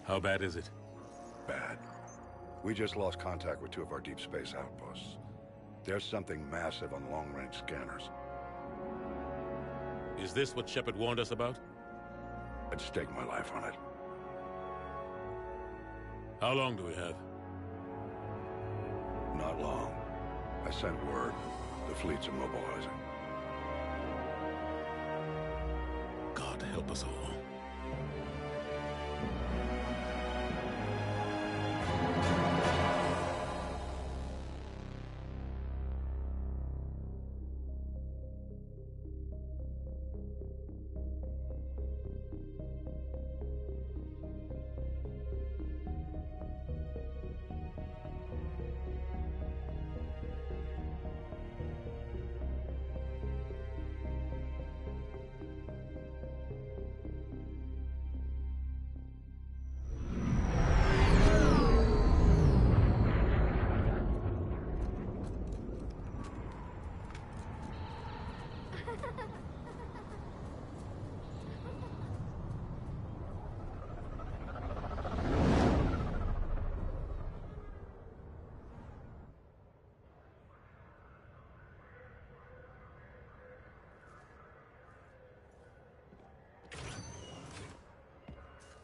How bad is it? Bad. We just lost contact with 2 of our deep space outposts. There's something massive on long-range scanners. Is this what Shepard warned us about? I'd stake my life on it. How long do we have? Not long. I sent word. The fleet's immobilizing. God help us all.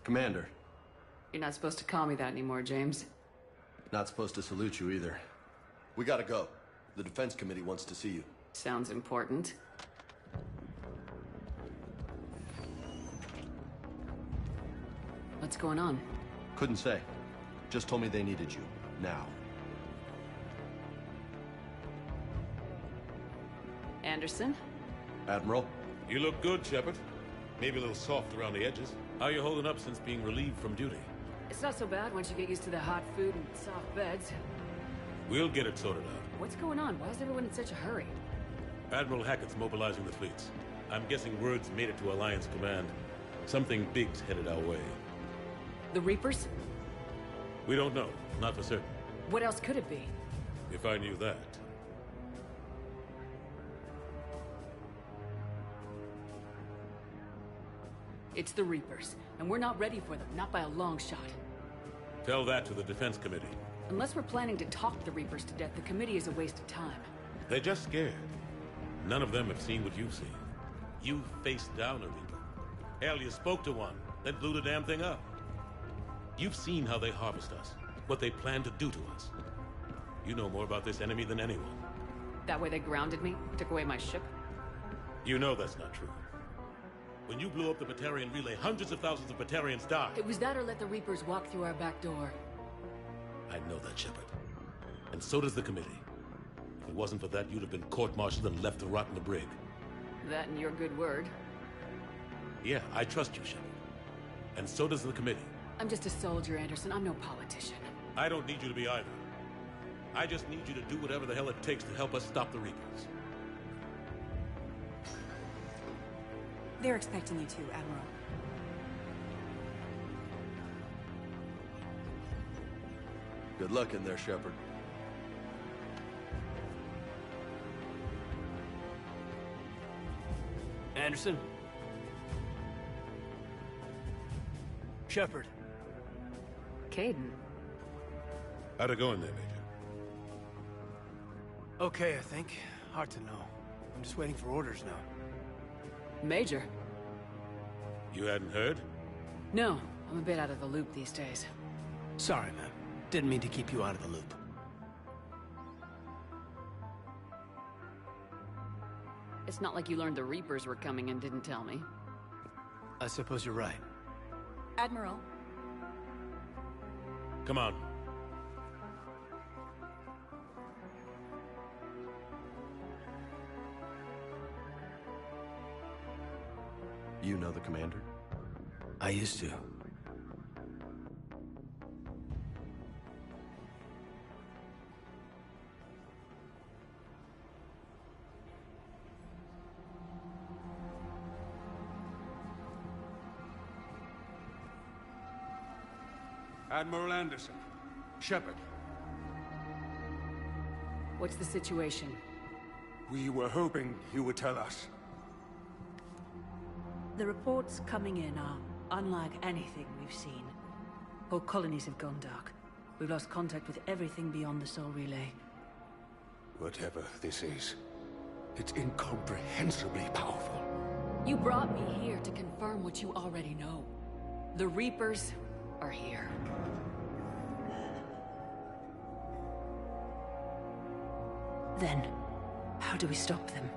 Commander. You're not supposed to call me that anymore, James. Not supposed to salute you either. We gotta go. The Defense Committee wants to see you. Sounds important. What's going on? Couldn't say. Just told me they needed you. Now. Anderson? Admiral? You look good, Shepard. Maybe a little soft around the edges. How you holding up since being relieved from duty? It's not so bad once you get used to the hot food and soft beds. We'll get it sorted out. What's going on? Why is everyone in such a hurry? Admiral Hackett's mobilizing the fleets. I'm guessing word's made it to Alliance Command. Something big's headed our way. The Reapers? We don't know. Not for certain. What else could it be? If I knew that. It's the Reapers, and we're not ready for them, not by a long shot. Tell that to the Defense Committee. Unless we're planning to talk the Reapers to death, the committee is a waste of time. They're just scared. None of them have seen what you've seen. You faced down a Reaper. Hell, you spoke to one, then blew the damn thing up. You've seen how they harvest us, what they plan to do to us. You know more about this enemy than anyone. That way they grounded me, took away my ship? You know that's not true. When you blew up the Batarian relay, hundreds of thousands of Batarians died. It was that or let the Reapers walk through our back door. I know that, Shepard. And so does the committee. If it wasn't for that, you'd have been court-martialed and left to rot in the brig. That and your good word. Yeah, I trust you, Shepard. And so does the committee. I'm just a soldier, Anderson. I'm no politician. I don't need you to be either. I just need you to do whatever the hell it takes to help us stop the Reapers. They're expecting you too, Admiral. Good luck in there, Shepard. Anderson? Shepard. Caden. How'd it go in there, Major? Okay, I think. Hard to know. I'm just waiting for orders now. Major. You hadn't heard? No, I'm a bit out of the loop these days. Sorry, man. Didn't mean to keep you out of the loop. It's not like you learned the Reapers were coming and didn't tell me. I suppose you're right. Admiral. Come on. You know the commander? I used to. Admiral Anderson. Shepard. What's the situation? We were hoping you would tell us. The reports coming in are unlike anything we've seen. Whole colonies have gone dark. We've lost contact with everything beyond the Soul Relay. Whatever this is, it's incomprehensibly powerful. You brought me here to confirm what you already know. The Reapers are here. Then, how do we stop them?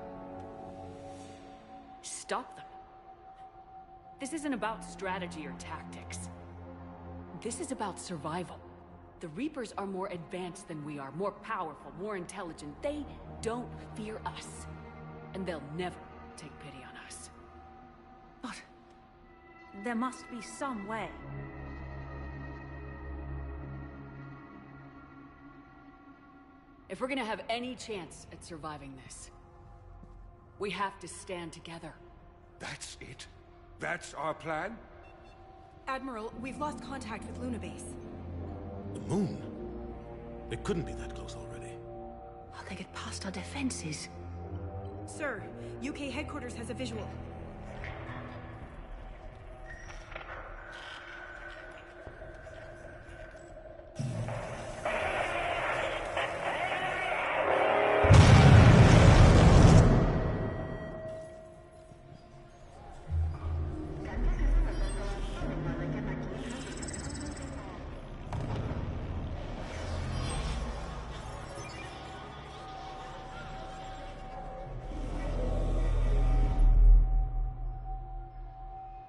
Stop them? This isn't about strategy or tactics. This is about survival. The Reapers are more advanced than we are, more powerful, more intelligent. They don't fear us. And they'll never take pity on us. But there must be some way. If we're gonna have any chance at surviving this, we have to stand together. That's it? That's our plan? Admiral, we've lost contact with Luna Base. The moon? It couldn't be that close already. How'd they get past our defenses? Sir, UK headquarters has a visual.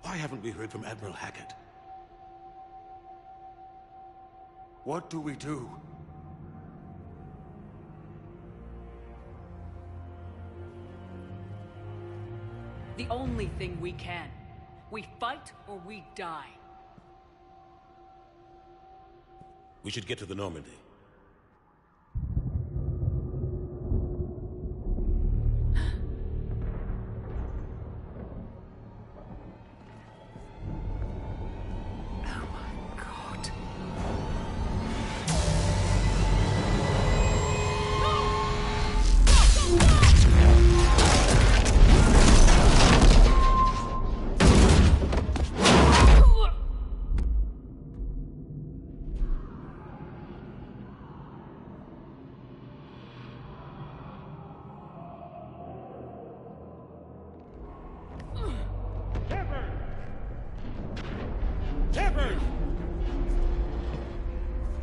Why haven't we heard from Admiral Hackett? What do we do? The only thing we can. We fight or we die. We should get to the Normandy.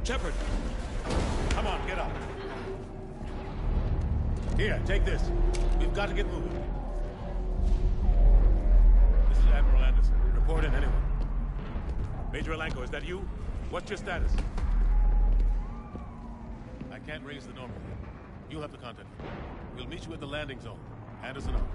Shepard! Come on, get up. Here, take this. We've got to get moving. This is Admiral Anderson. Report in, anyone. Major Alanko, is that you? What's your status? I can't raise the Normandy. You'll have to contact me. We'll meet you at the landing zone. Anderson out.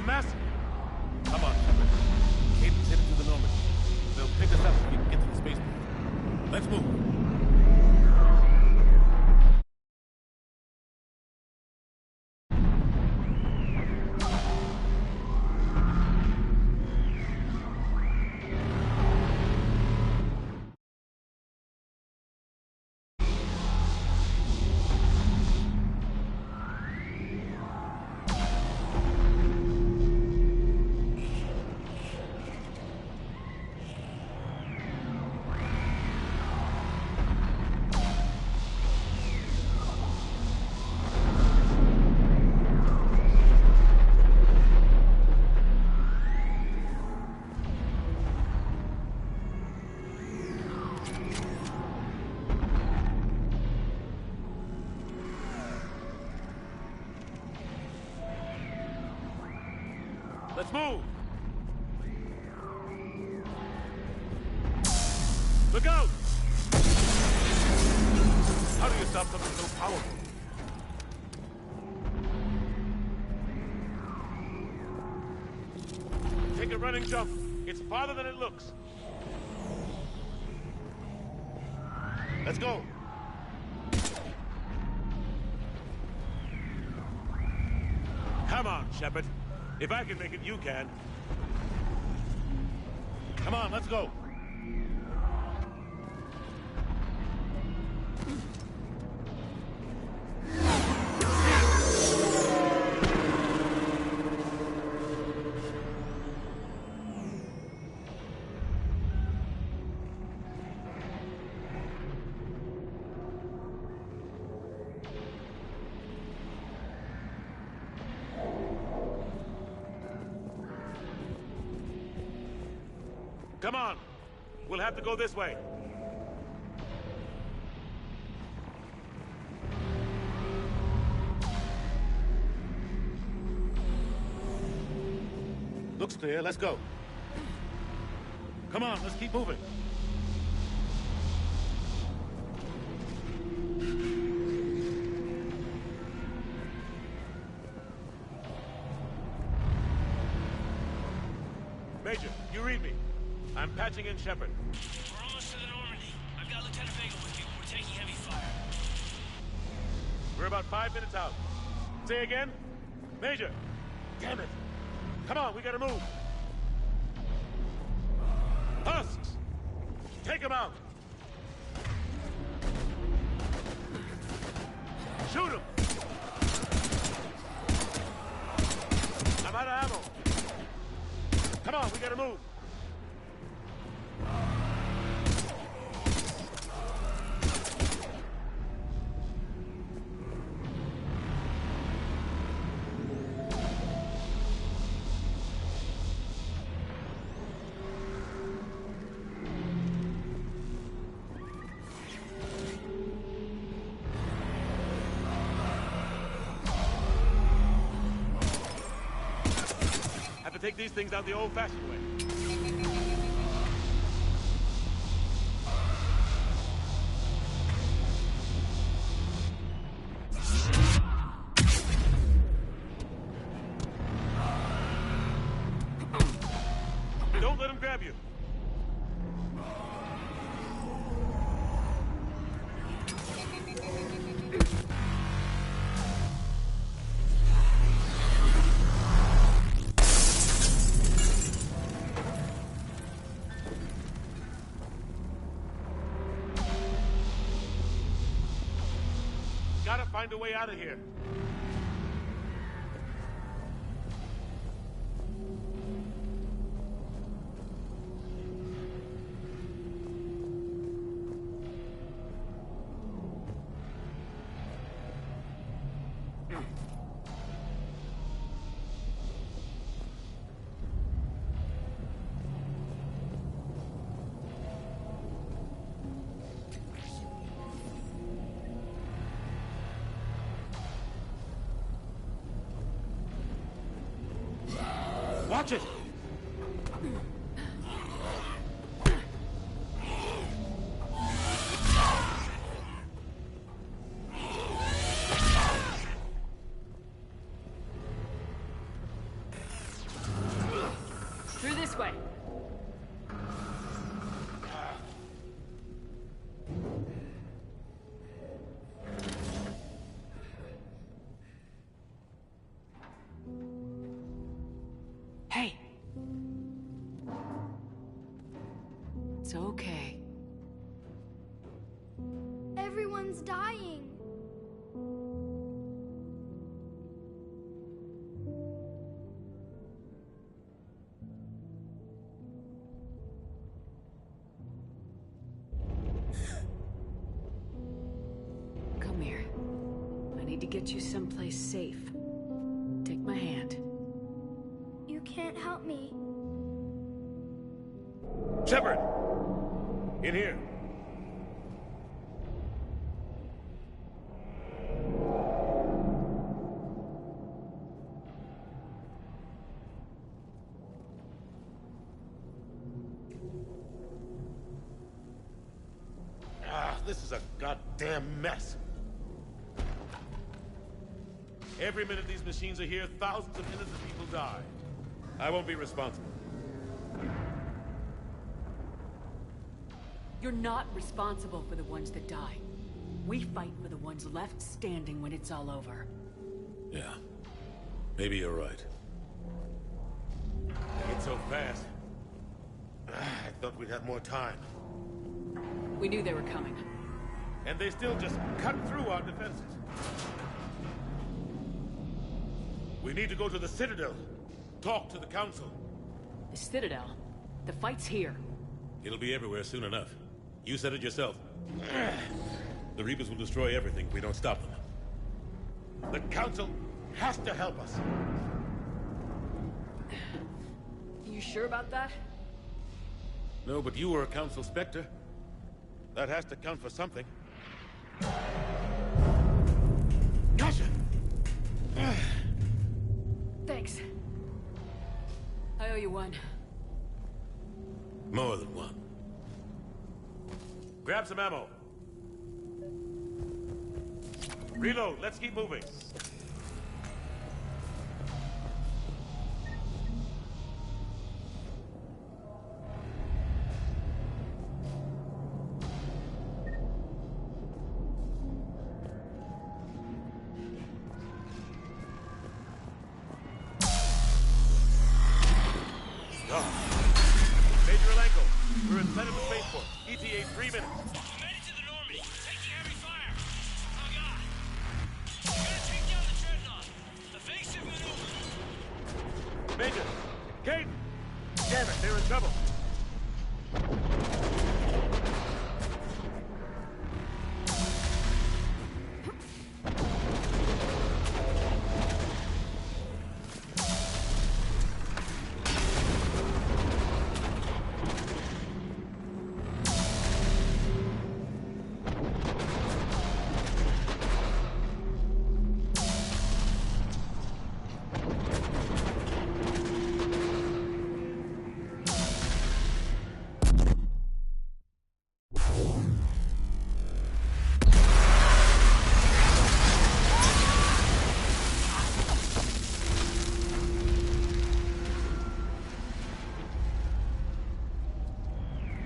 Massive. Come on, Shepard. Caden's headed to the Normandy. They'll pick us up when we can get to the spaceport. Let's move. Let's move! Look out! How do you stop something so powerful? Take a running jump. It's farther than it looks. Let's go. Come on, Shepard. If I can make it, you can. Come on, let's go. Come on. We'll have to go this way. Looks clear. Let's go. Come on, let's keep moving. Major, you read me. I'm patching in Shepard. We're almost to the Normandy. I've got Lieutenant Vega with you. We're taking heavy fire. We're about 5 minutes out. Say again? Major! Damn it! Come on, we gotta move! Husks! Take them out! Shoot them! I'm out of ammo! Come on, we gotta move! Take these things out the old-fashioned way. Don't let them grab you. Gotta find a way out of here. Watch it! Through this way. Hey. It's okay. Everyone's dying. Come here. I need to get you someplace safe. Take my hand. You can't help me. Shepard! In here. This is a goddamn mess. Every minute these machines are here, thousands of innocent people die. I won't be responsible. You're not responsible for the ones that die. We fight for the ones left standing when it's all over. Yeah. Maybe you're right. It's so fast. I thought we'd have more time. We knew they were coming. And they still just cut through our defenses. We need to go to the Citadel. Talk to the Council. The Citadel? The fight's here. It'll be everywhere soon enough. You said it yourself. The Reapers will destroy everything if we don't stop them. The Council has to help us. You sure about that? No, but you were a Council Spectre. That has to count for something. Gotcha! Thanks. I owe you one. More than one. Grab some ammo. Reload, let's keep moving.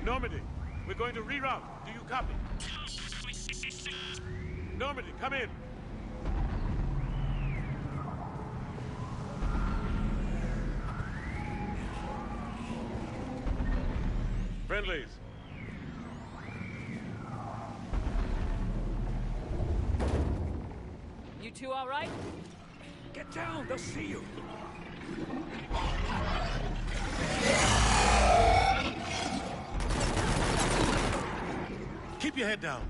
Normandy, we're going to reroute. Do you copy? Normandy, come in. Friendlies. You two all right? Get down, they'll see you. Keep your head down.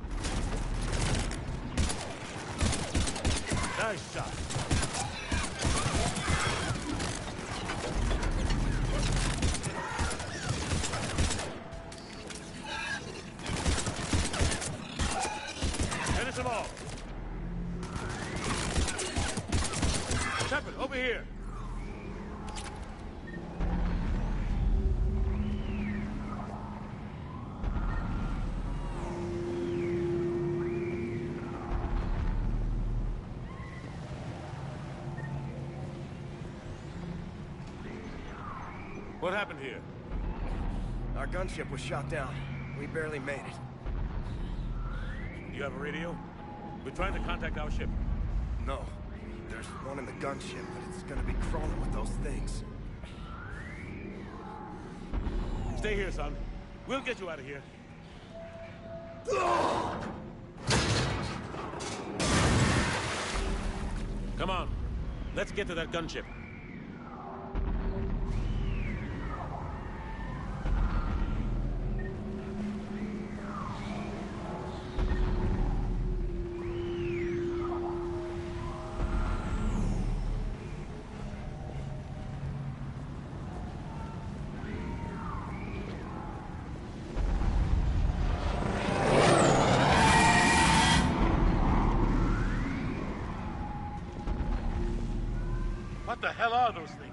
Nice shot. Finish them all. Shepard, over here. What happened here? Our gunship was shot down. We barely made it. Do you have a radio? We're trying to contact our ship. No. There's one in the gunship, but it's gonna be crawling with those things. Stay here, son. We'll get you out of here. Come on. Let's get to that gunship. What the hell are those things?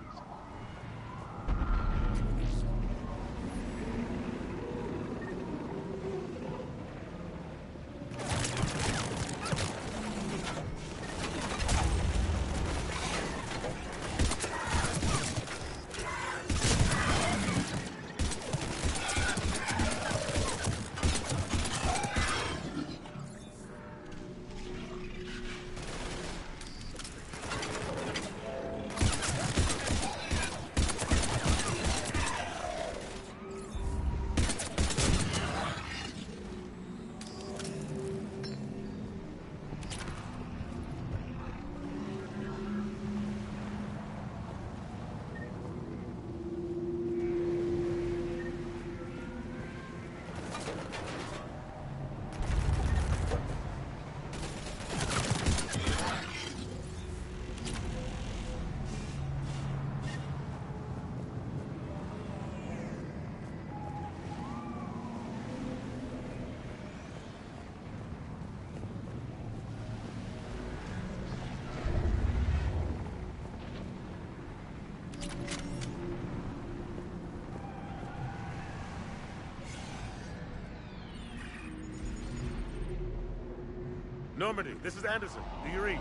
Normandy, this is Anderson. Do you read?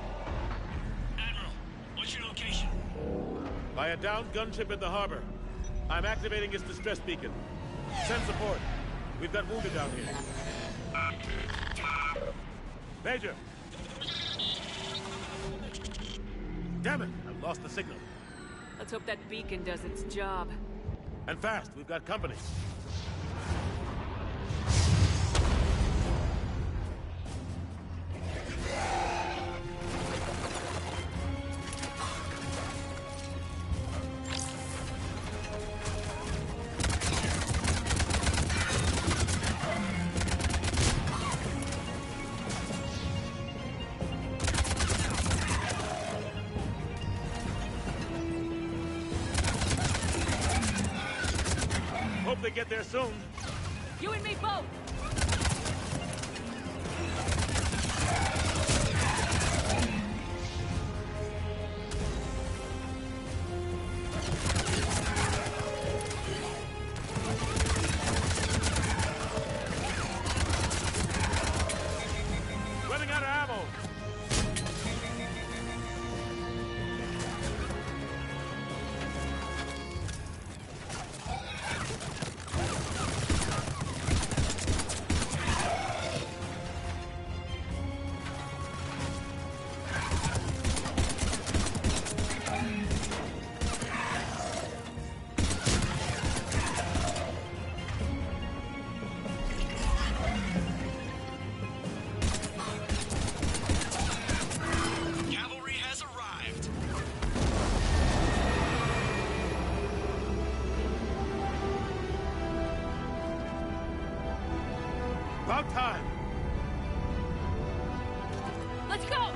Admiral, what's your location? By a downed gunship in the harbor. I'm activating its distress beacon. Send support. We've got wounded down here. Major! Damn it! I've lost the signal. Let's hope that beacon does its job. And fast, we've got company. Hope they get there soon. You and me both! Running out of ammo. Cavalry has arrived. About time. Let's go!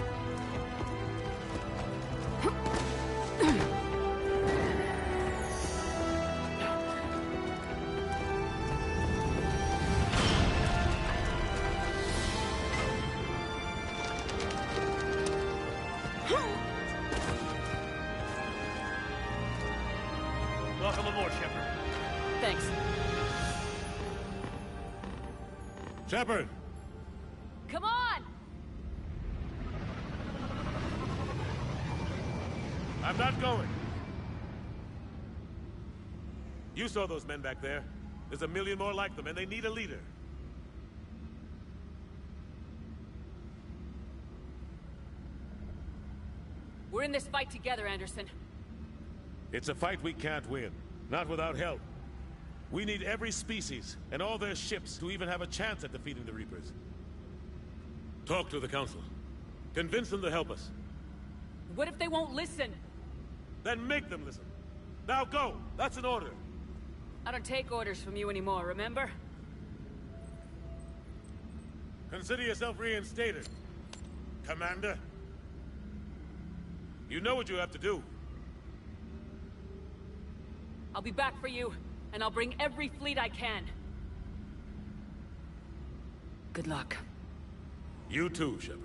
Welcome aboard, Shepard. Thanks. Shepard! Come on! I'm not going. You saw those men back there. There's a million more like them, and they need a leader. We're in this fight together, Anderson. It's a fight we can't win. Not without help. We need every species and all their ships to even have a chance at defeating the Reapers. Talk to the Council. Convince them to help us. What if they won't listen? Then make them listen. Now go! That's an order. I don't take orders from you anymore, remember? Consider yourself reinstated, Commander. You know what you have to do. I'll be back for you, and I'll bring every fleet I can. Good luck. You too, Shepard.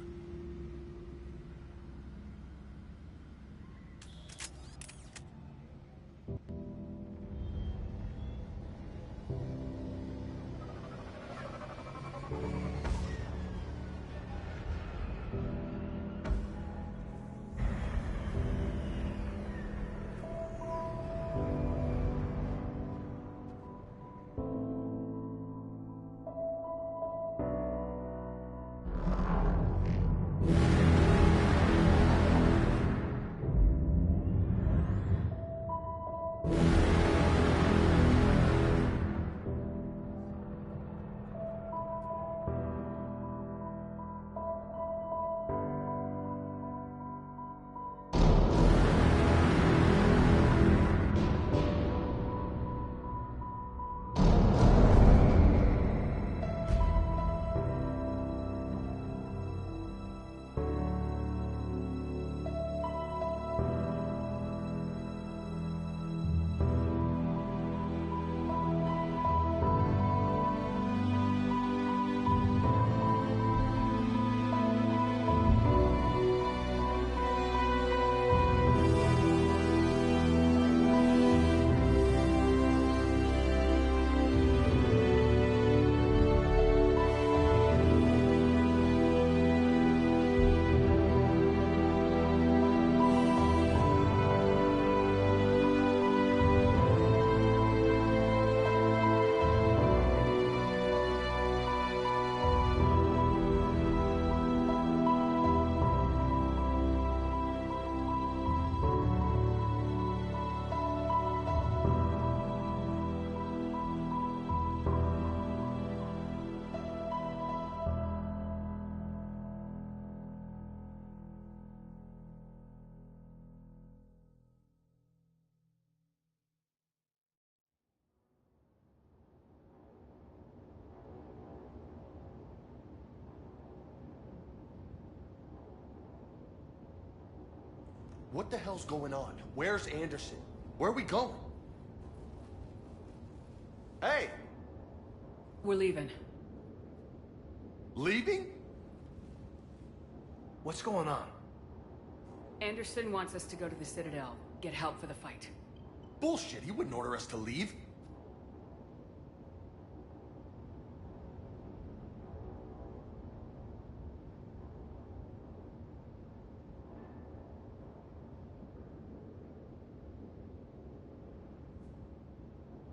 What the hell's going on? Where's Anderson? Where are we going? Hey! We're leaving. Leaving? What's going on? Anderson wants us to go to the Citadel, get help for the fight. Bullshit, he wouldn't order us to leave.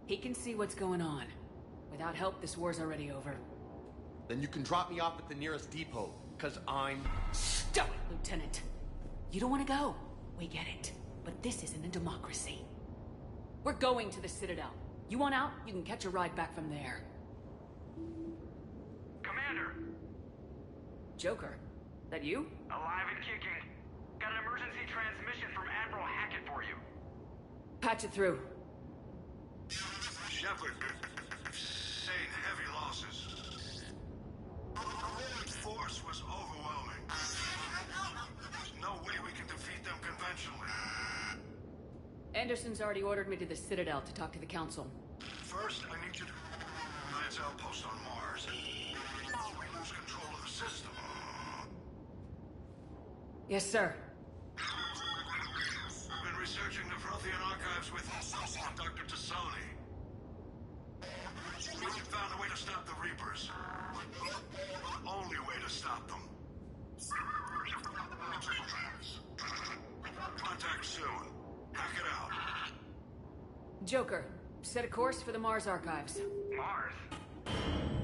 He can see what's going on. Without help, this war's already over. Then you can drop me off at the nearest depot, because I'm... Stop it, Lieutenant! You don't want to go. We get it. But this isn't a democracy. We're going to the Citadel. You want out? You can catch a ride back from there. Commander! Joker, that you? Alive and kicking. Got an emergency transmission from Admiral Hackett for you. Patch it through. Shepard, sustained heavy losses. The force was overwhelming. There's no way we can defeat them conventionally. Anderson's already ordered me to the Citadel to talk to the Council. First, I need you to Lance outpost on Mars. We lose control of the system. Yes, sir. I've been researching the Prothean archives with Dr. Tassoni. We found a way to stop the Reapers. The only way to stop them. Contact soon. Hack it out. Joker, set a course for the Mars archives. Mars?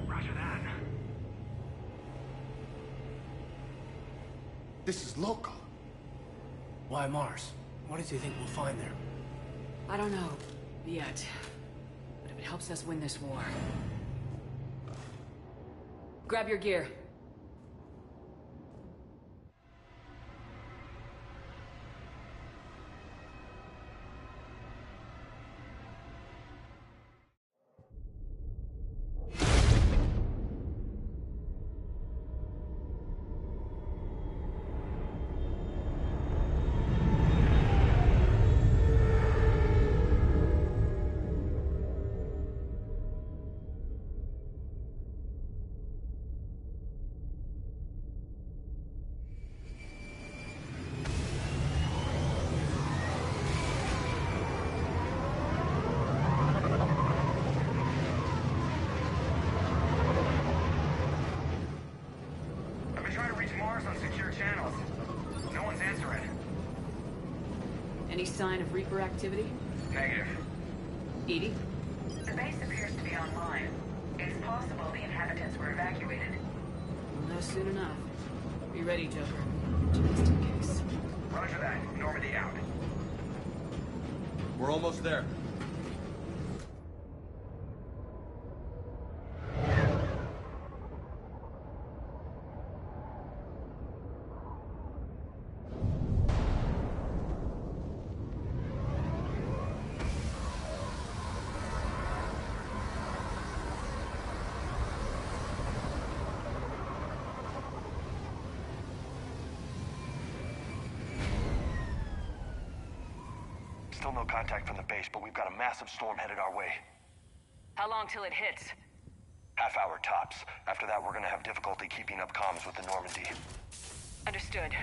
Roger that. This is local. Why Mars? What does he think we'll find there? I don't know. Yet. But if it helps us win this war... Grab your gear. Any sign of Reaper activity? Negative. Edie? The base appears to be online. It's possible the inhabitants were evacuated. No, soon enough. Be ready, Joker. Just in case. Roger that. Normandy out. We're almost there. Still no contact from the base, but we've got a massive storm headed our way. How long till it hits? Half hour tops. After that, we're gonna have difficulty keeping up comms with the Normandy. Understood.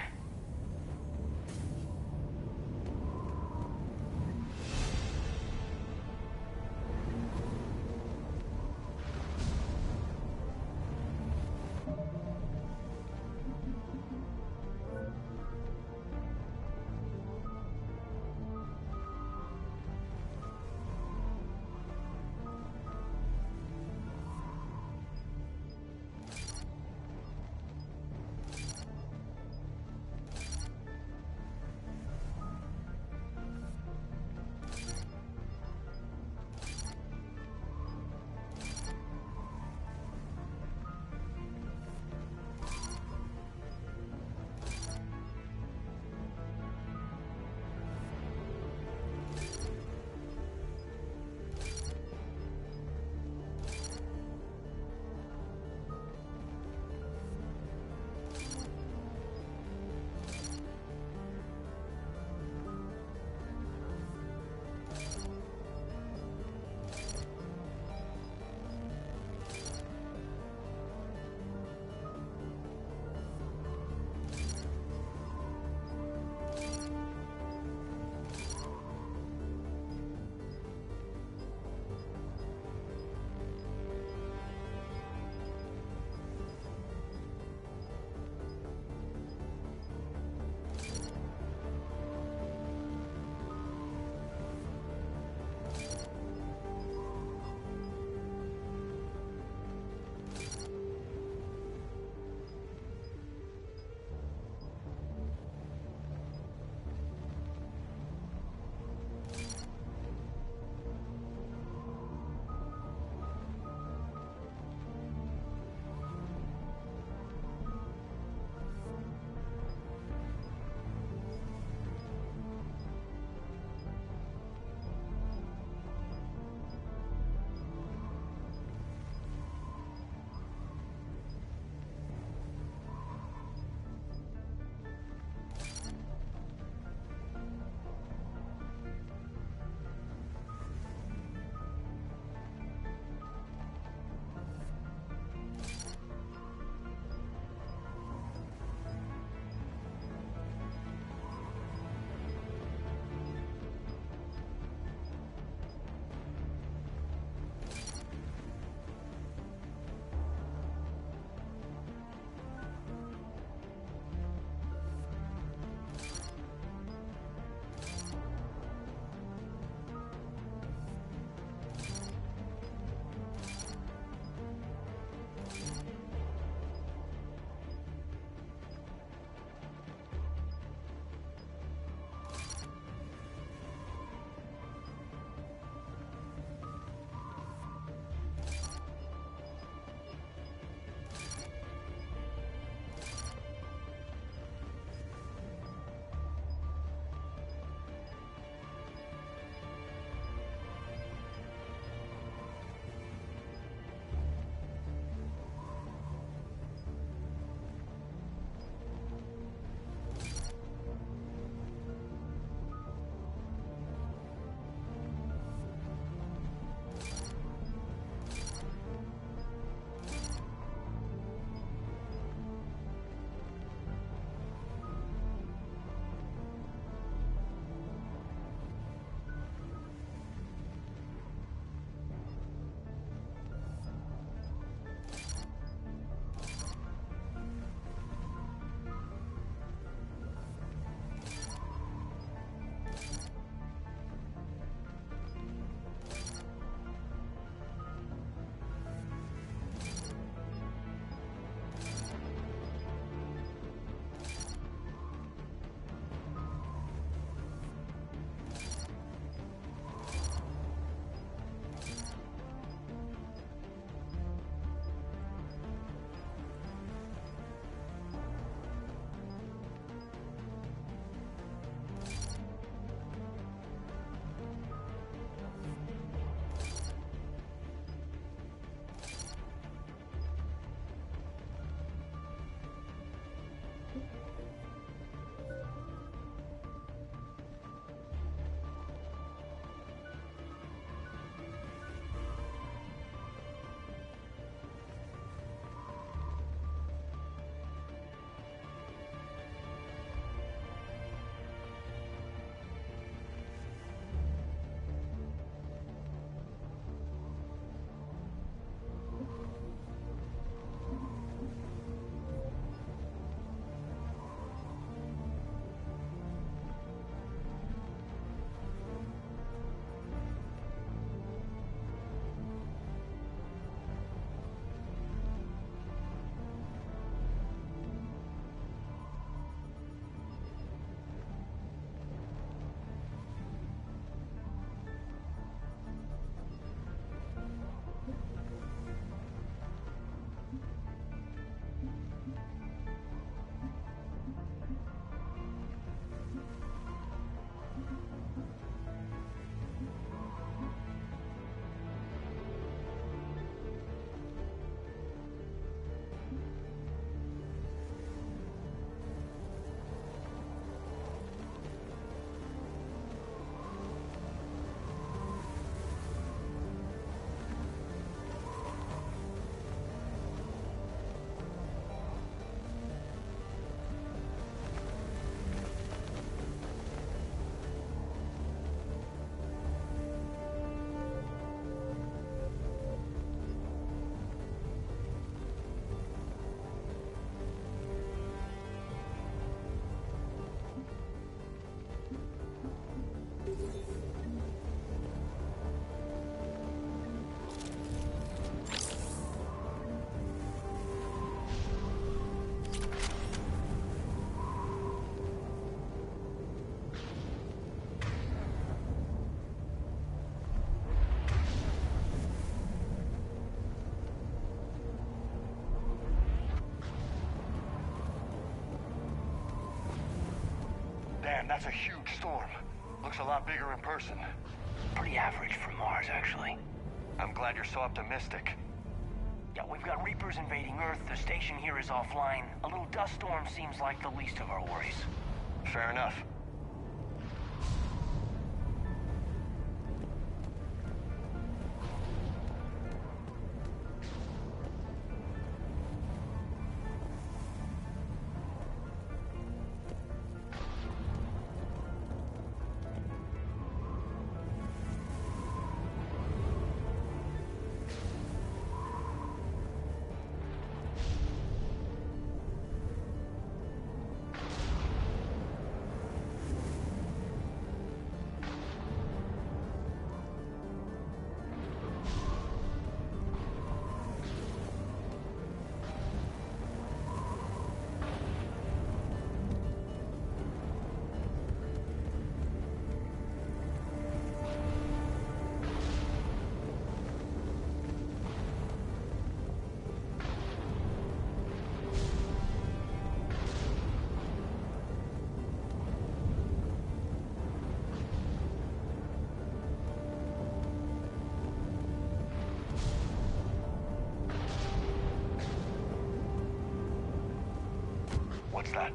Damn, that's a huge storm. Looks a lot bigger in person. Pretty average for Mars, actually. I'm glad you're so optimistic. Yeah, we've got Reapers invading Earth, the station here is offline. A little dust storm seems like the least of our worries. Fair enough. What's that?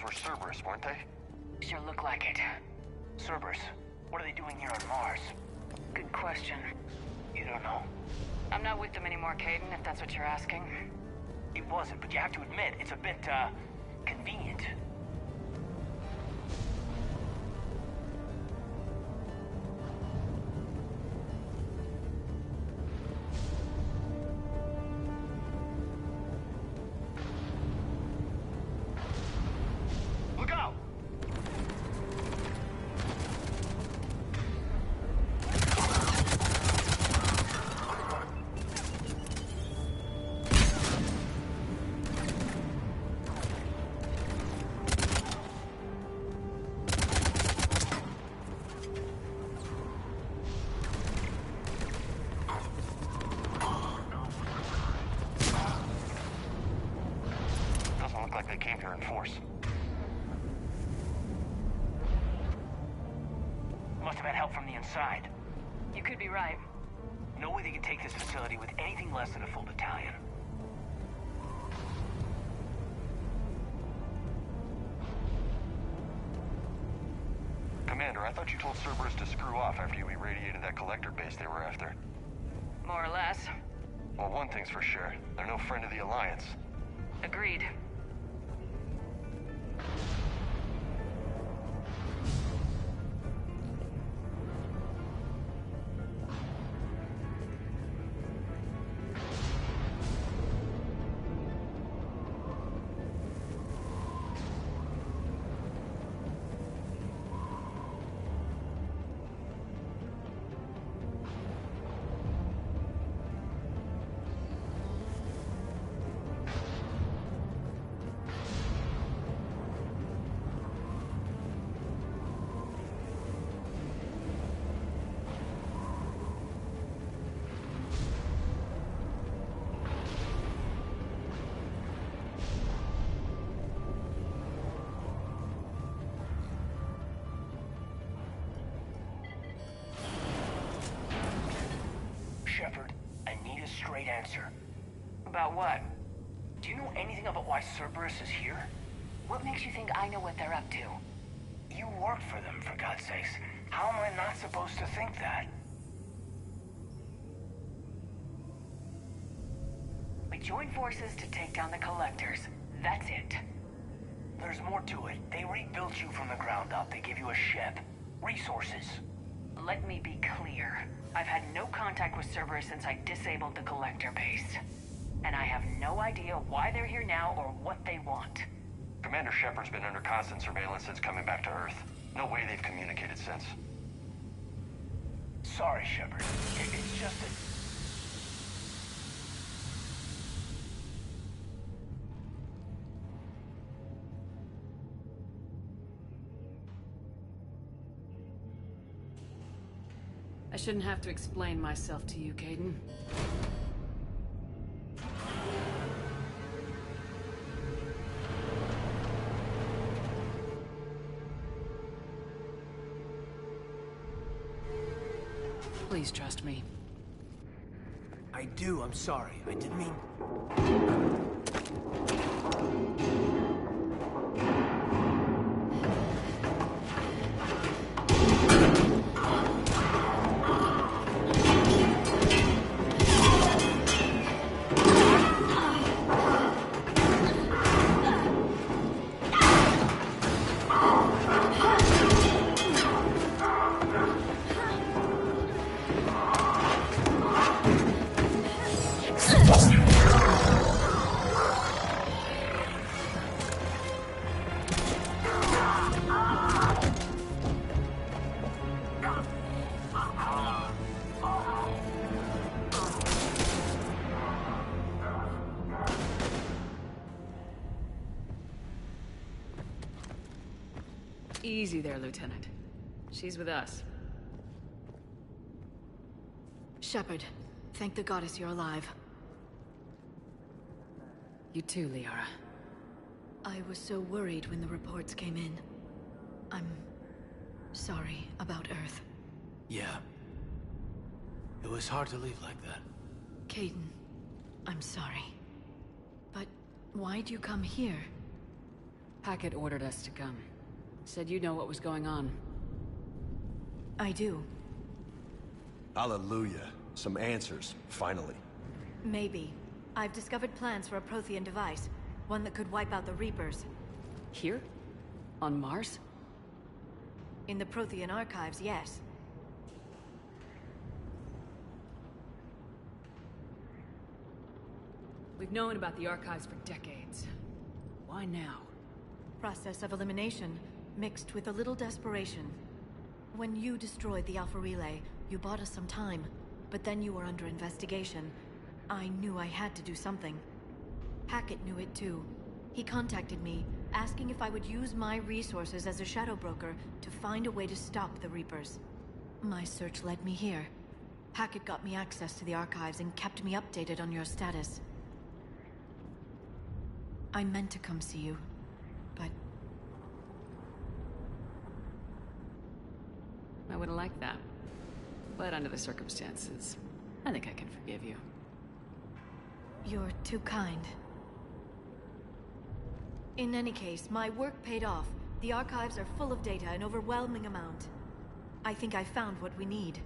Were Cerberus, weren't they? Sure look like it. Cerberus, what are they doing here on Mars? Good question. You don't know? I'm not with them anymore, Caden, if that's what you're asking. It wasn't, but you have to admit, it's a bit, convenient. Came here in force. Must have had help from the inside. You could be right. No way they could take this facility with anything less than a full battalion. Commander, I thought you told Cerberus to screw off after you irradiated that collector base they were after. More or less. Well, one thing's for sure. They're no friend of the Alliance. Agreed. Shepard, I need a straight answer. About what? Do you know anything about why Cerberus is here? What makes you think I know what they're up to? You work for them, for God's sakes. How am I not supposed to think that? We joined forces to take down the collectors. That's it. There's more to it. They rebuilt you from the ground up. They gave you a ship. Resources. Let me be clear. I've had no contact with Cerberus since I disabled the collector base. And I have no idea why they're here now or what they want. Commander Shepard's been under constant surveillance since coming back to Earth. No way they've communicated since. Sorry, Shepard. It's just that... I shouldn't have to explain myself to you, Caden. Please trust me. I do, I'm sorry. I didn't mean... Easy there, Lieutenant. She's with us. Shepard, thank the goddess you're alive. You too, Liara. I was so worried when the reports came in. I'm sorry about Earth. Yeah. It was hard to leave like that. Caden, I'm sorry. But why'd you come here? Hackett ordered us to come. Said you know what was going on. I do. Hallelujah. Some answers, finally. Maybe. I've discovered plans for a Prothean device. One that could wipe out the Reapers. Here? On Mars? In the Prothean archives, yes. We've known about the archives for decades. Why now? Process of elimination, mixed with a little desperation. When you destroyed the Alpha Relay, you bought us some time. But then you were under investigation. I knew I had to do something. Hackett knew it too. He contacted me, asking if I would use my resources as a shadow broker to find a way to stop the Reapers. My search led me here. Hackett got me access to the archives and kept me updated on your status. I meant to come see you, but... I would have liked that. But under the circumstances, I think I can forgive you. You're too kind. In any case, my work paid off. The archives are full of data, an overwhelming amount. I think I found what we need.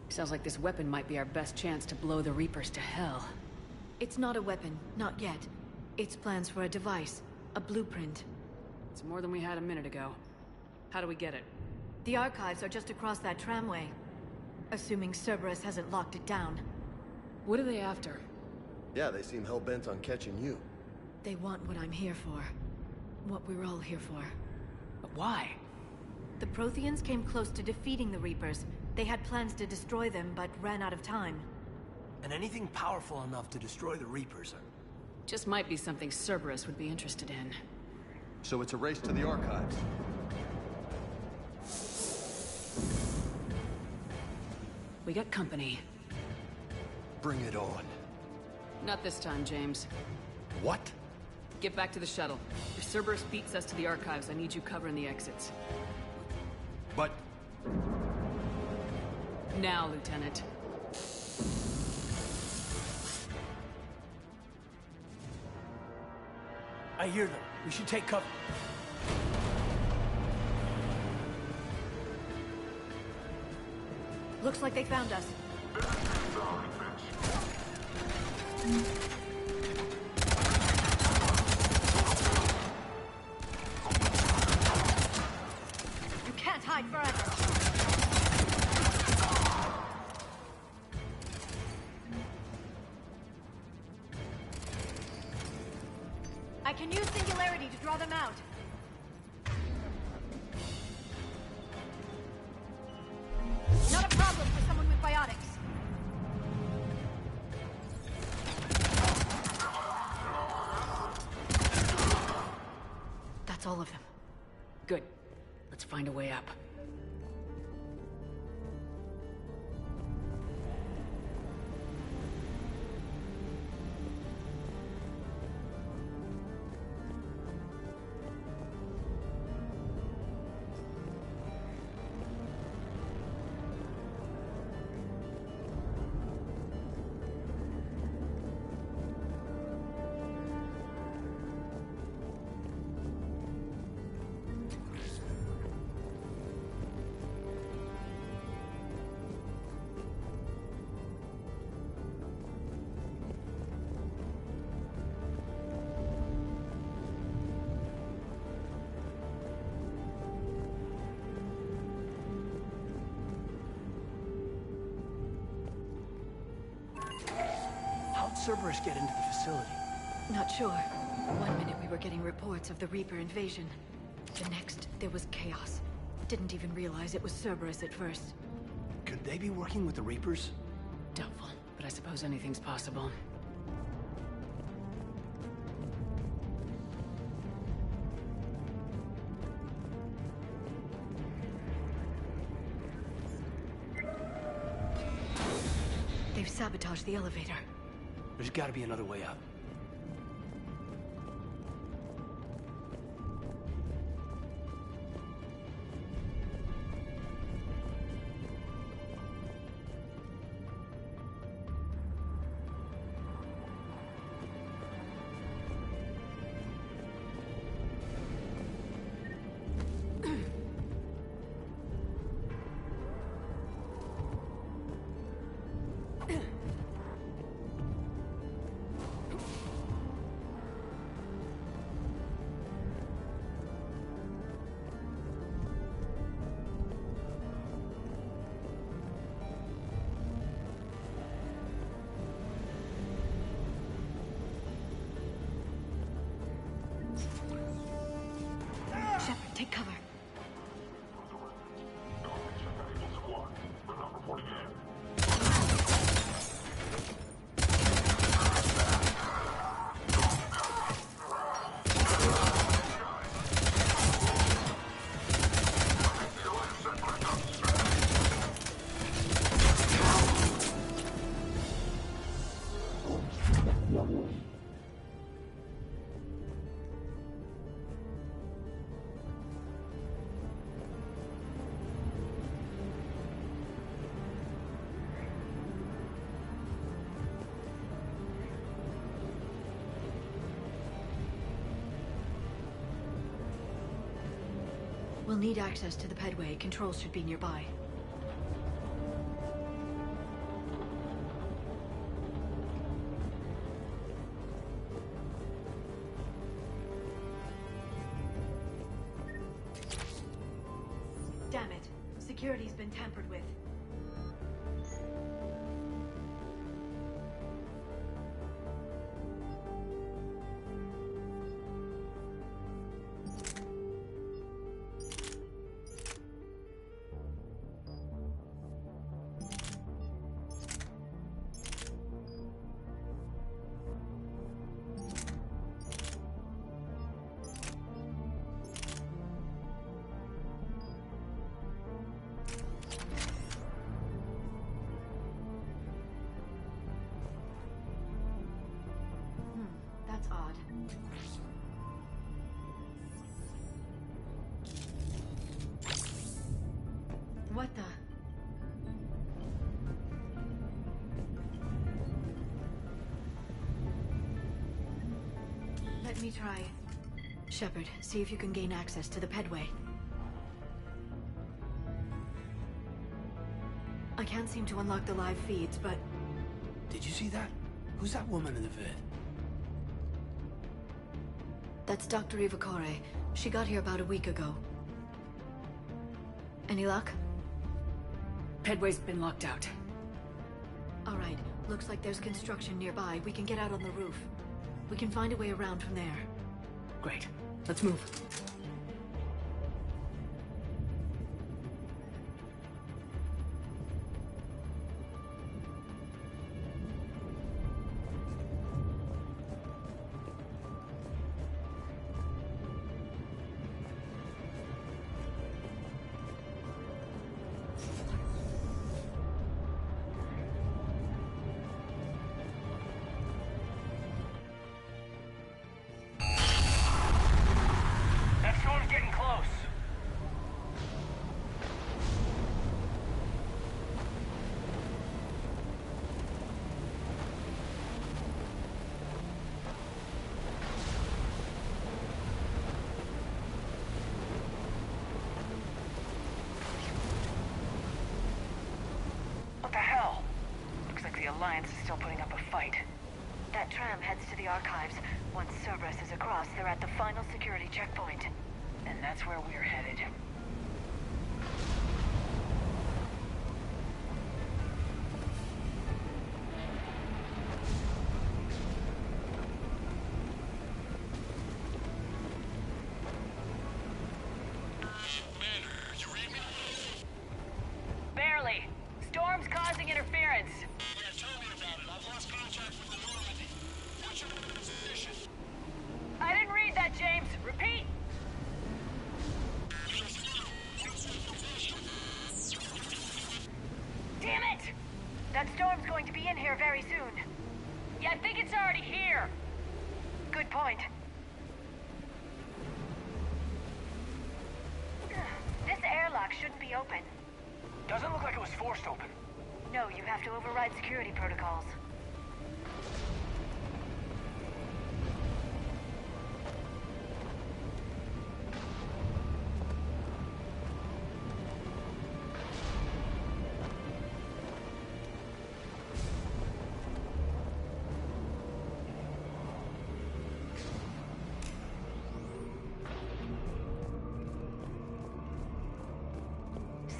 Sounds like this weapon might be our best chance to blow the Reapers to hell. It's not a weapon, not yet. It's plans for a device, a blueprint. It's more than we had a minute ago. How do we get it? The archives are just across that tramway. Assuming Cerberus hasn't locked it down. What are they after? Yeah, they seem hell-bent on catching you. They want what I'm here for. What we're all here for. But why? The Protheans came close to defeating the Reapers. They had plans to destroy them, but ran out of time. And anything powerful enough to destroy the Reapers are... Just might be something Cerberus would be interested in. So it's a race to the archives. We got company. Bring it on. Not this time, James. What? Get back to the shuttle. If Cerberus beats us to the archives, I need you covering the exits. But... Now, Lieutenant. I hear them. We should take cover. Looks like they found us. You can't hide forever. I can use singularity to draw them out. Not a problem for someone with biotics. That's all of them. Good. Let's find a way up. How'd Cerberus get into the facility? Not sure. One minute we were getting reports of the Reaper invasion. The next, there was chaos. Didn't even realize it was Cerberus at first. Could they be working with the Reapers? Doubtful, but I suppose anything's possible. They've sabotaged the elevator. There's gotta be another way up. Shepard, take cover. We'll need access to the pedway. Controls should be nearby. Damn it. Security's been tampered with. That's odd. What the? Let me try. Shepard, see if you can gain access to the pedway. I can't seem to unlock the live feeds, but... Did you see that? Who's that woman in the vid? That's Dr. Ivakore. She got here about a week ago. Any luck? Pedway's been locked out. All right. Looks like there's construction nearby. We can get out on the roof. We can find a way around from there. Great. Let's move. Alliance is still putting up a fight. That tram heads to the archives. Once Cerberus is across, they're at the final security checkpoint. And that's where we're headed. Barely. Storm's causing interference. I didn't read that, James. Repeat. Damn it! That storm's going to be in here very soon. Yeah, I think it's already here. Good point. This airlock shouldn't be open. Doesn't look like it was forced open. No, you have to override security protocols.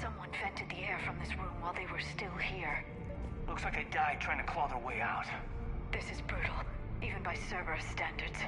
Someone vented the air from this room while they were still here. Looks like they died trying to claw their way out. This is brutal, even by Cerberus standards.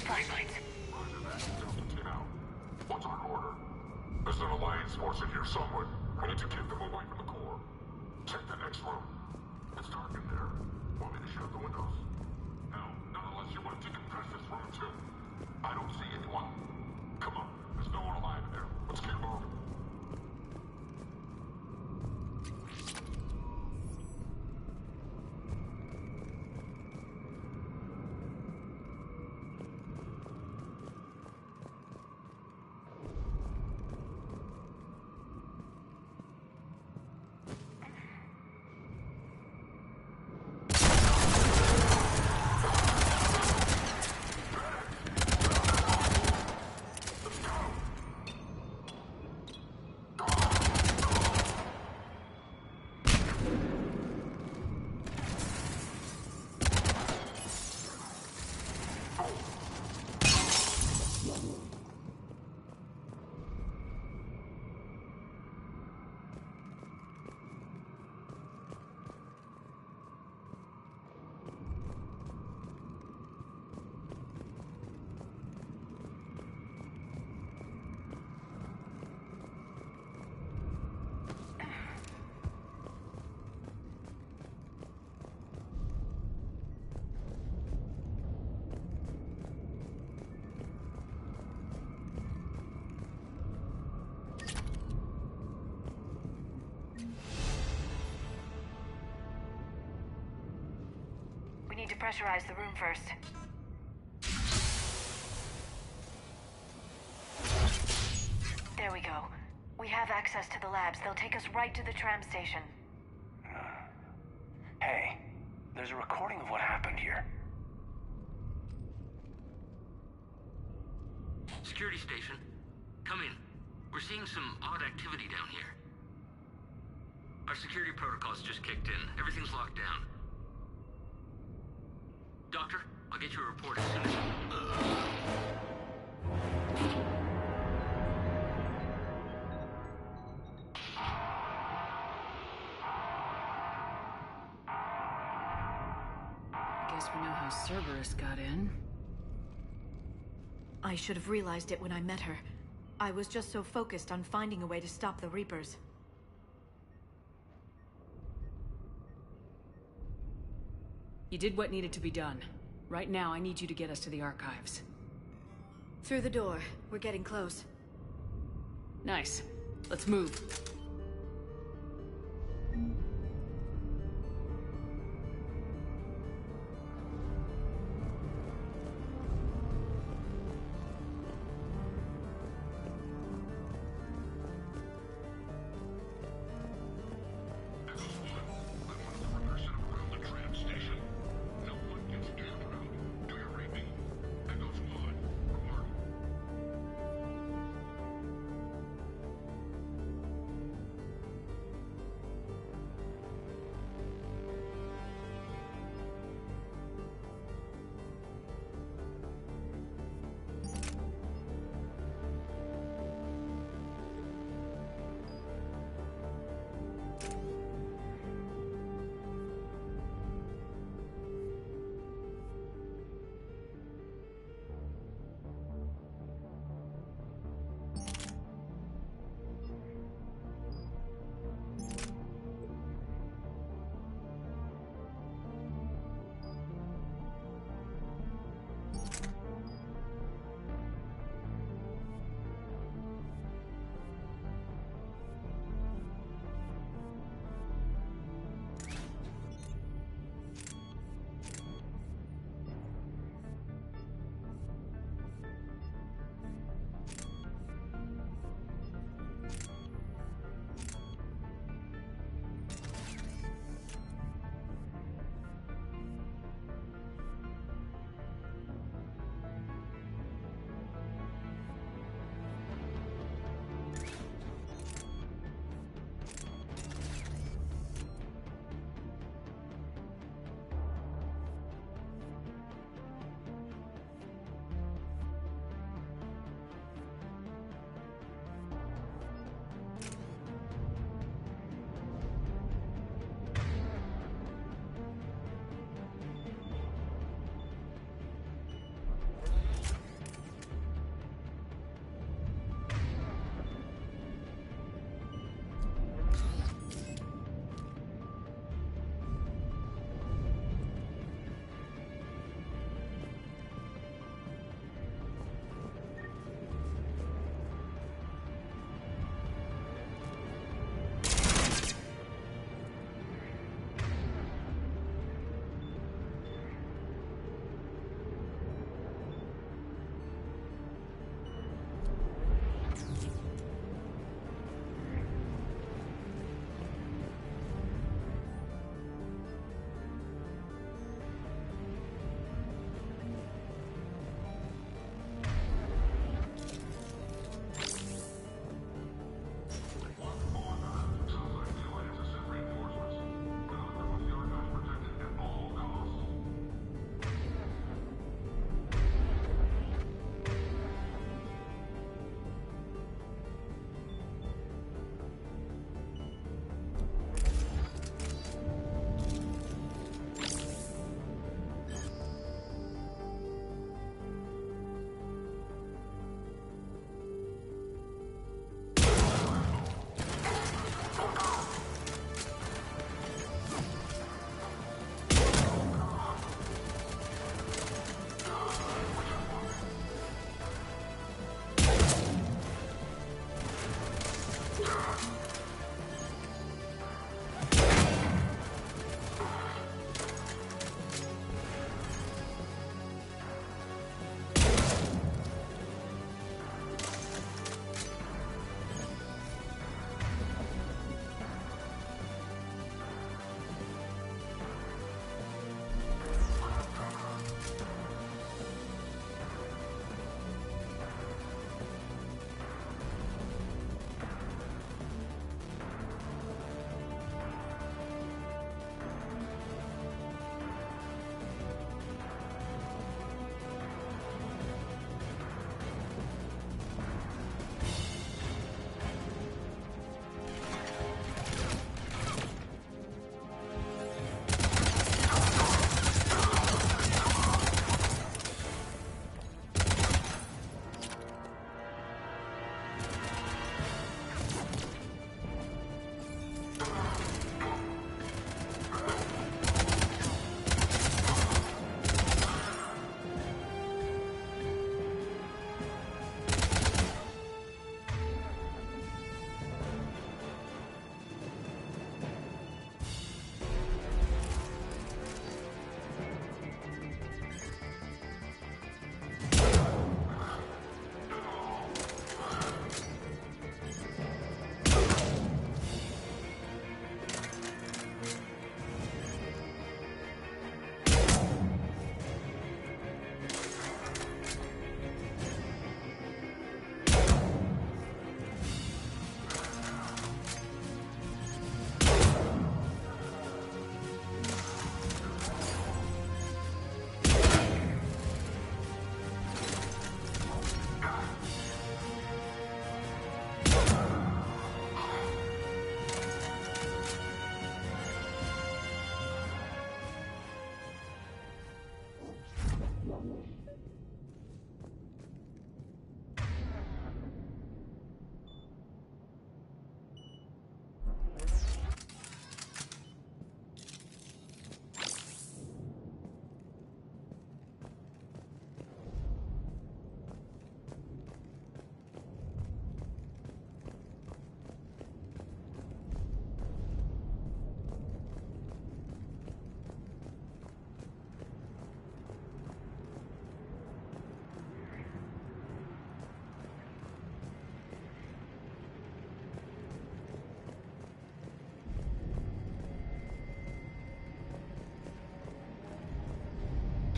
Flashlights. Roger that. Delta 10 out. What's our order? There's an Alliance force in here somewhere. We need to keep them away from the core. Check the next room. It's dark in there. Want me to shut the windows? No, not unless you want to decompress this room too. I don't see anyone. Come on, there's no one alive in there. Let's get moving. We need to pressurize the room first. There we go. We have access to the labs. They'll take us right to the tram station. Hey, there's a recording of what happened here. Security station. Come in. We're seeing some odd activity down here. Our security protocols just kicked in. Everything's locked down. Doctor, I'll get you a report as soon as... Guess we know how Cerberus got in. I should have realized it when I met her. I was just so focused on finding a way to stop the Reapers. You did what needed to be done. Right now, I need you to get us to the archives. Through the door. We're getting close. Nice. Let's move.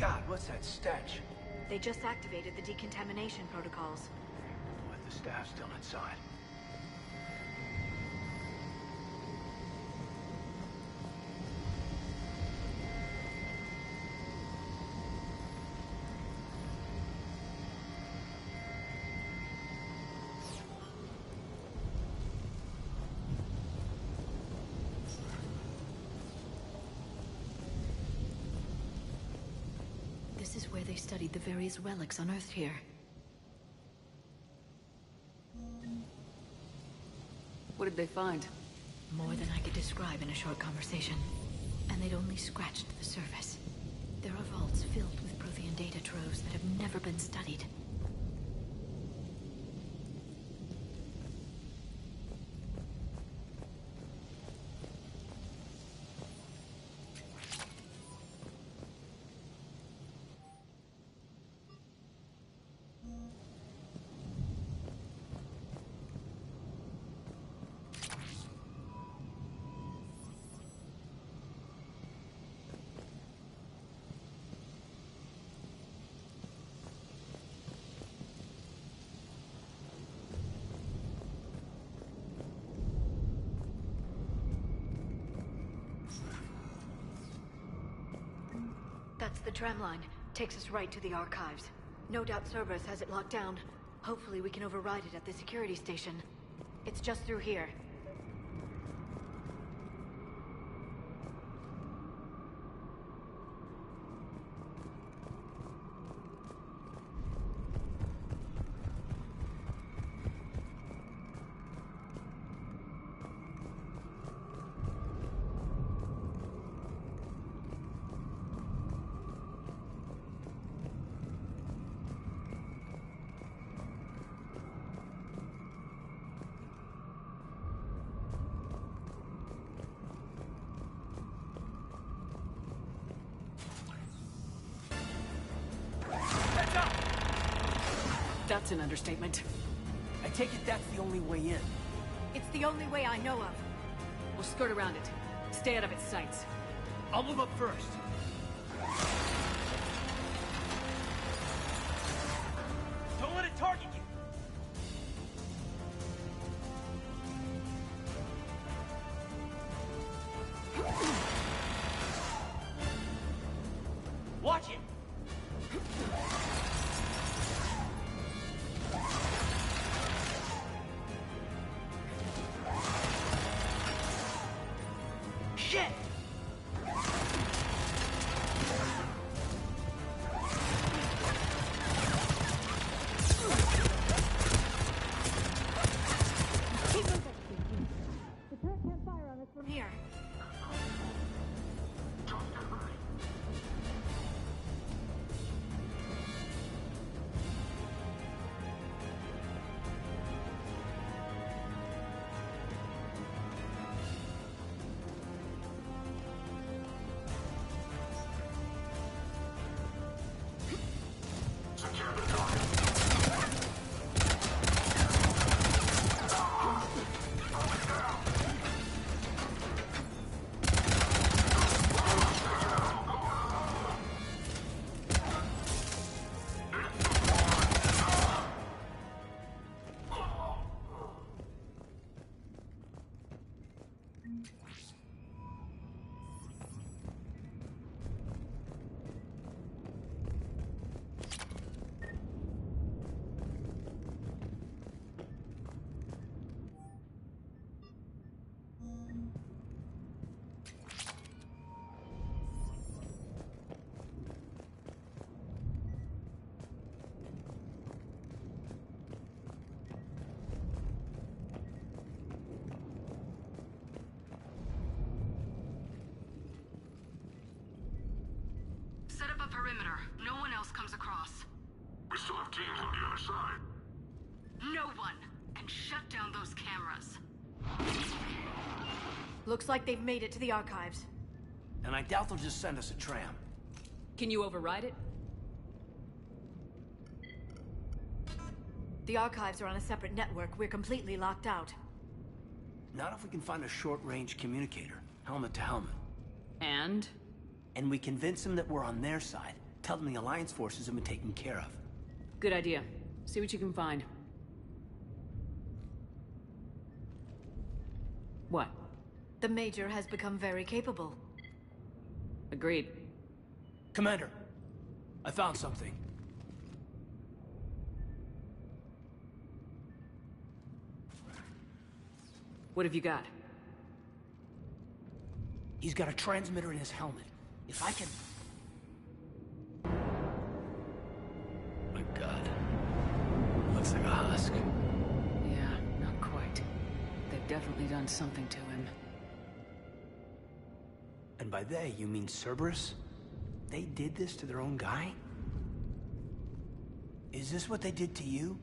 God, what's that stench? They just activated the decontamination protocols. With the staff still inside. This is where they studied the various relics unearthed here. What did they find? More than I could describe in a short conversation. And they'd only scratched the surface. There are vaults filled with Prothean data troves that have never been studied. That's the tram line. Takes us right to the archives. No doubt Cerberus has it locked down. Hopefully we can override it at the security station. It's just through here. That's an understatement. I take it that's the only way in. It's the only way I know of. We'll skirt around it. Stay out of its sights. I'll move up first. Don't let it target you! Watch it! Shit! Keep moving. The turret can't fire on us from here. Set up a perimeter. No one else comes across. We still have teams on the other side. No one! And shut down those cameras. Looks like they've made it to the archives. And I doubt they'll just send us a tram. Can you override it? The archives are on a separate network. We're completely locked out. Not if we can find a short-range communicator, helmet to helmet. And? And we convince them that we're on their side, Tell them the Alliance forces have been taken care of. Good idea. See what you can find. What? The Major has become very capable. Agreed. Commander, I found something. What have you got? He's got a transmitter in his helmet. If I can... My God. Looks like a husk. Yeah, not quite. They've definitely done something to him. And by they, you mean Cerberus? They did this to their own guy? Is this what they did to you?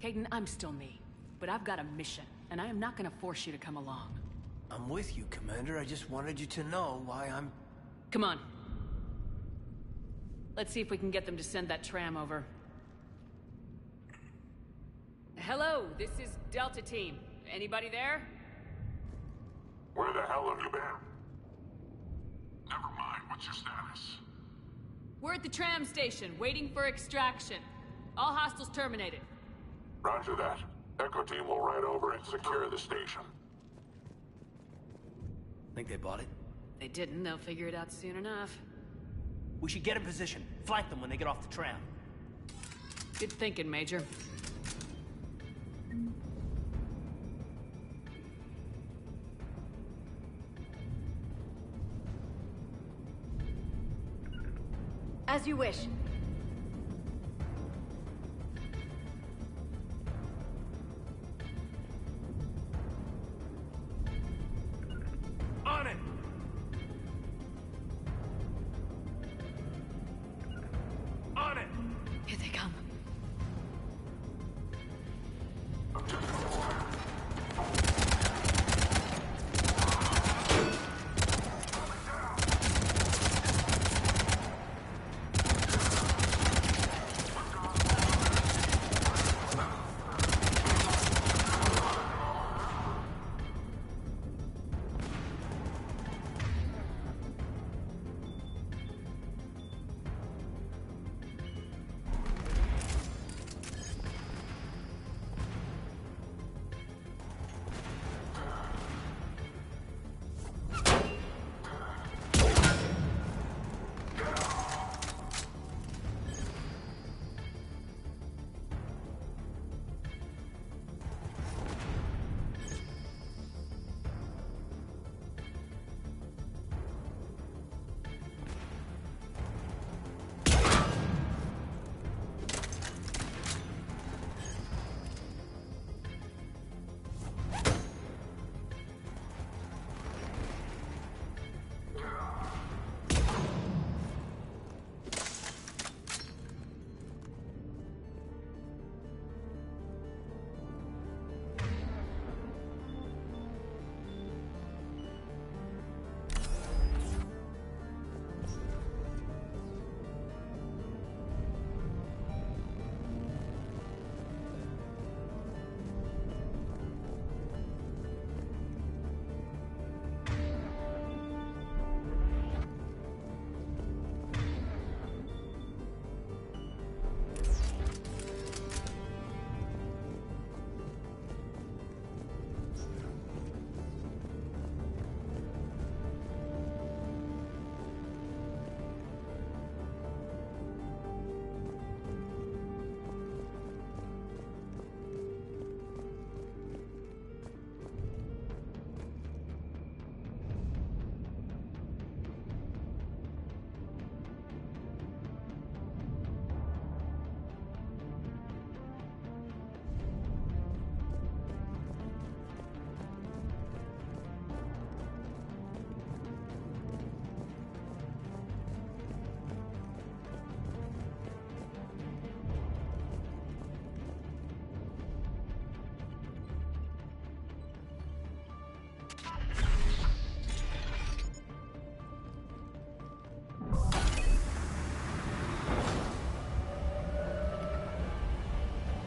Caden, I'm still me. But I've got a mission, and I am not gonna force you to come along. I'm with you, Commander. I just wanted you to know why I'm... Come on. Let's see if we can get them to send that tram over. Hello, this is Delta Team. Anybody there? Where the hell have you been? Never mind, what's your status? We're at the tram station, waiting for extraction. All hostiles terminated. Roger that. Echo Team will ride over and secure the station. Think they bought it? They didn't, they'll figure it out soon enough. We should get in position. Flank them when they get off the tram. Good thinking, Major. As you wish. On it! On it! Here they come.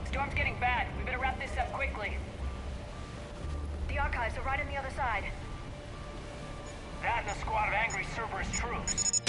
Storm's getting bad. We better wrap this up quickly. The archives are right on the other side. That and a squad of angry Cerberus troops.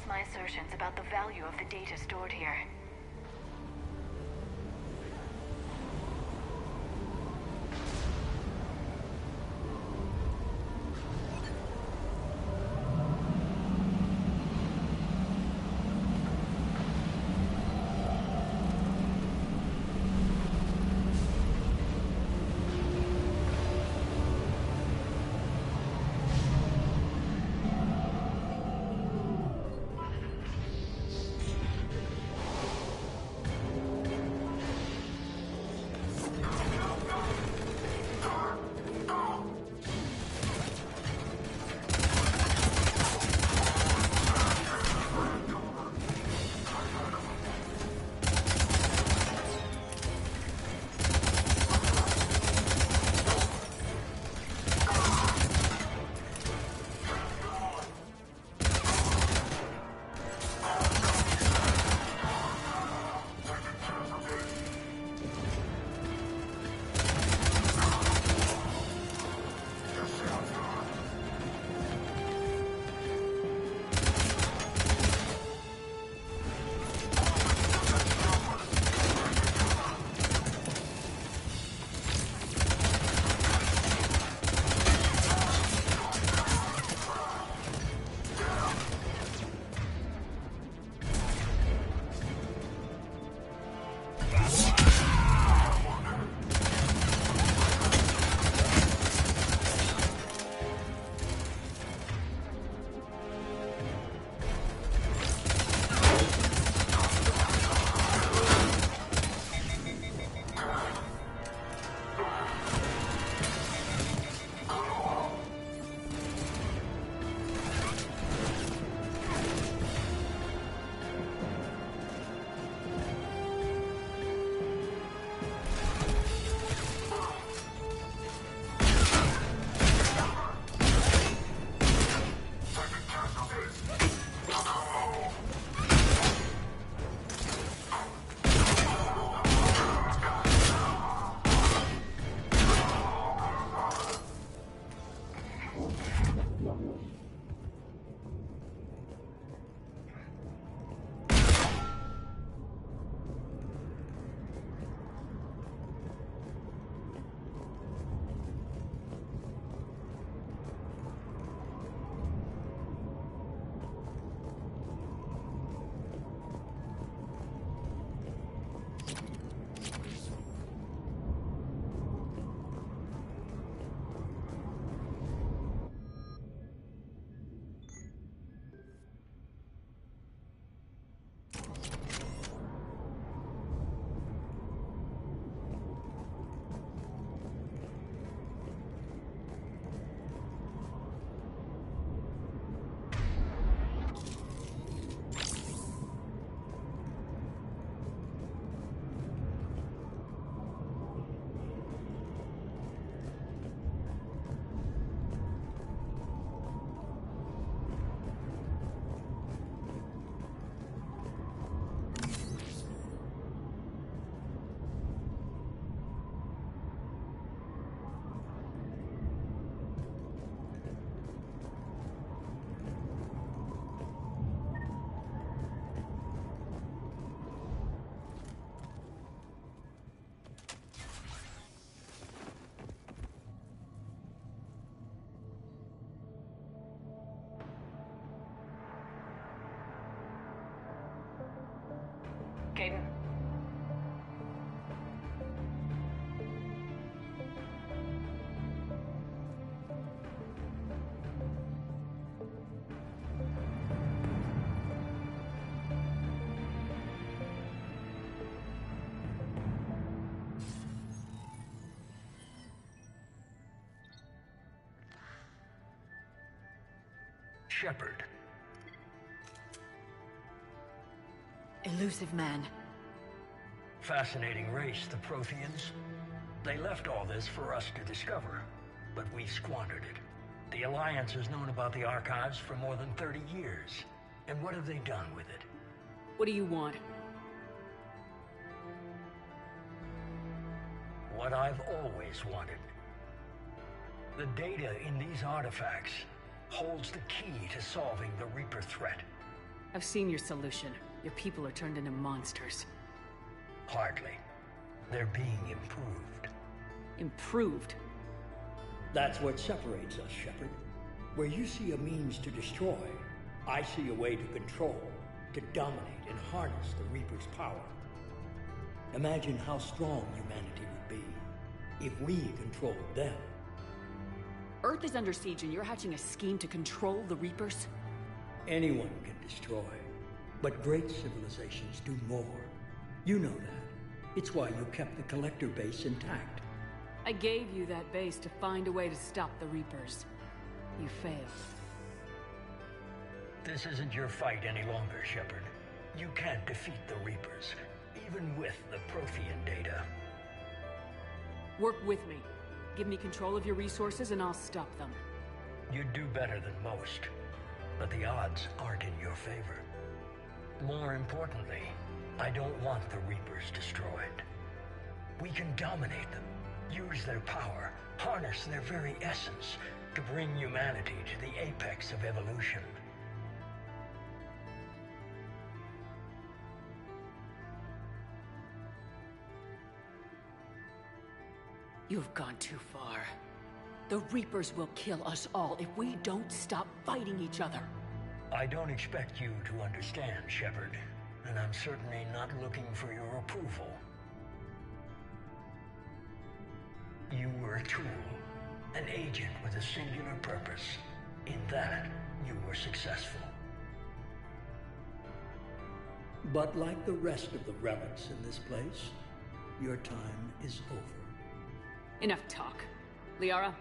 My assertions about the value of the data stored here. Shepard. Elusive man. Fascinating race, the Protheans. They left all this for us to discover, but we squandered it. The Alliance has known about the archives for more than 30 years. And what have they done with it? What do you want? What I've always wanted. The data in these artifacts holds the key to solving the Reaper threat. I've seen your solution. Your people are turned into monsters. Hardly. They're being improved. Improved? That's what separates us, Shepard. Where you see a means to destroy, I see a way to control, to dominate and harness the Reaper's power. Imagine how strong humanity would be if we controlled them. Earth is under siege and you're hatching a scheme to control the Reapers? Anyone can destroy, but great civilizations do more. You know that. It's why you kept the Collector base intact. I gave you that base to find a way to stop the Reapers. You failed. This isn't your fight any longer, Shepard. You can't defeat the Reapers, even with the Prothean data. Work with me. Give me control of your resources and I'll stop them. You'd do better than most, but the odds aren't in your favor. More importantly, I don't want the Reapers destroyed. We can dominate them, use their power, harness their very essence to bring humanity to the apex of evolution. You've gone too far. The Reapers will kill us all if we don't stop fighting each other. I don't expect you to understand, Shepard, and I'm certainly not looking for your approval. You were a tool, an agent with a singular purpose. In that, you were successful. But like the rest of the relics in this place, your time is over. Enough talk. Liara?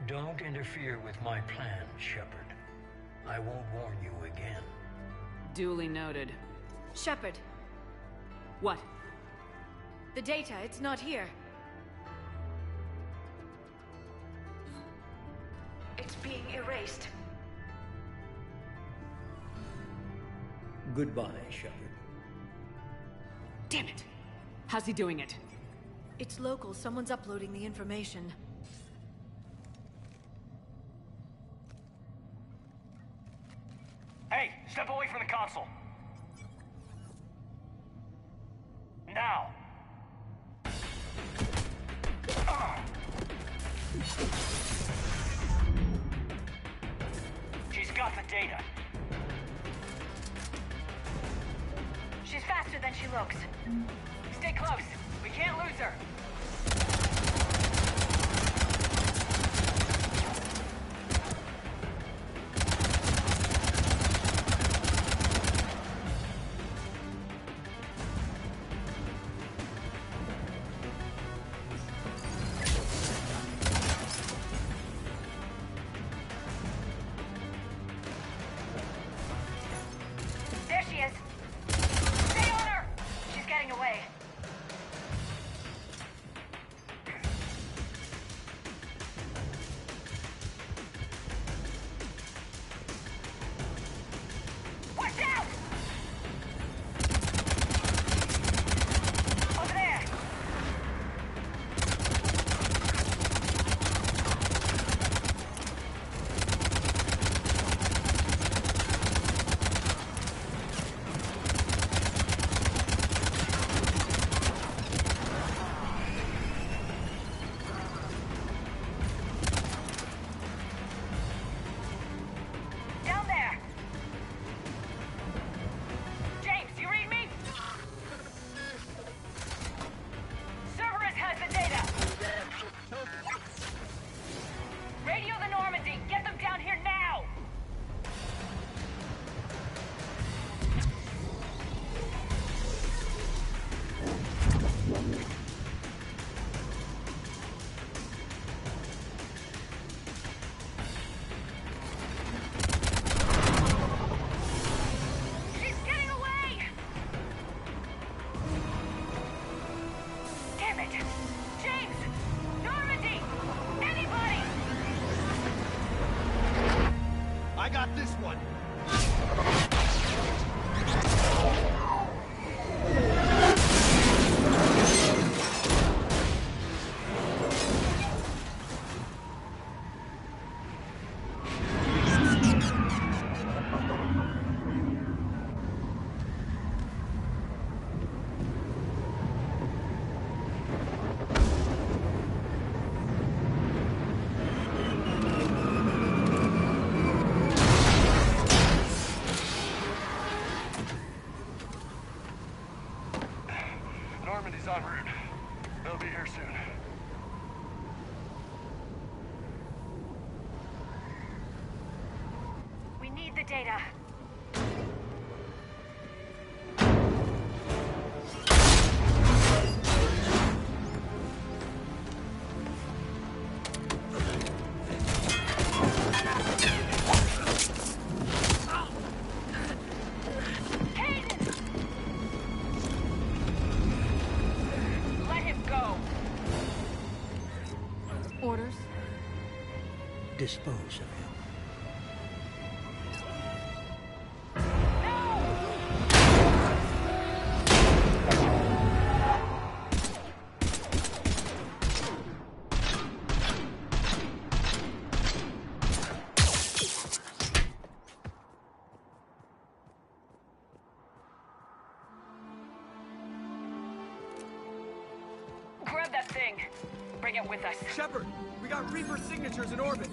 Don't interfere with my plan, Shepard. I won't warn you again. Duly noted. Shepard. What? The data, it's not here. It's being erased. Goodbye, Shepard. Damn it! How's he doing it? It's local. Someone's uploading the information. Hey, step away from the console. Now. She's got the data. She's faster than she looks. Stay close. We can't lose her. There she is. Stay on her! She's getting away. this one! Normandy's en route. They'll be here soon. We need the data. Orders? Dispose of him. Grab that thing. Bring it with us. Shepard, we got Reaper signatures in orbit.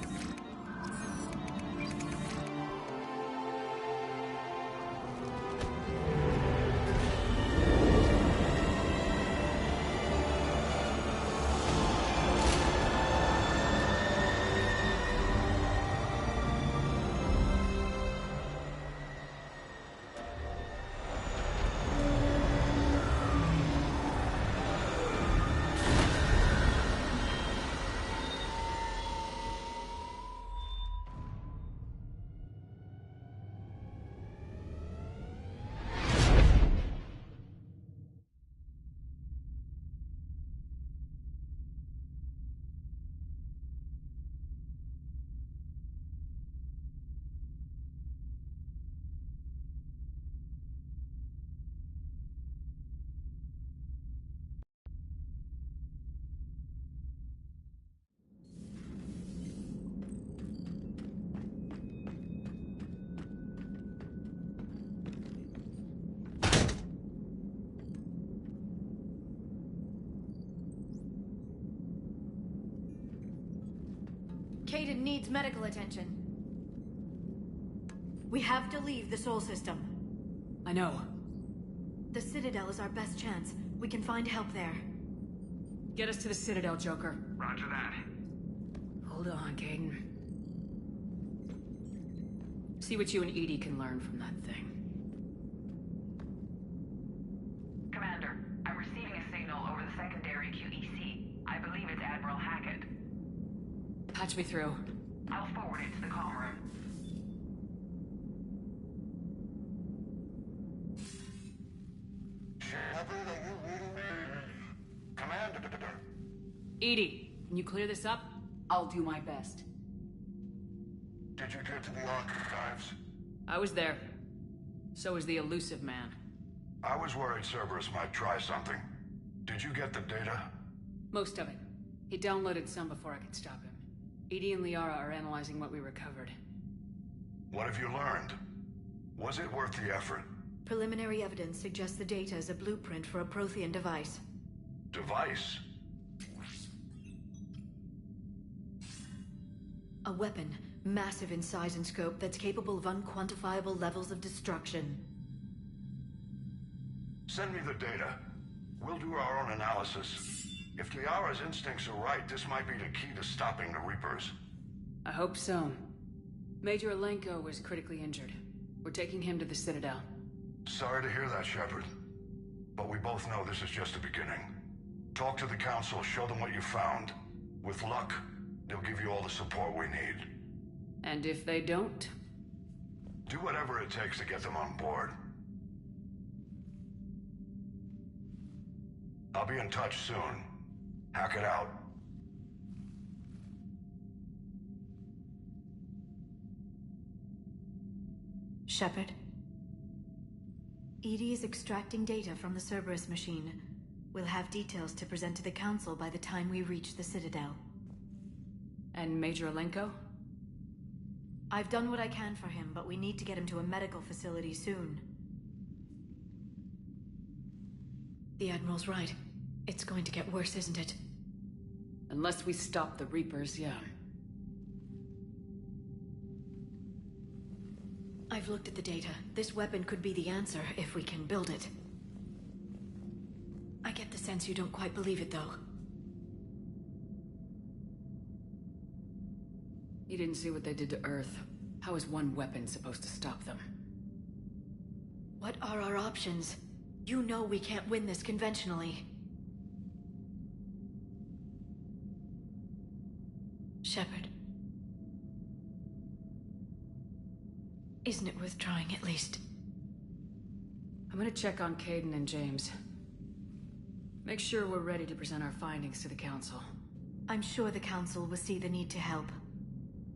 Caden needs medical attention. We have to leave the Sol system. I know. The Citadel is our best chance. We can find help there. Get us to the Citadel, Joker. Roger that. Hold on, Caden. See what you and Edie can learn from that thing. Commander, I'm receiving a signal over the secondary QEC. I believe it's Admiral Hackett. Patch me through. I'll forward it to the comm room. Commander. Edie, can you clear this up? I'll do my best. Did you get to the archives? I was there. So was the elusive man. I was worried Cerberus might try something. Did you get the data? Most of it. He downloaded some before I could stop him. Edie and Liara are analyzing what we recovered. What have you learned? Was it worth the effort? Preliminary evidence suggests the data is a blueprint for a Prothean device. Device? A weapon, massive in size and scope, that's capable of unquantifiable levels of destruction. Send me the data. We'll do our own analysis. If Liara's instincts are right, this might be the key to stopping the Reapers. I hope so. Major Alenko was critically injured. We're taking him to the Citadel. Sorry to hear that, Shepard. But we both know this is just the beginning. Talk to the Council, show them what you found. With luck, they'll give you all the support we need. And if they don't? Do whatever it takes to get them on board. I'll be in touch soon. Hack it out. Shepard? EDI is extracting data from the Cerberus machine. We'll have details to present to the Council by the time we reach the Citadel. And Major Alenko? I've done what I can for him, but we need to get him to a medical facility soon. The Admiral's right. It's going to get worse, isn't it? Unless we stop the Reapers, yeah. I've looked at the data. This weapon could be the answer if we can build it. I get the sense you don't quite believe it, though. You didn't see what they did to Earth. How is one weapon supposed to stop them? What are our options? You know we can't win this conventionally. Shepard. Isn't it worth trying at least? I'm gonna check on Caden and James. Make sure we're ready to present our findings to the Council. I'm sure the Council will see the need to help.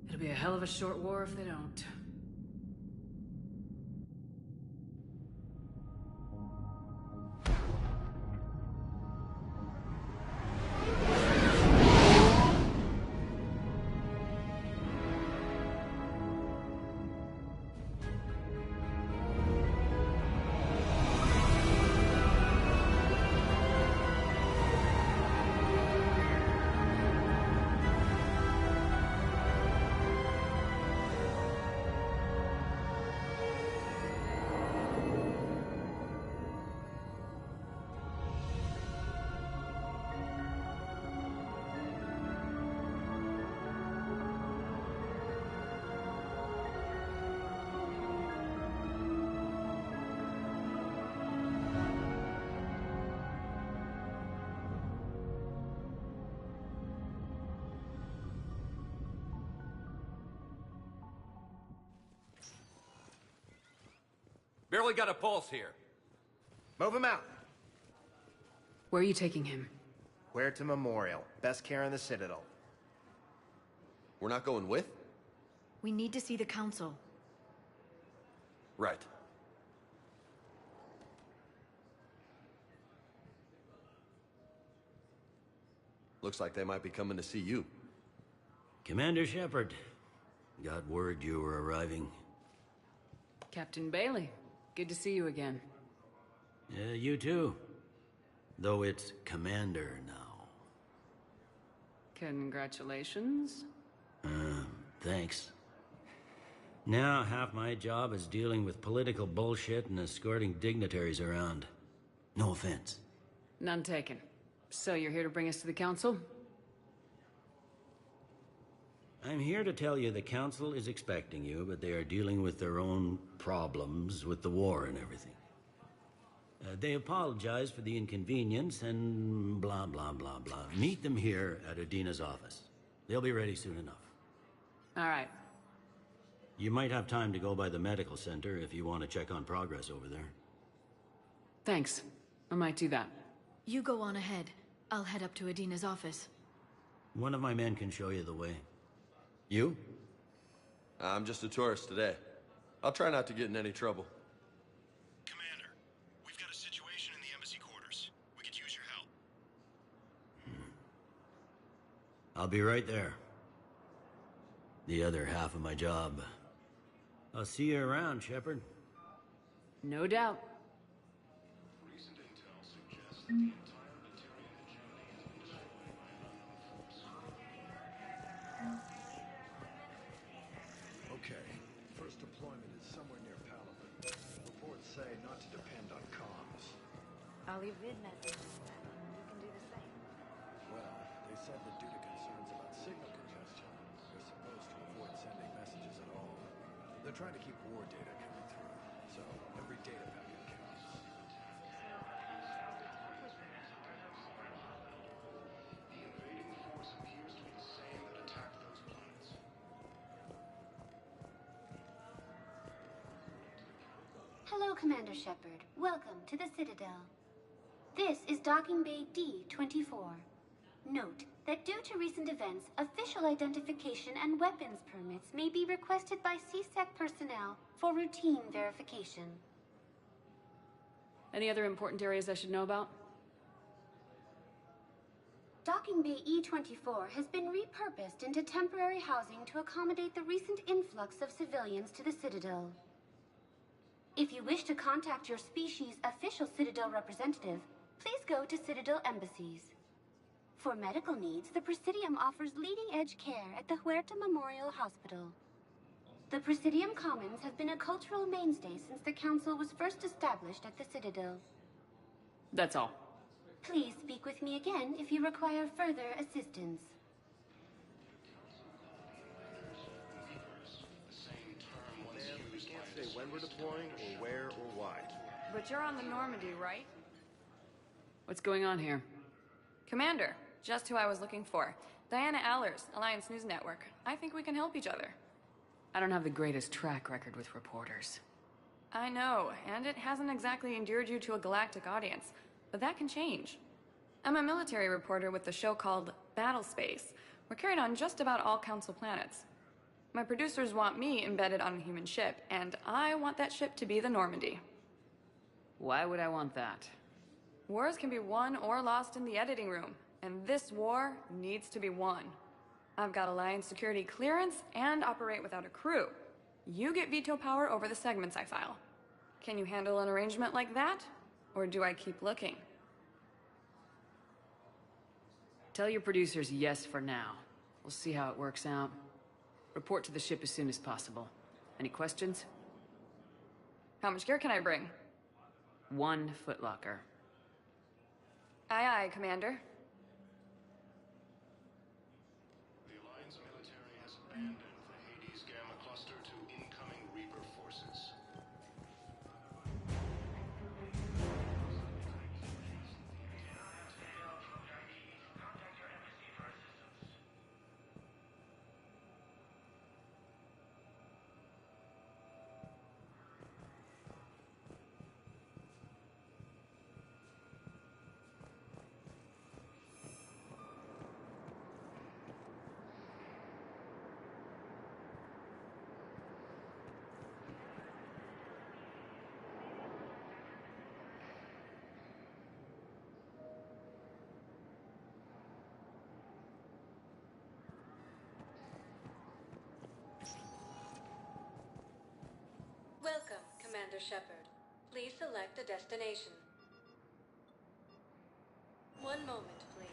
It'll be a hell of a short war if they don't. Barely got a pulse here. Move him out. Where are you taking him? Where to Memorial. Best care in the Citadel. We're not going with? We need to see the Council. Right. Looks like they might be coming to see you. Commander Shepard. Got word you were arriving. Captain Bailey, good to see you again. You too. Though it's Commander now. Congratulations. Thanks. Now half my job is dealing with political bullshit and escorting dignitaries around. No offense. None taken. So you're here to bring us to the Council? I'm here to tell you the Council is expecting you, but they are dealing with their own problems with the war and everything. They apologize for the inconvenience and blah, blah, blah, blah. Meet them here at Adina's office. They'll be ready soon enough. All right. You might have time to go by the medical center if you want to check on progress over there. Thanks. I might do that. You go on ahead. I'll head up to Adina's office. One of my men can show you the way. You? I'm just a tourist today. I'll try not to get in any trouble. Commander, we've got a situation in the embassy quarters. We could use your help. I'll be right there. The other half of my job. I'll see you around, Shepard. No doubt. Recent intel suggests that the entire Materian hegemony has been destroyed by Okay. First deployment is somewhere near Palaven. Reports say not to depend on comms. I'll leave vid messages then. You can do the same. Well, they said that due to concerns about signal congestion, they're supposed to avoid sending messages at all. They're trying to keep war data coming through, so every data packet counts. the invading force appears to be the same that attacked those planets. Hello, Commander Shepard. Welcome to the Citadel. This is Docking Bay D-24. Note that due to recent events, official identification and weapons permits may be requested by CSEC personnel for routine verification. Any other important areas I should know about? Docking Bay E-24 has been repurposed into temporary housing to accommodate the recent influx of civilians to the Citadel. If you wish to contact your species' official Citadel representative, please go to Citadel embassies. For medical needs, the Presidium offers leading-edge care at the Huerta Memorial Hospital. The Presidium Commons have been a cultural mainstay since the Council was first established at the Citadel. That's all. Please speak with me again if you require further assistance. We can't say when we're deploying, or where, or why. But you're on the Normandy, right? What's going on here? Commander, just who I was looking for. Diana Allers, Alliance News Network. I think we can help each other. I don't have the greatest track record with reporters. I know, and it hasn't exactly endeared you to a galactic audience. But that can change. I'm a military reporter with the show called Battle Space. We're carried on just about all Council planets. My producers want me embedded on a human ship, and I want that ship to be the Normandy. Why would I want that? Wars can be won or lost in the editing room, and this war needs to be won. I've got Alliance security clearance and operate without a crew. You get veto power over the segments I file. Can you handle an arrangement like that? Or do I keep looking? Tell your producers yes for now. We'll see how it works out. Report to the ship as soon as possible. Any questions? How much gear can I bring? 1 footlocker. Aye, aye, Commander. The Alliance military has abandoned the Hades Gamma cluster to incoming Reaper forces. Welcome, Commander Shepard. Please select a destination. One moment, please.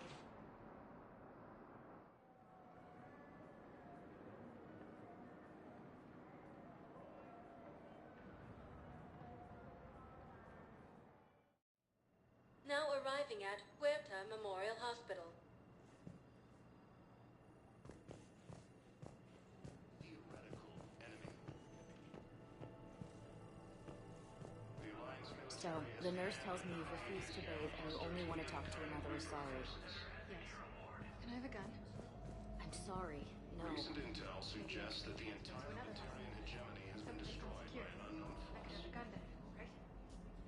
Now arriving at Huerta Memorial Hospital. So, the nurse tells me you've refused to bathe and you only want to talk to another Asari. Yes. Can I have a gun? I'm sorry. No. Recent intel suggests that the entire Batarian hegemony has been destroyed by an unknown I can have force. a gun then, right?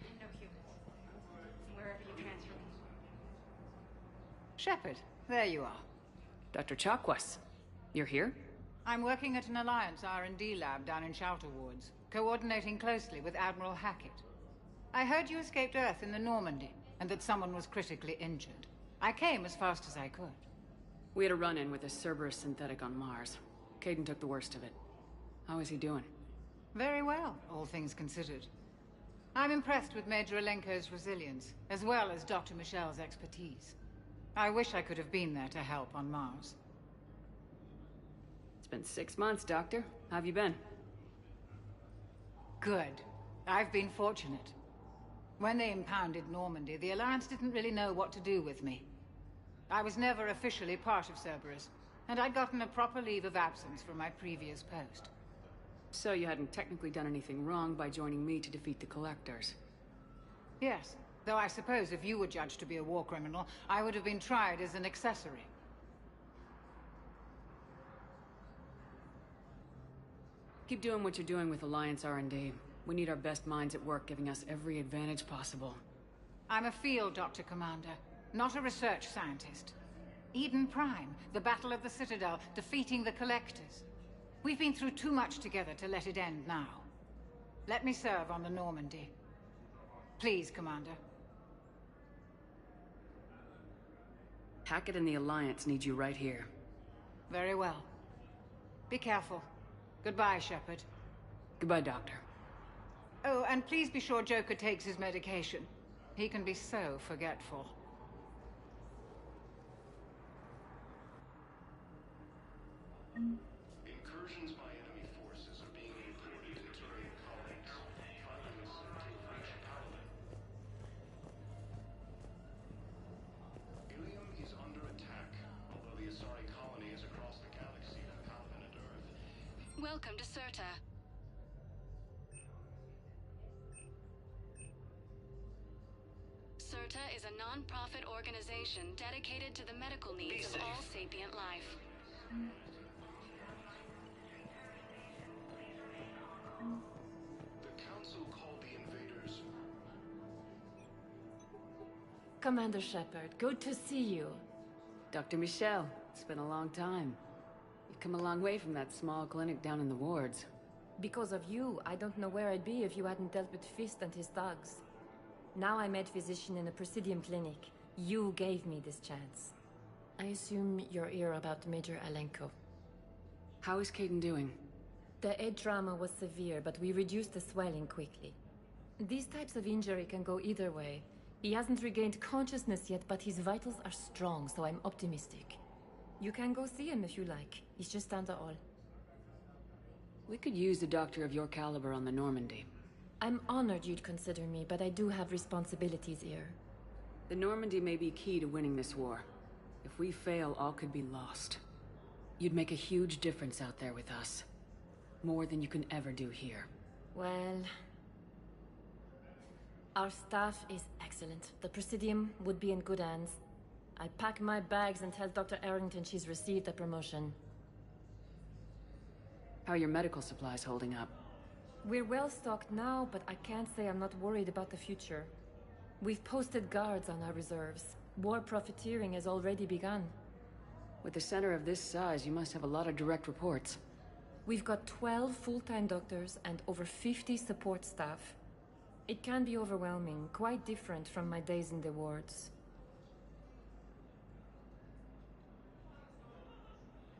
And no humans. Wherever you transfer me. Shepard, there you are. Dr. Chakwas, you're here? I'm working at an Alliance R&D lab down in Shelter Woods, coordinating closely with Admiral Hackett. I heard you escaped Earth in the Normandy, and that someone was critically injured. I came as fast as I could. We had a run-in with a Cerberus synthetic on Mars. Caden took the worst of it. How is he doing? Very well, all things considered. I'm impressed with Major Alenko's resilience, as well as Dr. Michel's expertise. I wish I could have been there to help on Mars. It's been 6 months, Doctor. How have you been? Good. I've been fortunate. When they impounded Normandy, the Alliance didn't really know what to do with me. I was never officially part of Cerberus, and I'd gotten a proper leave of absence from my previous post. So you hadn't technically done anything wrong by joining me to defeat the Collectors? Yes, though I suppose if you were judged to be a war criminal, I would have been tried as an accessory. Keep doing what you're doing with Alliance R&D. We need our best minds at work, giving us every advantage possible. I'm a field doctor, Commander, not a research scientist. Eden Prime, the Battle of the Citadel, defeating the Collectors. We've been through too much together to let it end now. Let me serve on the Normandy. Please, Commander. Hackett and the Alliance need you right here. Very well. Be careful. Goodbye, Shepard. Goodbye, Doctor. Oh, and please be sure Joker takes his medication. He can be so forgetful. Incursions by enemy forces are being reported in terrain colonies. Findings to reach Paladin. Ilium is under attack, although the Asari colony is across the galaxy from Paladin and Earth. Welcome to Serta. Serta is a non-profit organization dedicated to the medical needs of all sapient life. The Council called the invaders. Commander Shepard, good to see you. Dr. Michel, it's been a long time. You've come a long way from that small clinic down in the wards. Because of you, I don't know where I'd be if you hadn't dealt with Fist and his thugs. Now I'm head physician in a Presidium clinic. You gave me this chance. I assume you're here about Major Alenko. How is Caden doing? The head trauma was severe, but we reduced the swelling quickly. These types of injury can go either way. He hasn't regained consciousness yet, but his vitals are strong, so I'm optimistic. You can go see him if you like. He's just down the hall. We could use a doctor of your caliber on the Normandy. I'm honored you'd consider me, but I do have responsibilities here. The Normandy may be key to winning this war. If we fail, all could be lost. You'd make a huge difference out there with us. More than you can ever do here. Well... our staff is excellent. The Presidium would be in good hands. I'll pack my bags and tell Dr. Arrington she's received a promotion. How are your medical supplies holding up? We're well stocked now, but I can't say I'm not worried about the future. We've posted guards on our reserves. War profiteering has already begun. With a center of this size, you must have a lot of direct reports. We've got 12 full-time doctors and over 50 support staff. It can be overwhelming, quite different from my days in the wards.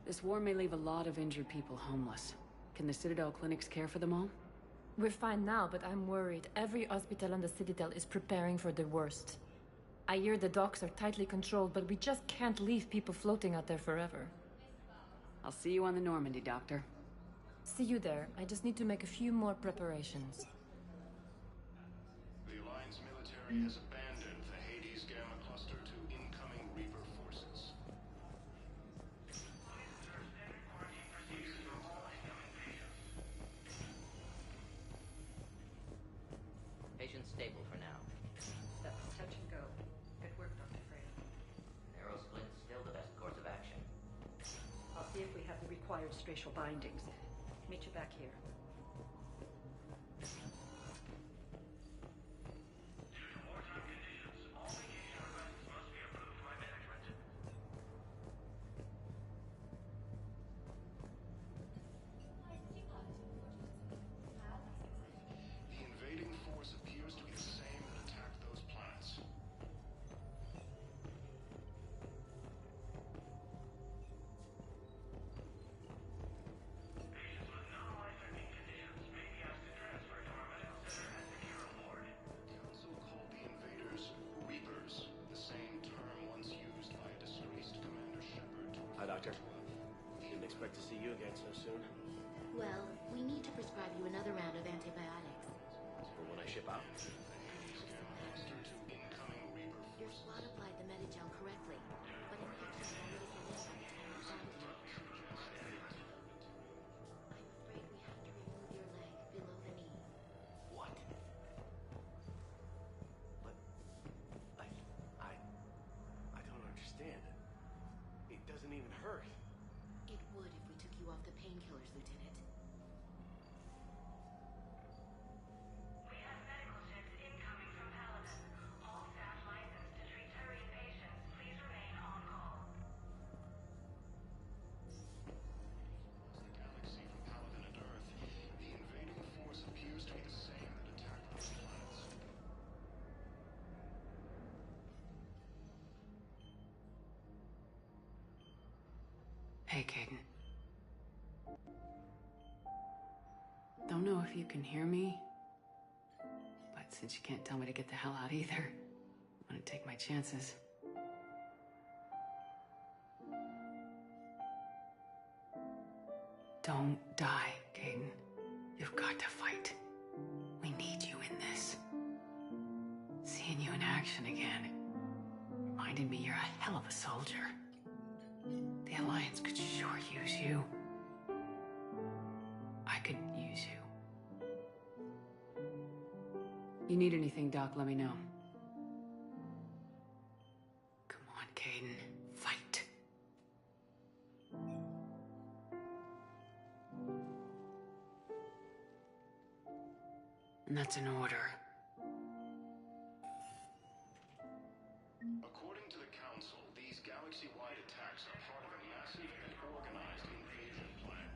This war may leave a lot of injured people homeless. Can the Citadel clinics care for them all? We're fine now, but I'm worried. Every hospital on the Citadel is preparing for the worst. I hear the docks are tightly controlled, but we just can't leave people floating out there forever. I'll see you on the Normandy, Doctor. See you there. I just need to make a few more preparations. The Alliance military has abandoned the Hades Gamma Cluster to incoming Reaper forces. Patient stable for now. That's touch and go. Good work, Dr. Freya. Arrow splint's still the best course of action. I'll see if we have the required spatial bindings. Meet you back here. The invading force appears to be the same that attacked those planets. Council called the invaders Reapers, the same term once used by a disgraced Commander Shepard. Hi, Doctor. Didn't expect to see you again so soon. Well, we need to prescribe you another round of antibiotics. For when I ship out. Your squad applied the Medigel correctly, but infection already set in by the time we found you. I'm afraid we have to remove your leg below the knee. What? But I don't understand. It doesn't even hurt. It would if we took you off the painkillers, Lieutenant. We have medical ships incoming from Paladin. All staff licensed to treat Turian patients, please remain on call. Okay, Caden. Don't know if you can hear me, but since you can't tell me to get the hell out either, I'm gonna take my chances. Don't die, Caden. You've got to fight. We need you in this. Seeing you in action again, reminding me you're a hell of a soldier. The Alliance could sure use you. I could use you. You need anything, Doc, let me know. Come on, Caden. Fight. And that's an order. According to the Council, these galaxy-wide attacks are part of a massive and organized invasion plan.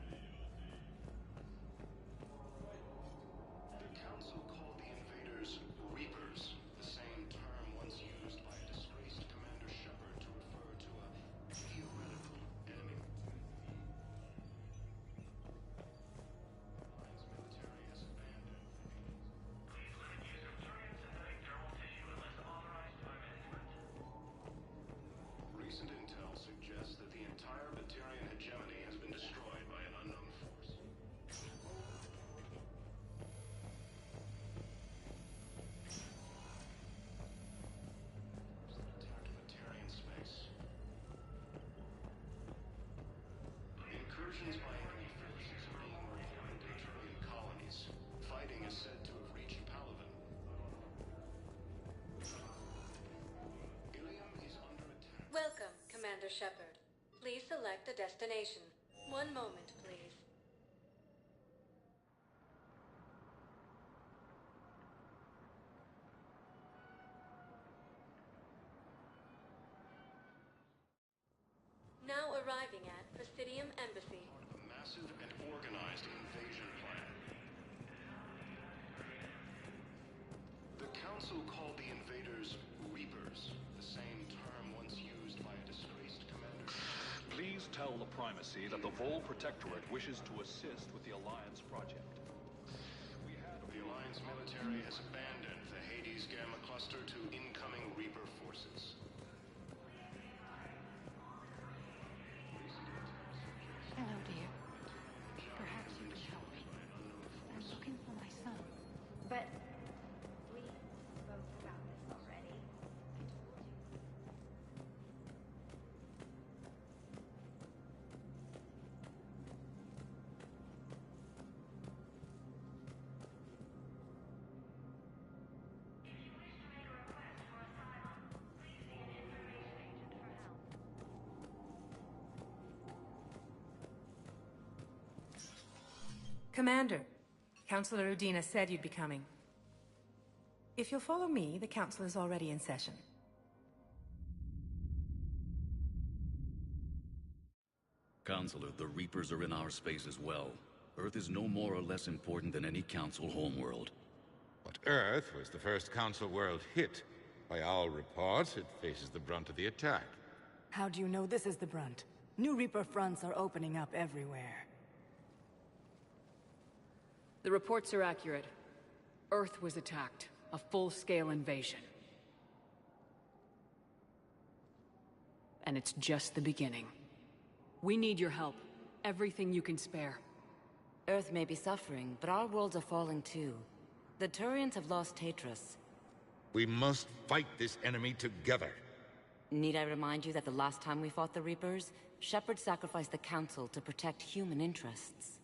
The Council called the invaders Reapers, the same term once used by a disgraced Commander Shepard to refer to a theoretical enemy. Alliance military has abandoned. Recent intel suggests that the entire Batarian hegemony has been destroyed by an unknown force. Attack Batarian space. Incursions by enemy forces are being reported in Batarian colonies. Fighting is said to have reached Palaven. Ilium is under attack. Welcome, Commander Shepard. Please select a destination. One moment, please. Now arriving at Presidium Embassy. A massive and organized invasion plan. The Council called the invaders Reapers, the same term once used by a disgraced commander. Please tell the Primacy that the Vol Protectorate wishes to assist with the Alliance project. The Alliance military has abandoned the Hades Gamma Cluster to incoming Reaper forces. Hello, dear. Perhaps you can help me. I'm looking for my son. But we spoke about this already. Commander, Councilor Udina said you'd be coming. If you'll follow me, the council is already in session. Counselor, the Reapers are in our space as well. Earth is no more or less important than any Council homeworld. But Earth was the first Council world hit. By all reports, it faces the brunt of the attack. How do you know this is the brunt? New Reaper fronts are opening up everywhere. The reports are accurate. Earth was attacked. A full-scale invasion. And it's just the beginning. We need your help. Everything you can spare. Earth may be suffering, but our worlds are falling too. The Turians have lost Tatris. We must fight this enemy together. Need I remind you that the last time we fought the Reapers, Shepard sacrificed the Council to protect human interests?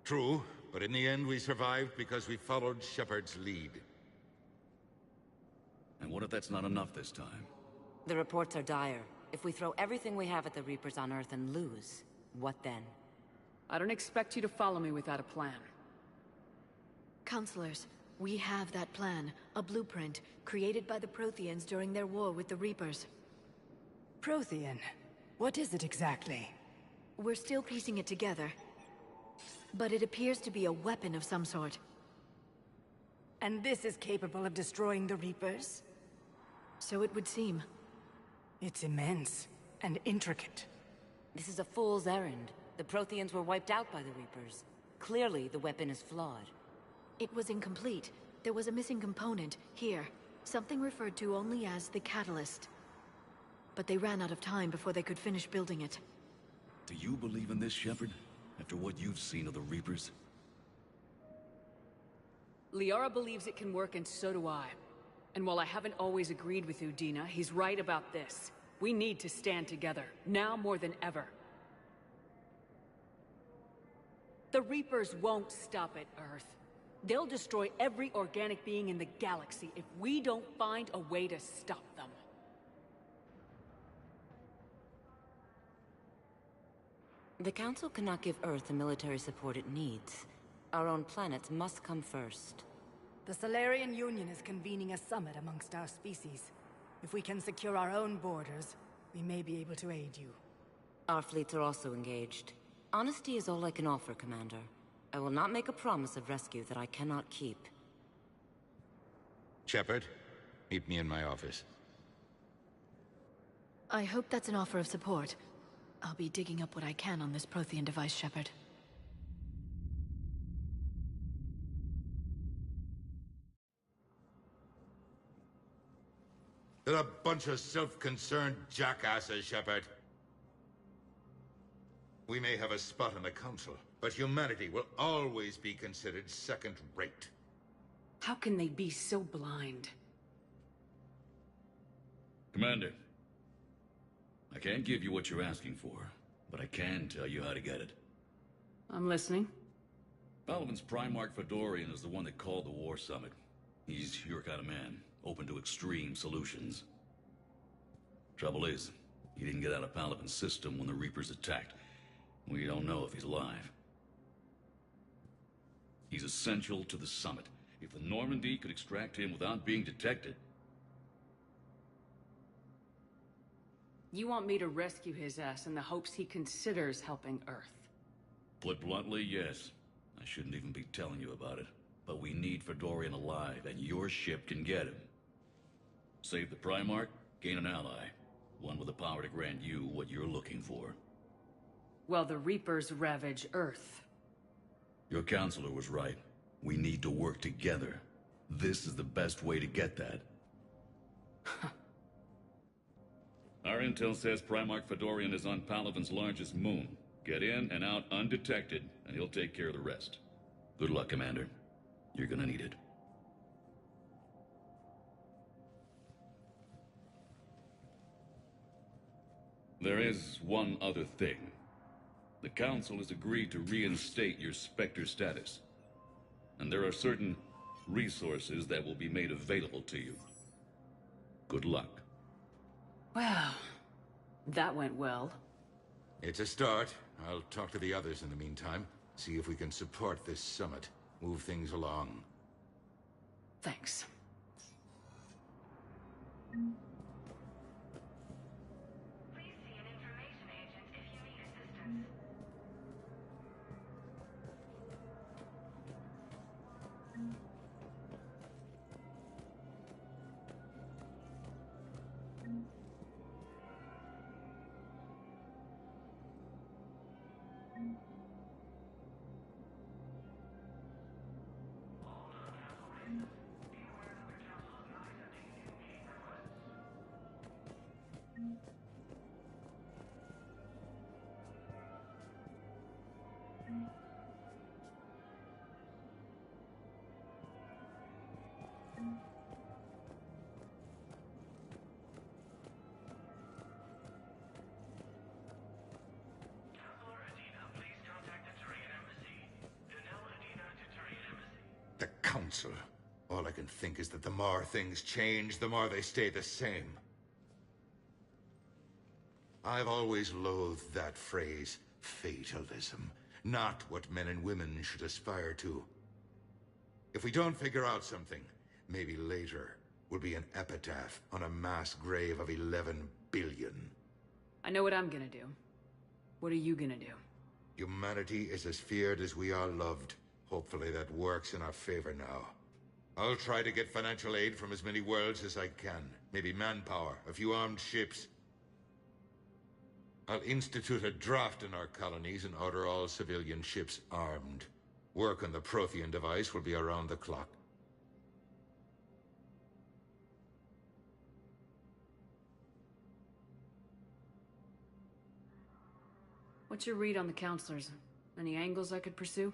True, but in the end we survived because we followed Shepard's lead. And what if that's not enough this time? The reports are dire. If we throw everything we have at the Reapers on Earth and lose, what then? I don't expect you to follow me without a plan. Counselors, we have that plan. A blueprint, created by the Protheans during their war with the Reapers. Prothean? What is it exactly? We're still piecing it together. But it appears to be a weapon of some sort. And this is capable of destroying the Reapers? So it would seem. It's immense and intricate. This is a fool's errand. The Protheans were wiped out by the Reapers. Clearly, the weapon is flawed. It was incomplete. There was a missing component, here. Something referred to only as the catalyst. But they ran out of time before they could finish building it. Do you believe in this, Shepard? After what you've seen of the Reapers? Liara believes it can work, and so do I. And while I haven't always agreed with Udina, he's right about this. We need to stand together, now more than ever. The Reapers won't stop at Earth. They'll destroy every organic being in the galaxy if we don't find a way to stop them. The Council cannot give Earth the military support it needs. Our own planets must come first. The Solarian Union is convening a summit amongst our species. If we can secure our own borders, we may be able to aid you. Our fleets are also engaged. Honesty is all I can offer, Commander. I will not make a promise of rescue that I cannot keep. Shepard, meet me in my office. I hope that's an offer of support. I'll be digging up what I can on this Prothean device, Shepard. They're a bunch of self-concerned jackasses, Shepard. We may have a spot on the Council, but humanity will always be considered second-rate. How can they be so blind? Commander, I can't give you what you're asking for, but I can tell you how to get it. I'm listening. Palaven's Primarch Fedorian is the one that called the War Summit. He's your kind of man, open to extreme solutions. Trouble is, he didn't get out of Palaven's system when the Reapers attacked. We don't know if he's alive. He's essential to the summit. If the Normandy could extract him without being detected... You want me to rescue his ass in the hopes he considers helping Earth? Put bluntly, yes. I shouldn't even be telling you about it. But we need Fedorian alive, and your ship can get him. Save the Primarch, gain an ally. One with the power to grant you what you're looking for. Well, the Reapers ravage Earth. Your counselor was right. We need to work together. This is the best way to get that. Our intel says Primarch Fedorian is on Palaven's largest moon. Get in and out undetected, and he'll take care of the rest. Good luck, Commander. You're gonna need it. There is one other thing. The Council has agreed to reinstate your Spectre status. And there are certain resources that will be made available to you. Good luck. Well, that went well. It's a start. I'll talk to the others in the meantime. See if we can support this summit. Move things along. Thanks. Please see an information agent if you need assistance. The Council. All I can think is that the more things change, the more they stay the same. I've always loathed that phrase, fatalism. Not what men and women should aspire to. If we don't figure out something, maybe later will be an epitaph on a mass grave of 11 billion. I know what I'm gonna do. What are you gonna do? Humanity is as feared as we are loved. Hopefully that works in our favor now. I'll try to get financial aid from as many worlds as I can. Maybe manpower, a few armed ships. I'll institute a draft in our colonies and order all civilian ships armed. Work on the Prothean device will be around the clock. What's your read on the counselors? Any angles I could pursue?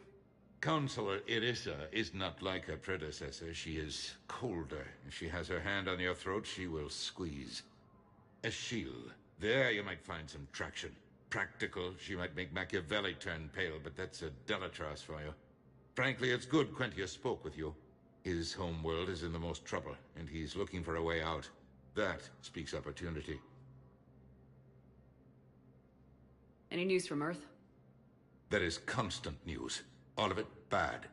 Counselor Irissa is not like her predecessor. She is colder. If she has her hand on your throat, she will squeeze. Eschil. There you might find some traction. Practical, she might make Machiavelli turn pale, but that's a Delatras for you. Frankly, it's good Quentius spoke with you. His home world is in the most trouble, and he's looking for a way out. That speaks opportunity. Any news from Earth? There is constant news. All of it bad.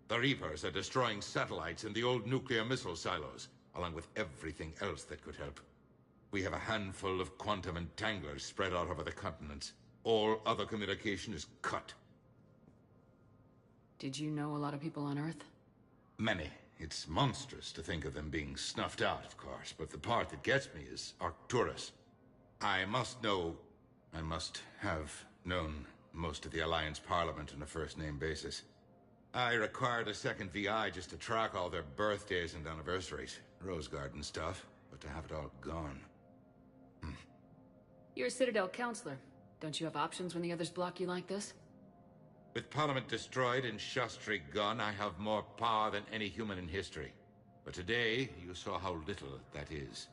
The Reapers are destroying satellites in the old nuclear missile silos, along with everything else that could help. We have a handful of quantum entanglers spread out over the continents. All other communication is cut. Did you know a lot of people on Earth? Many. It's monstrous to think of them being snuffed out, of course, but the part that gets me is Arcturus. I must have known most of the Alliance Parliament on a first-name basis. I required a second VI just to track all their birthdays and anniversaries. Rose Garden stuff, but to have it all gone. You're a Citadel counselor. Don't you have options when the others block you like this? With Parliament destroyed and Shastri gone, I have more power than any human in history. But today, you saw how little that is.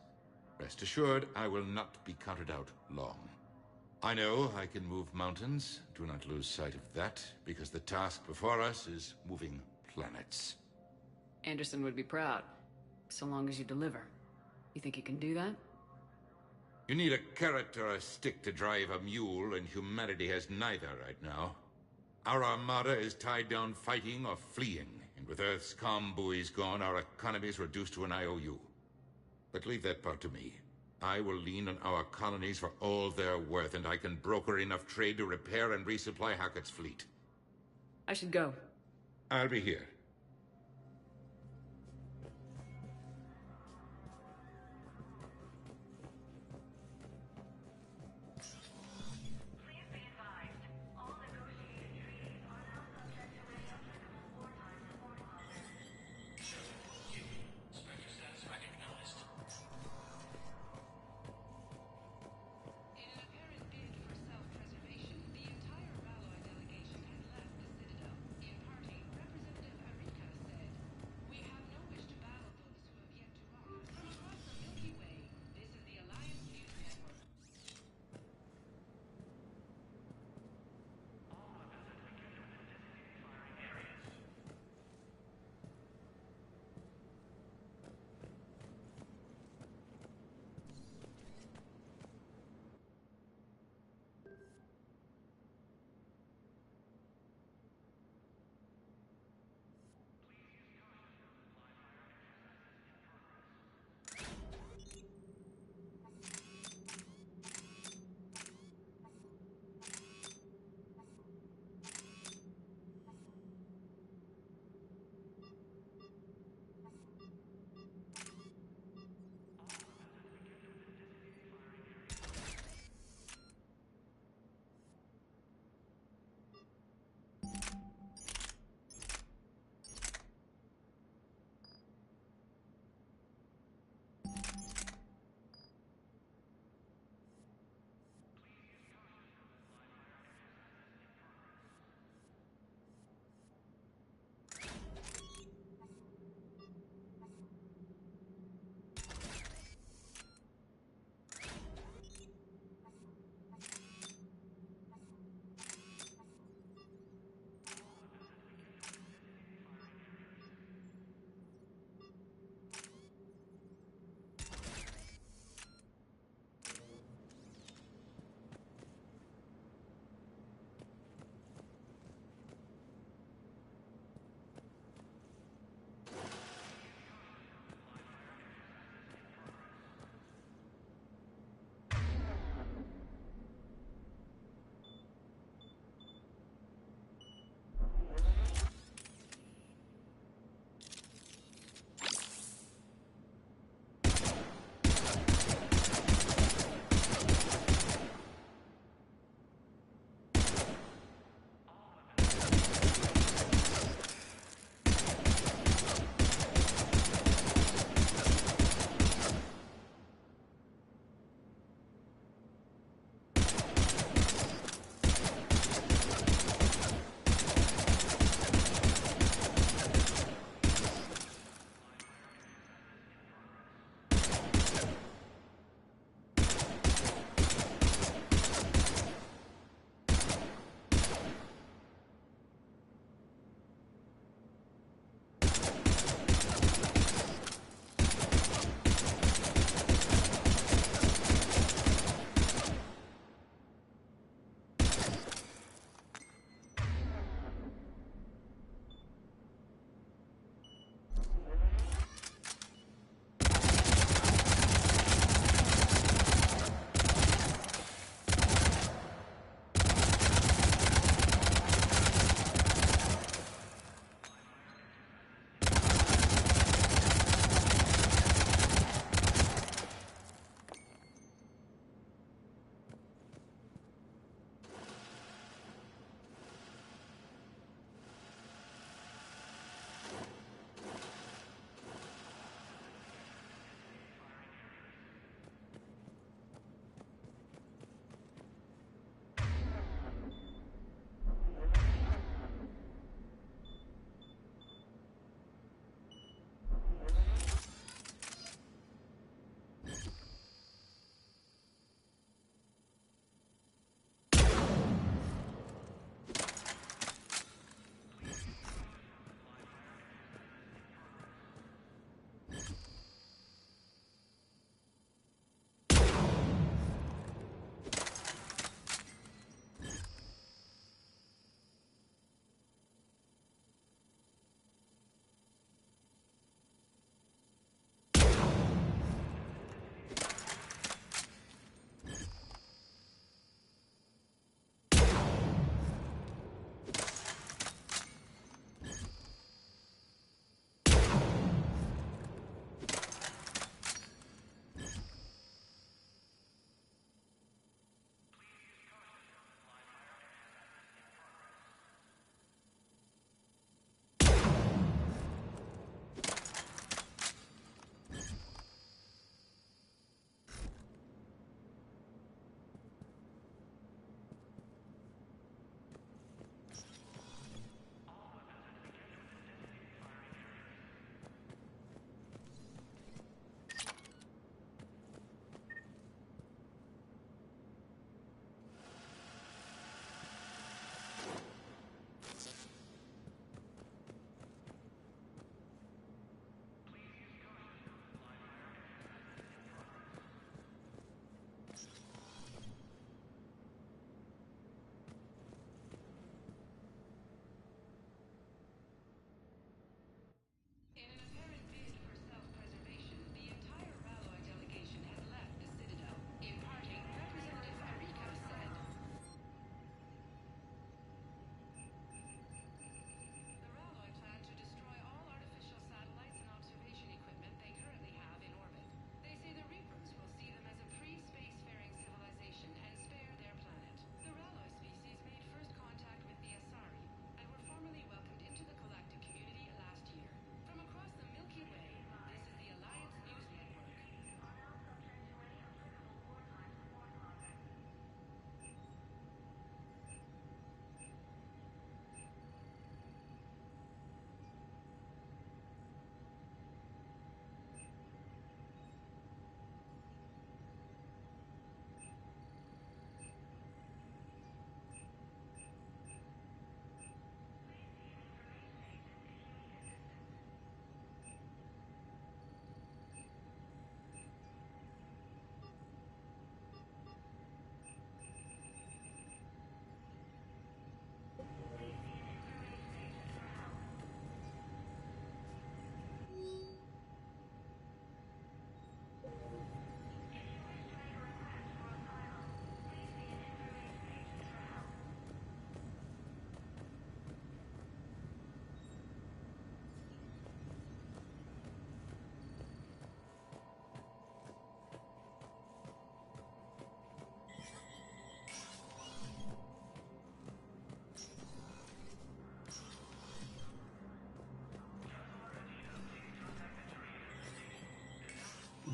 Rest assured, I will not be counted out long. I know I can move mountains. Do not lose sight of that, because the task before us is moving planets. Anderson would be proud, so long as you deliver. You think you can do that? You need a carrot or a stick to drive a mule, and humanity has neither right now. Our armada is tied down fighting or fleeing, and with Earth's comm buoys gone, our economy is reduced to an IOU. But leave that part to me. I will lean on our colonies for all they're worth, and I can broker enough trade to repair and resupply Hackett's fleet. I should go. I'll be here.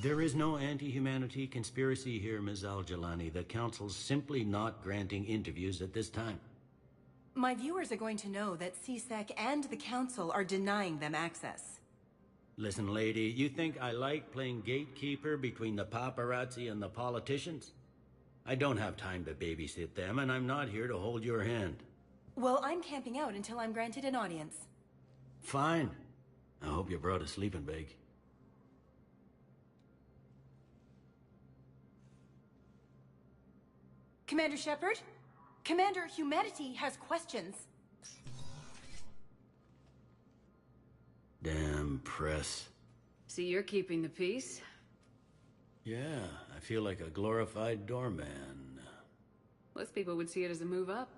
There is no anti-humanity conspiracy here, Ms. Al-Jalani. The Council's simply not granting interviews at this time. My viewers are going to know that CSEC and the Council are denying them access. Listen, lady, you think I like playing gatekeeper between the paparazzi and the politicians? I don't have time to babysit them, and I'm not here to hold your hand. Well, I'm camping out until I'm granted an audience. Fine. I hope you brought a sleeping bag. Commander Shepard? Commander, humanity has questions. Damn press. So you're keeping the peace? Yeah, I feel like a glorified doorman. Most people would see it as a move up.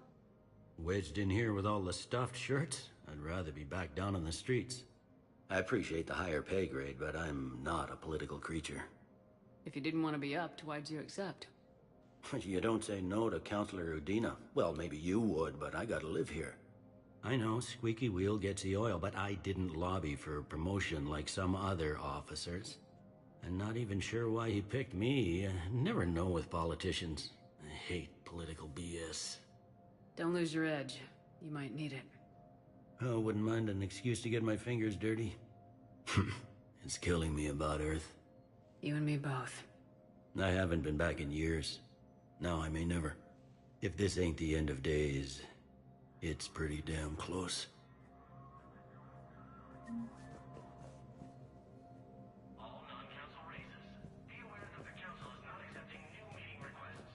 Wedged in here with all the stuffed shirts, I'd rather be back down on the streets. I appreciate the higher pay grade, but I'm not a political creature. If you didn't want to be upped, why'd you accept? You don't say no to Counselor Udina. Well, maybe you would, but I gotta live here. I know, squeaky wheel gets the oil, but I didn't lobby for promotion like some other officers. I'm not even sure why he picked me. I never know with politicians. I hate political BS. Don't lose your edge. You might need it. Oh, wouldn't mind an excuse to get my fingers dirty. It's killing me about Earth. You and me both. I haven't been back in years. Now I may never. If this ain't the end of days, it's pretty damn close. All non-council races, be aware that the council is not accepting new meeting requests.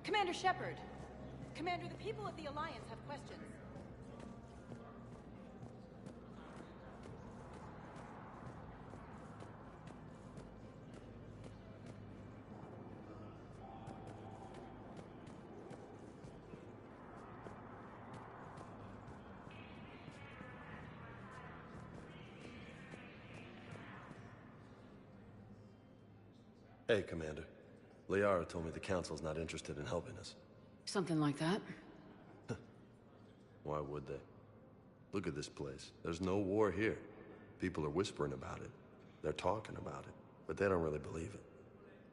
Commander Shepard! Commander, the people of the Alliance have questions. Hey, Commander. Liara told me the Council's not interested in helping us. Something like that. Why would they? Look at this place. There's no war here. People are whispering about it. They're talking about it, but they don't really believe it.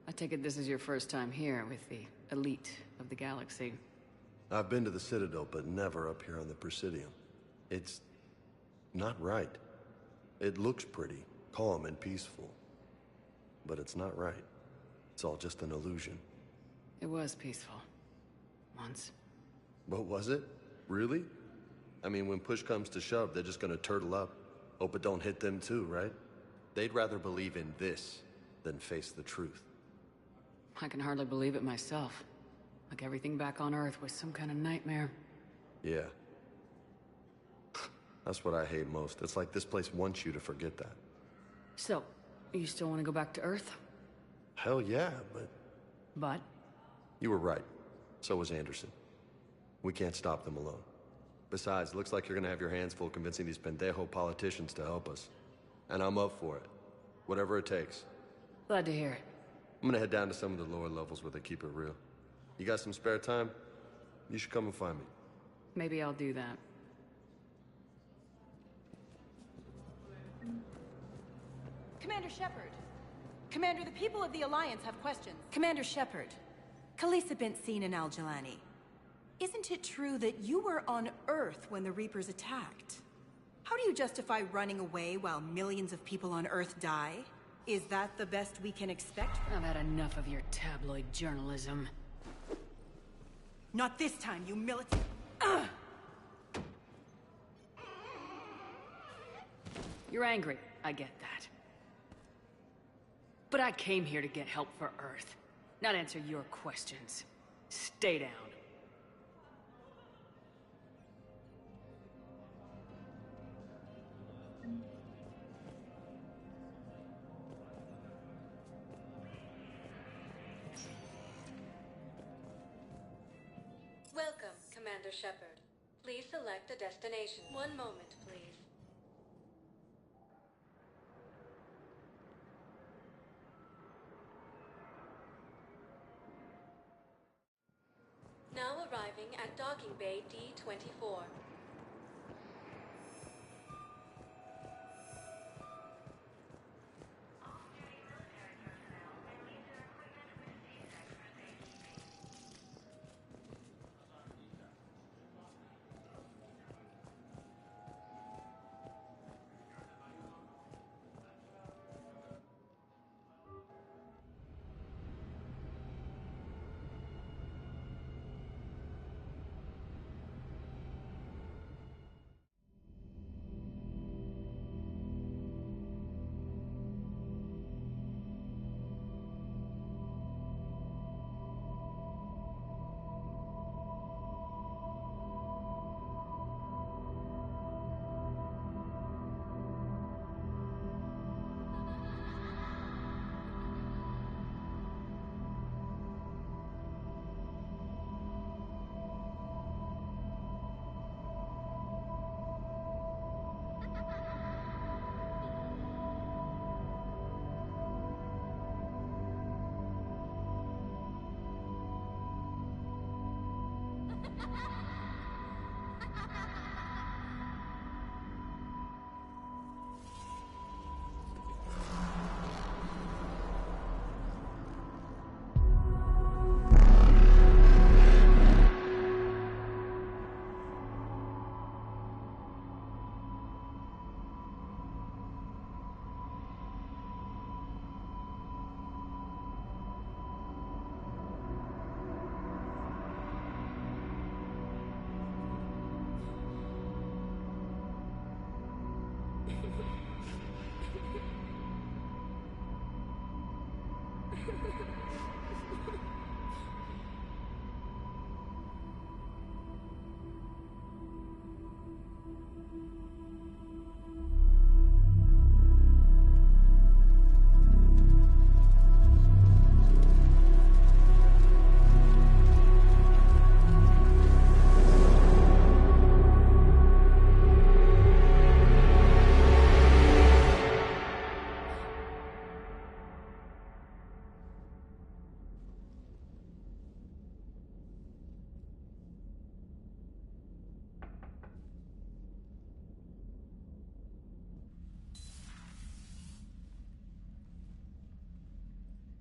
I take it this is your first time here with the elite of the galaxy. I've been to the Citadel, but never up here on the Presidium. It's not right. It looks pretty, calm and peaceful, but it's not right. It's all just an illusion. It was peaceful. Once. But was it? Really? I mean, when push comes to shove, they're just gonna turtle up. Hope it don't hit them too, right? They'd rather believe in this than face the truth. I can hardly believe it myself. Like everything back on Earth was some kind of nightmare. Yeah. That's what I hate most. It's like this place wants you to forget that. So, you still want to go back to Earth? Hell yeah, but... But? You were right. So was Anderson. We can't stop them alone. Besides, looks like you're gonna have your hands full convincing these pendejo politicians to help us. And I'm up for it. Whatever it takes. Glad to hear it. I'm gonna head down to some of the lower levels where they keep it real. You got some spare time? You should come and find me. Maybe I'll do that. Commander Shepard! Commander, the people of the Alliance have questions. Commander Shepard, Khaleesa bint Seen and Al-Jalani. Isn't it true that you were on Earth when the Reapers attacked? How do you justify running away while millions of people on Earth die? Is that the best we can expect? I've had enough of your tabloid journalism. Not this time, you militant... You're angry, I get that. But I came here to get help for Earth, not answer your questions. Stay down. Welcome, Commander Shepard. Please select a destination. One moment, please. Now arriving at docking bay D-24.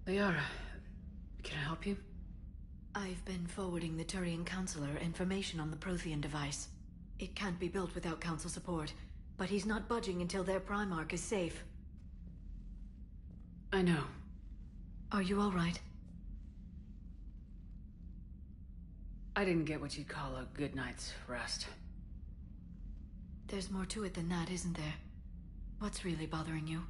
Liara, can I help you? I've been forwarding the Turian Counselor information on the Prothean device. It can't be built without Council support, but he's not budging until their Primarch is safe. I know. Are you all right? I didn't get what you'd call a good night's rest. There's more to it than that, isn't there? What's really bothering you?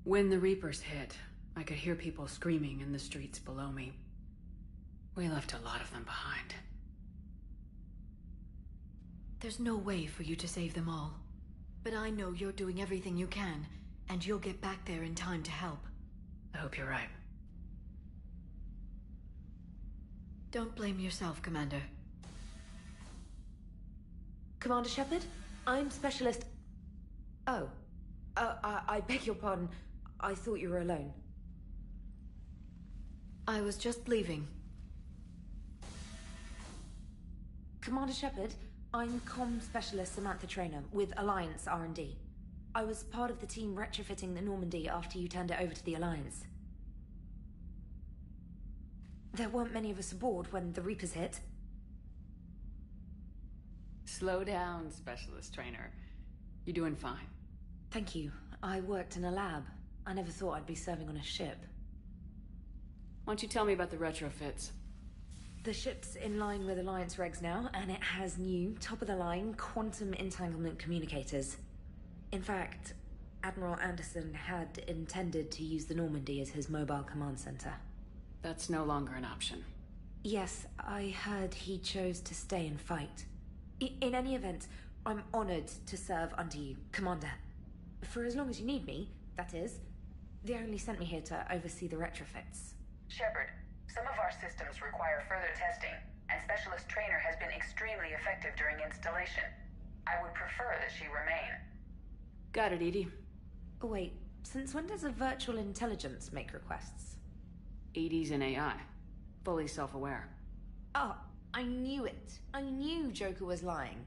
When the Reapers hit, I could hear people screaming in the streets below me. We left a lot of them behind. There's no way for you to save them all. But I know you're doing everything you can, and you'll get back there in time to help. I hope you're right. Don't blame yourself, Commander. Commander Shepard? I'm Specialist... Oh. I beg your pardon. I thought you were alone. I was just leaving. Commander Shepard, I'm Comm Specialist Samantha Traynor with Alliance R&D. I was part of the team retrofitting the Normandy after you turned it over to the Alliance. There weren't many of us aboard when the Reapers hit. Slow down, Specialist Trainer. You're doing fine. Thank you. I worked in a lab. I never thought I'd be serving on a ship. Why don't you tell me about the retrofits? The ship's in line with Alliance regs now, and it has new, top-of-the-line quantum entanglement communicators. In fact, Admiral Anderson had intended to use the Normandy as his mobile command center. That's no longer an option. Yes, I heard he chose to stay and fight. In any event, I'm honored to serve under you, Commander. For as long as you need me, that is. They only sent me here to oversee the retrofits. Shepard, some of our systems require further testing, and Specialist Trainer has been extremely effective during installation. I would prefer that she remain. Got it, Edie. Oh, wait. Since when does a virtual intelligence make requests? Edie's an AI. Fully self-aware. Oh, I knew it. I knew Joker was lying.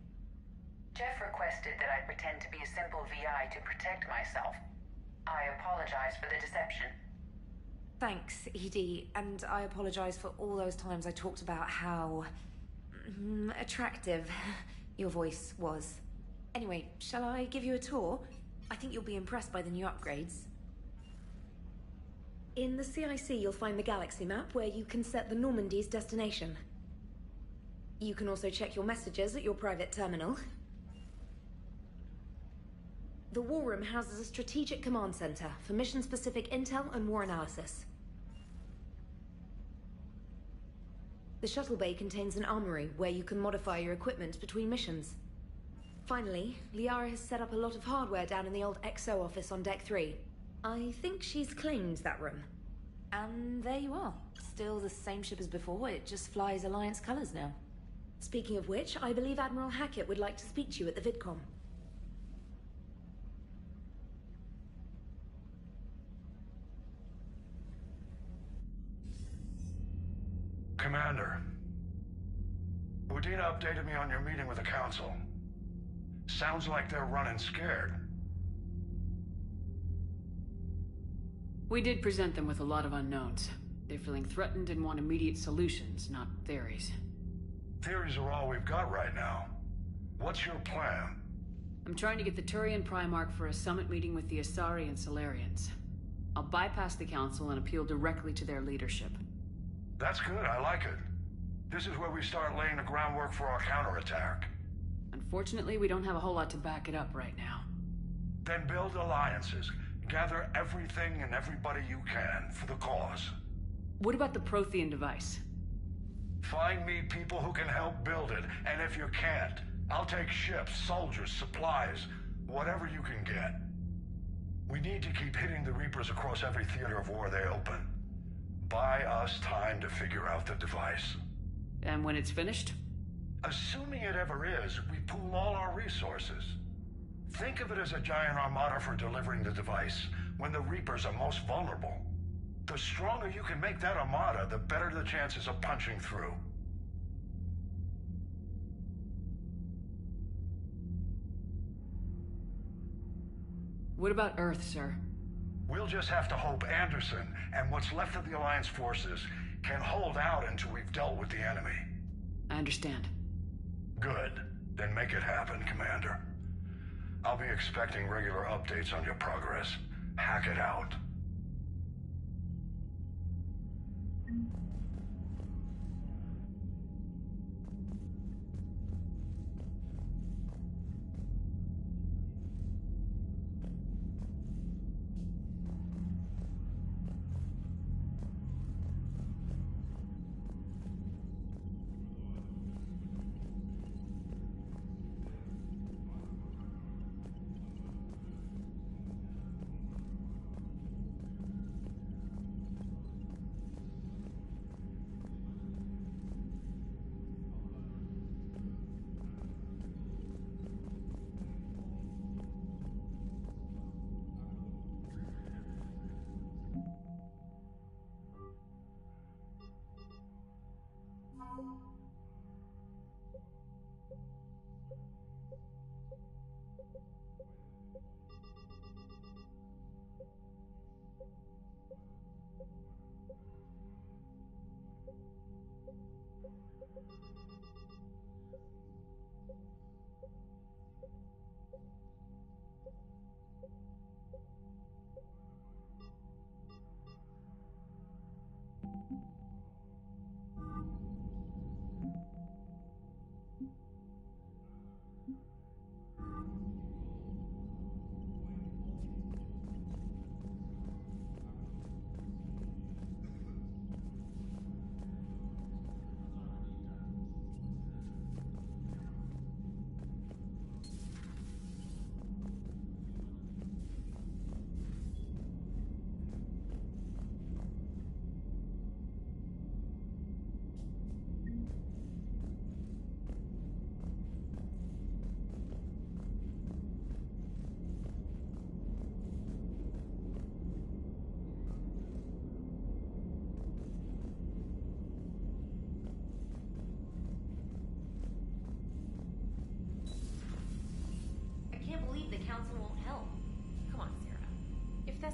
Jeff requested that I pretend to be a simple VI to protect myself. I apologize for the deception. Thanks, Edie, and I apologize for all those times I talked about how... attractive your voice was. Anyway, shall I give you a tour? I think you'll be impressed by the new upgrades. In the CIC, you'll find the galaxy map where you can set the Normandy's destination. You can also check your messages at your private terminal. The War Room houses a strategic command center for mission-specific intel and war analysis. The shuttle bay contains an armory where you can modify your equipment between missions. Finally, Liara has set up a lot of hardware down in the old XO office on Deck 3. I think she's claimed that room. And there you are. Still the same ship as before, it just flies Alliance colors now. Speaking of which, I believe Admiral Hackett would like to speak to you at the VidCom. Commander, Udina updated me on your meeting with the Council. Sounds like they're running scared. We did present them with a lot of unknowns. They're feeling threatened and want immediate solutions, not theories. Theories are all we've got right now. What's your plan? I'm trying to get the Turian Primarch for a summit meeting with the Asari and Solarians. I'll bypass the Council and appeal directly to their leadership. That's good, I like it. This is where we start laying the groundwork for our counterattack. Unfortunately, we don't have a whole lot to back it up right now. Then build alliances. Gather everything and everybody you can for the cause. What about the Prothean device? Find me people who can help build it, and if you can't, I'll take ships, soldiers, supplies, whatever you can get. We need to keep hitting the Reapers across every theater of war they open. Buy us time to figure out the device. And when it's finished? Assuming it ever is, we pool all our resources. Think of it as a giant armada for delivering the device, when the Reapers are most vulnerable. The stronger you can make that armada, the better the chances of punching through. What about Earth, sir? We'll just have to hope Anderson and what's left of the Alliance forces can hold out until we've dealt with the enemy. I understand. Good. Then make it happen, Commander. I'll be expecting regular updates on your progress. Hack it out.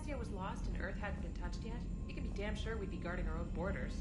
Celestia was lost and Earth hadn't been touched yet, you can be damn sure we'd be guarding our own borders.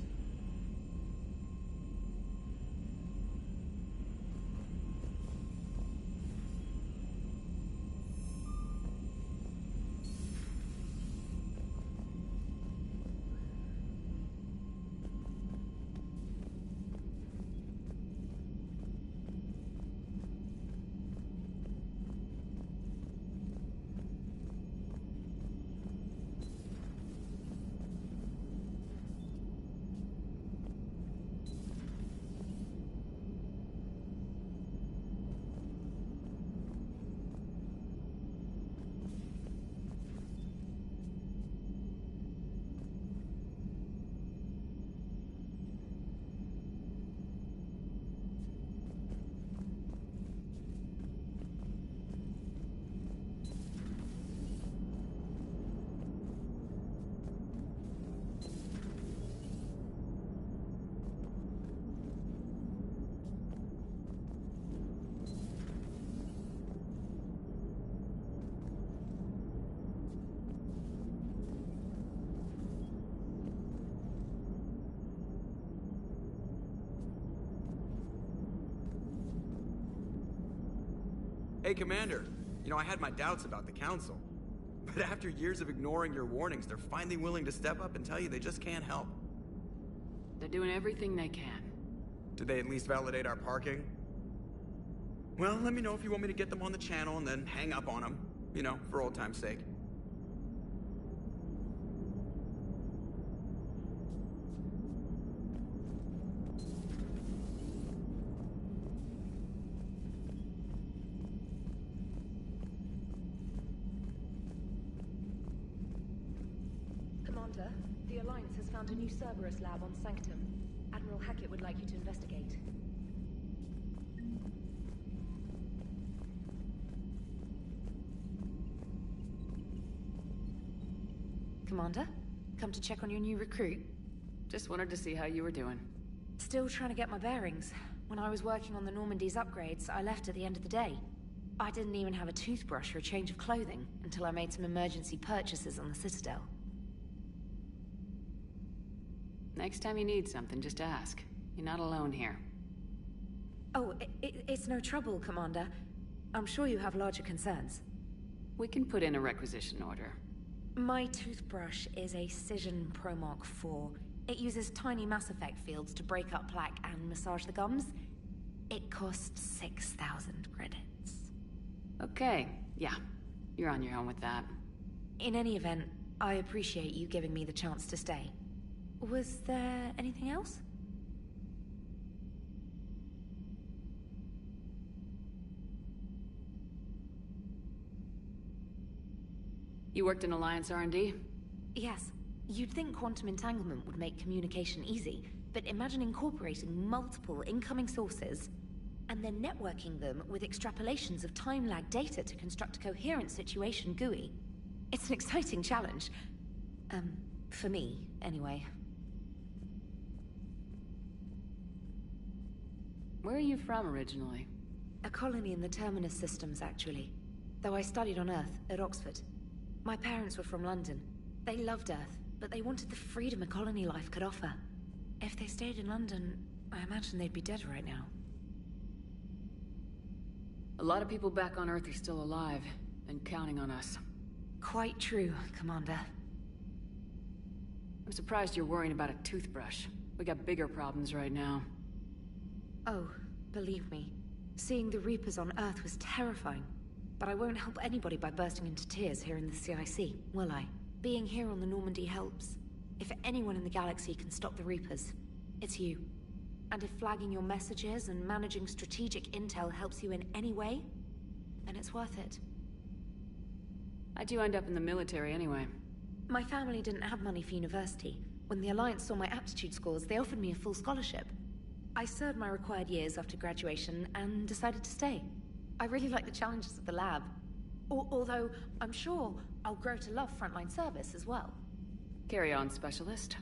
Hey, Commander. You know, I had my doubts about the Council. But after years of ignoring your warnings, they're finally willing to step up and tell you they just can't help. They're doing everything they can. Did they at least validate our parking? Well, let me know if you want me to get them on the channel and then hang up on them. You know, for old time's sake. Commander, the Alliance has found a new Cerberus lab on Sanctum. Admiral Hackett would like you to investigate. Commander, come to check on your new recruit? Just wanted to see how you were doing. Still trying to get my bearings. When I was working on the Normandy's upgrades, I left at the end of the day. I didn't even have a toothbrush or a change of clothing until I made some emergency purchases on the Citadel. Next time you need something, just ask. You're not alone here. Oh, it's no trouble, Commander. I'm sure you have larger concerns. We can put in a requisition order. My toothbrush is a Cision Pro Mark IV. It uses tiny Mass Effect fields to break up plaque and massage the gums. It costs 6,000 credits. Okay, yeah. You're on your own with that. In any event, I appreciate you giving me the chance to stay. Was there anything else? You worked in Alliance R&D? Yes. You'd think quantum entanglement would make communication easy, but imagine incorporating multiple incoming sources and then networking them with extrapolations of time-lag data to construct a coherent situation GUI. It's an exciting challenge. For me, anyway. Where are you from originally? A colony in the Terminus systems, actually. Though I studied on Earth, at Oxford. My parents were from London. They loved Earth, but they wanted the freedom a colony life could offer. If they stayed in London, I imagine they'd be dead right now. A lot of people back on Earth are still alive, and counting on us. Quite true, Commander. I'm surprised you're worrying about a toothbrush. We got bigger problems right now. Oh, believe me. Seeing the Reapers on Earth was terrifying. But I won't help anybody by bursting into tears here in the CIC, will I? Being here on the Normandy helps. If anyone in the galaxy can stop the Reapers, it's you. And if flagging your messages and managing strategic intel helps you in any way, then it's worth it. How'd you end up in the military anyway? My family didn't have money for university. When the Alliance saw my aptitude scores, they offered me a full scholarship. I served my required years after graduation and decided to stay. I really like the challenges of the lab. Although, I'm sure I'll grow to love frontline service as well. Carry on, Specialist.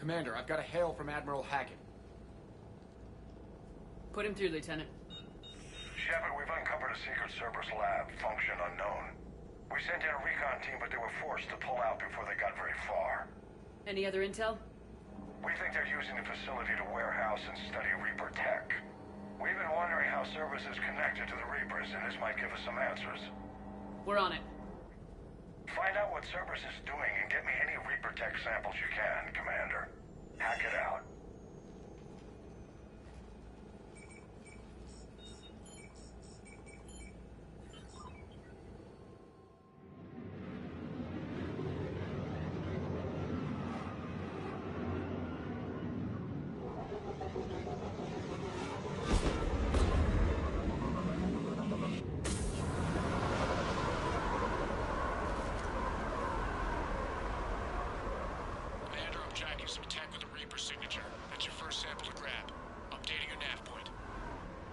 Commander, I've got a hail from Admiral Hackett. Put him through, Lieutenant. Shepard, we've uncovered a secret Cerberus lab, function unknown. We sent in a recon team, but they were forced to pull out before they got very far. Any other intel? We think they're using the facility to warehouse and study Reaper tech. We've been wondering how Cerberus is connected to the Reapers, and this might give us some answers. We're on it. Find out what Cerberus is doing and get me any Reaper tech samples you can, Commander. Hack it out.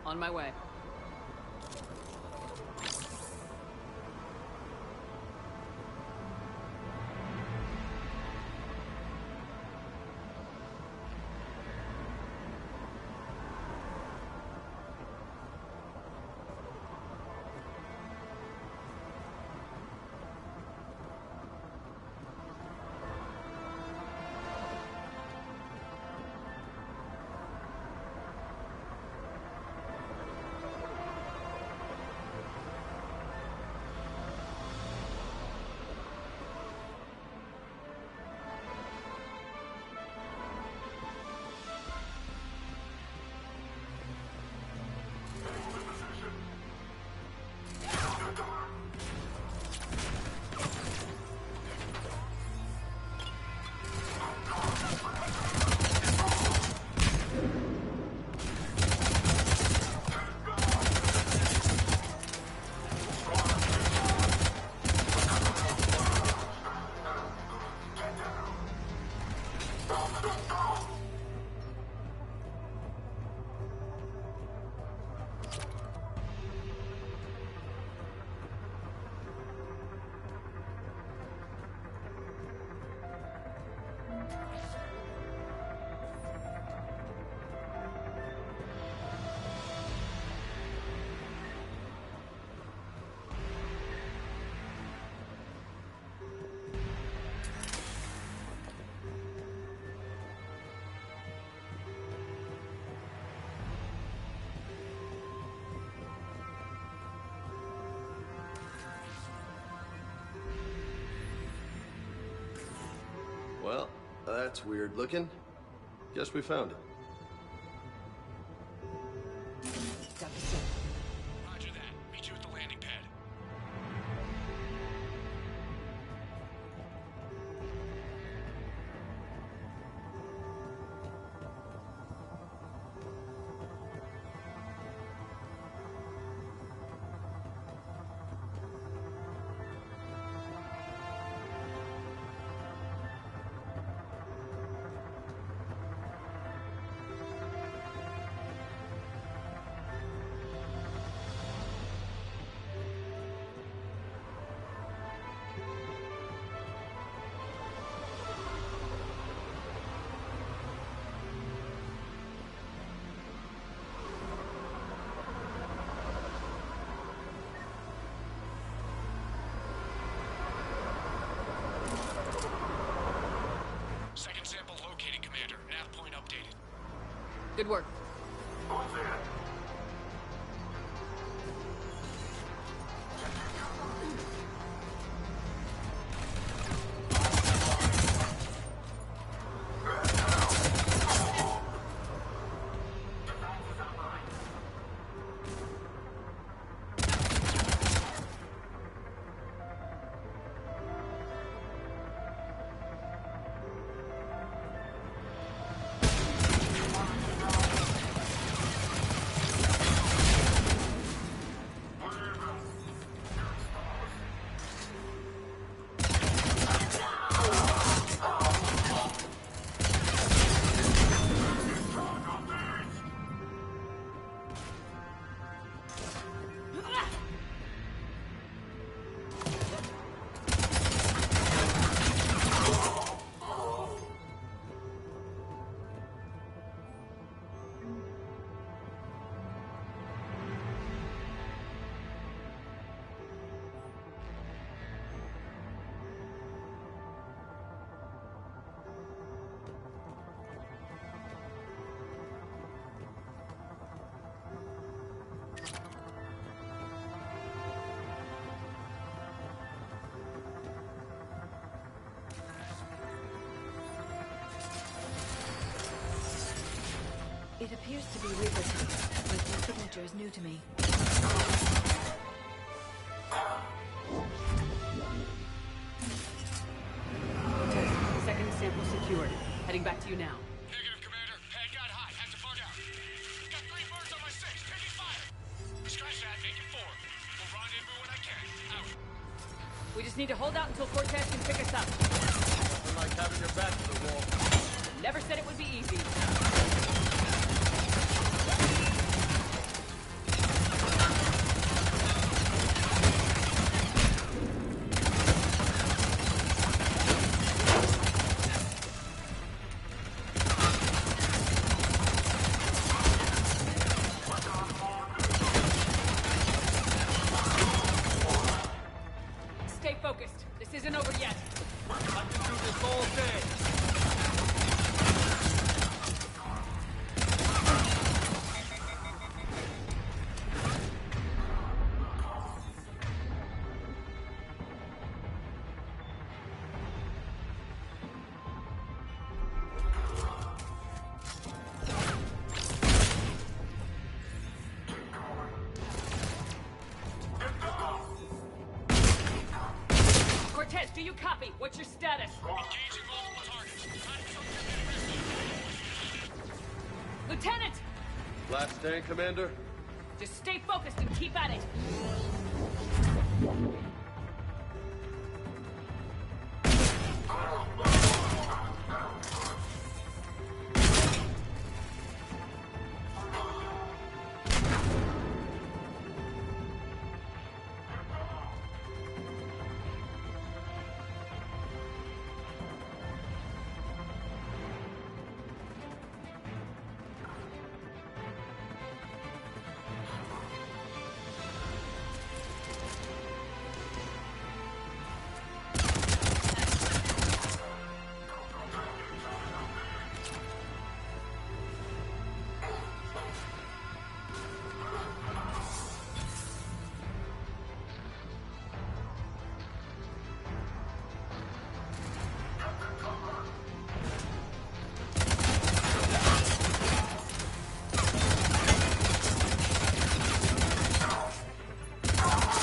On my way. Well, that's weird looking. Guess we found it. Roger that. Meet you at the landing pad. Second sample located, Commander. Nav point updated. Good work. It appears to be Reaper text, but the signature is new to me. Second sample secured. Heading back to you now. Negative, Commander. Pad got hot. Had to bug out. Got 3 birds on my 6. Taking fire. Scratch that. Make it 4. We'll rendezvous when I can. Out. We just need to hold out until Cortez can pick us up. Nothing like having your back to the wall. Never said it would be easy. Stay focused. This isn't over yet. I can do this all day. Cortez, do you copy? What's your status? Engaging multiple targets. Time for some Lieutenant! Last stand, Commander? Just stay focused and keep at it.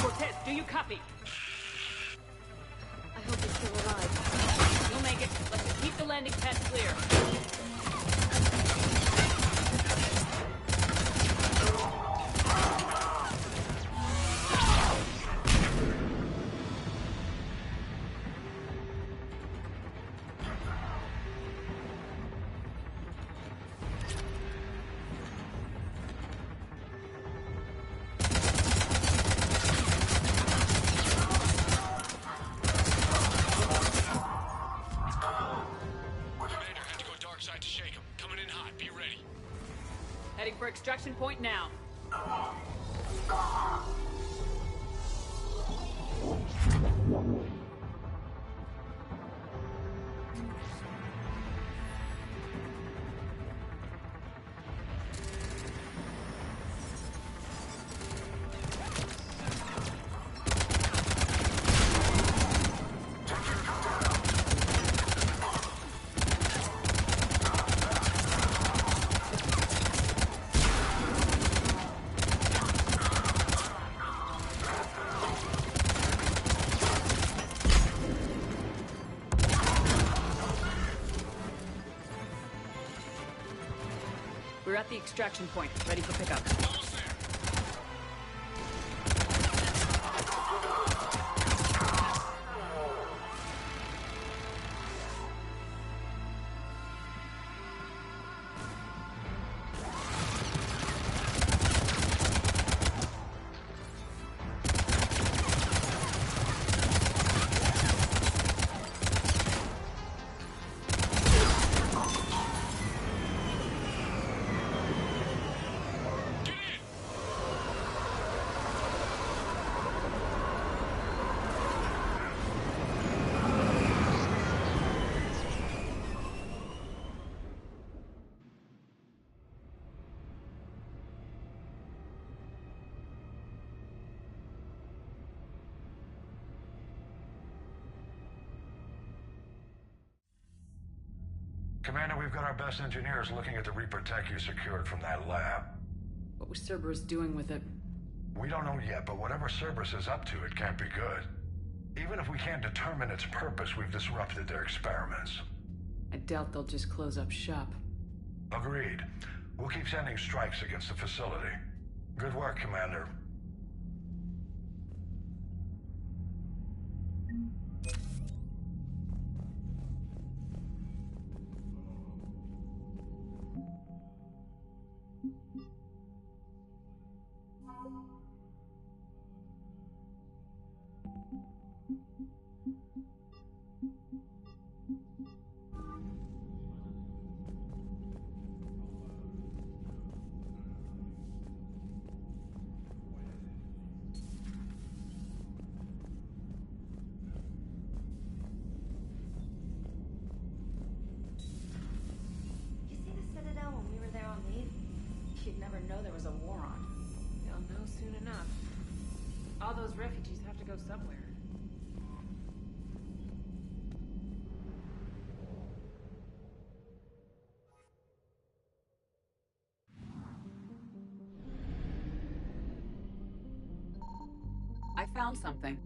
Cortez, do you copy? I hope it's still alive. You'll make it. Let's just keep the landing pad clear. Heading for extraction point now. We're at the extraction point, ready for pickup. Get in! Commander, we've got our best engineers looking at the Reaper tech you secured from that lab. What was Cerberus doing with it? We don't know yet, but whatever Cerberus is up to, it can't be good. Even if we can't determine its purpose, we've disrupted their experiments. I doubt they'll just close up shop. Agreed. We'll keep sending strikes against the facility. Good work, Commander. You'd never know there was a war on. They'll know soon enough. All those refugees have to go somewhere. I found something.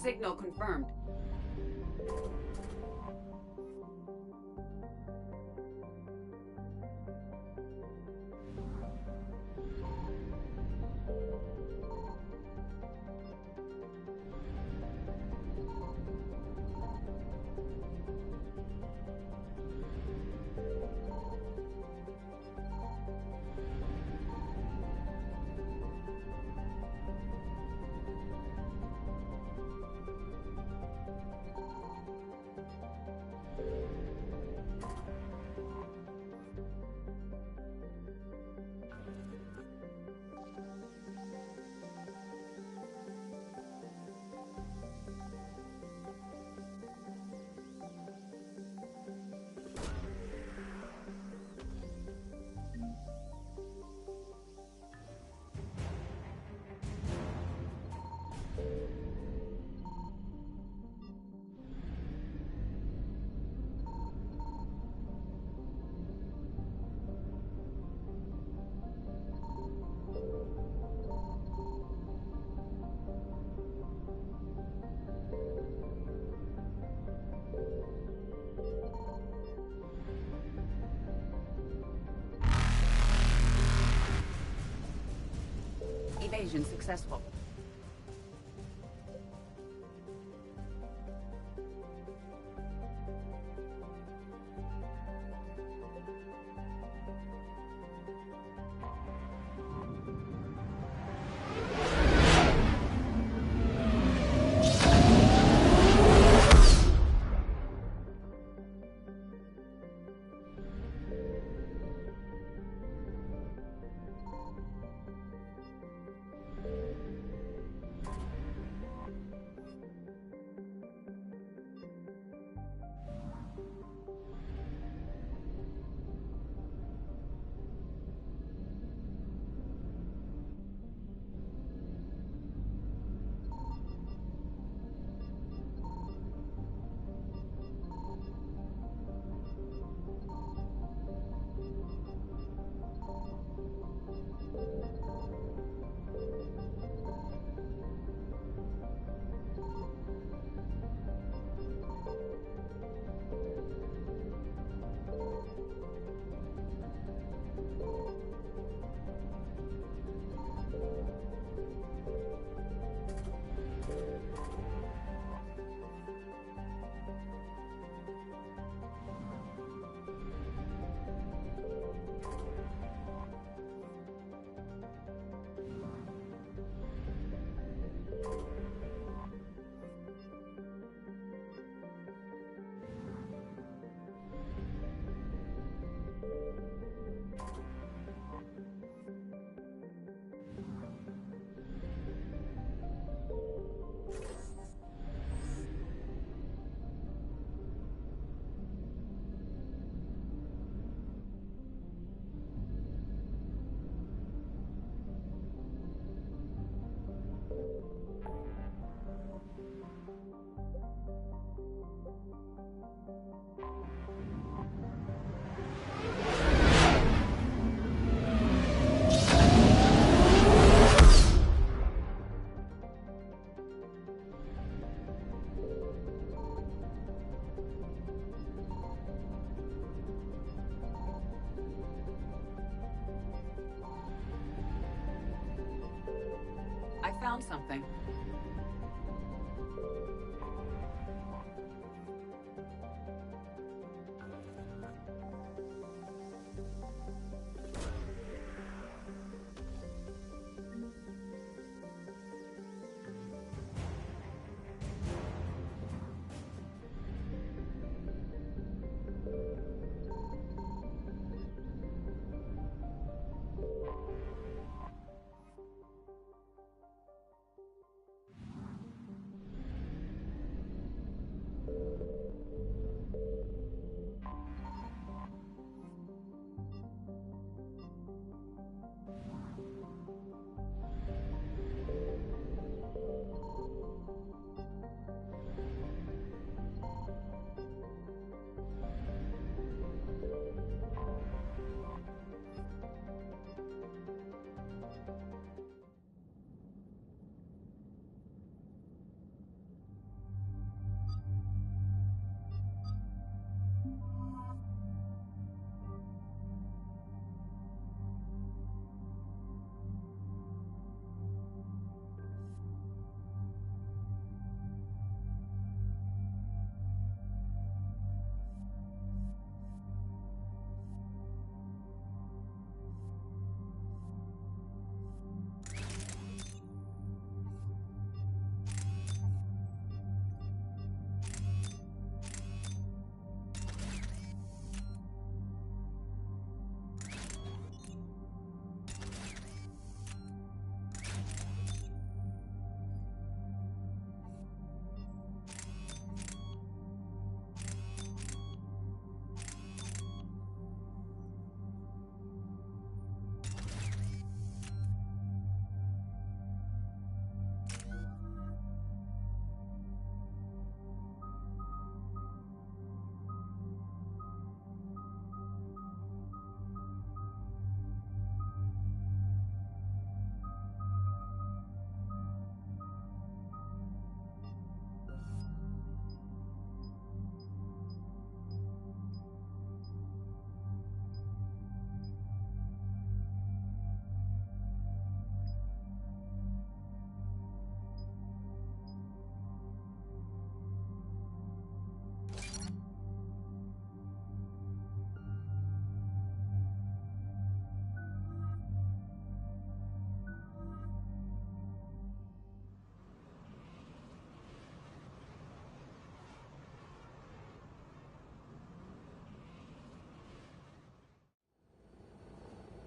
Signal confirmed. Evasion successful. found something.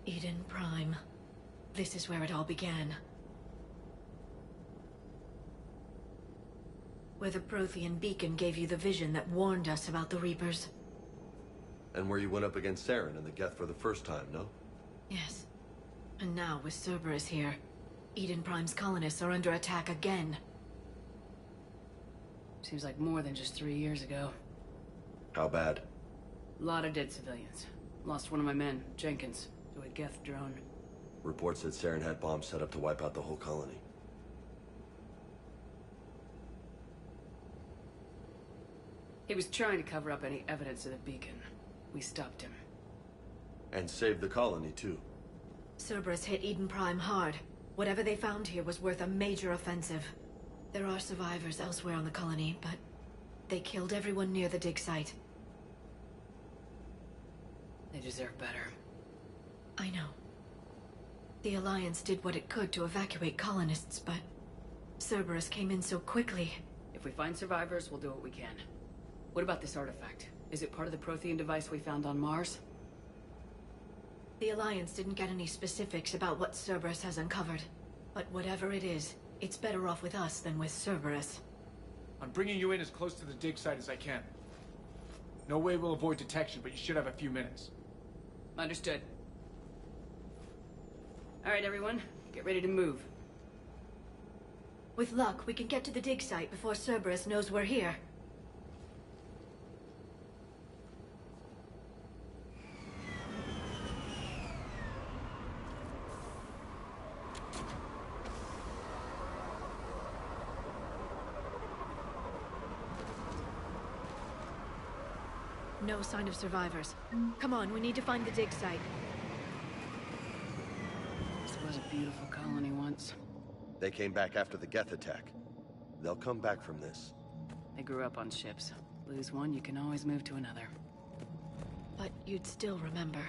Eden Prime. This is where it all began. Where the Prothean beacon gave you the vision that warned us about the Reapers. And where you went up against Saren and the Geth for the first time, no? Yes. And now, with Cerberus here, Eden Prime's colonists are under attack again. Seems like more than just 3 years ago. How bad? A lot of dead civilians. Lost one of my men, Jenkins, to a Geth drone. Reports said Saren had bombs set up to wipe out the whole colony. He was trying to cover up any evidence of the beacon. We stopped him. And saved the colony, too. Cerberus hit Eden Prime hard. Whatever they found here was worth a major offensive. There are survivors elsewhere on the colony, but they killed everyone near the dig site. They deserve better. I know. The Alliance did what it could to evacuate colonists, but Cerberus came in so quickly. If we find survivors, we'll do what we can. What about this artifact? Is it part of the Prothean device we found on Mars? The Alliance didn't get any specifics about what Cerberus has uncovered. But whatever it is, it's better off with us than with Cerberus. I'm bringing you in as close to the dig site as I can. No way we'll avoid detection, but you should have a few minutes. Understood. All right, everyone. Get ready to move. With luck, we can get to the dig site before Cerberus knows we're here. No sign of survivors. Come on, we need to find the dig site. This was a beautiful colony once. They came back after the Geth attack. They'll come back from this. They grew up on ships. Lose one, you can always move to another. But you'd still remember.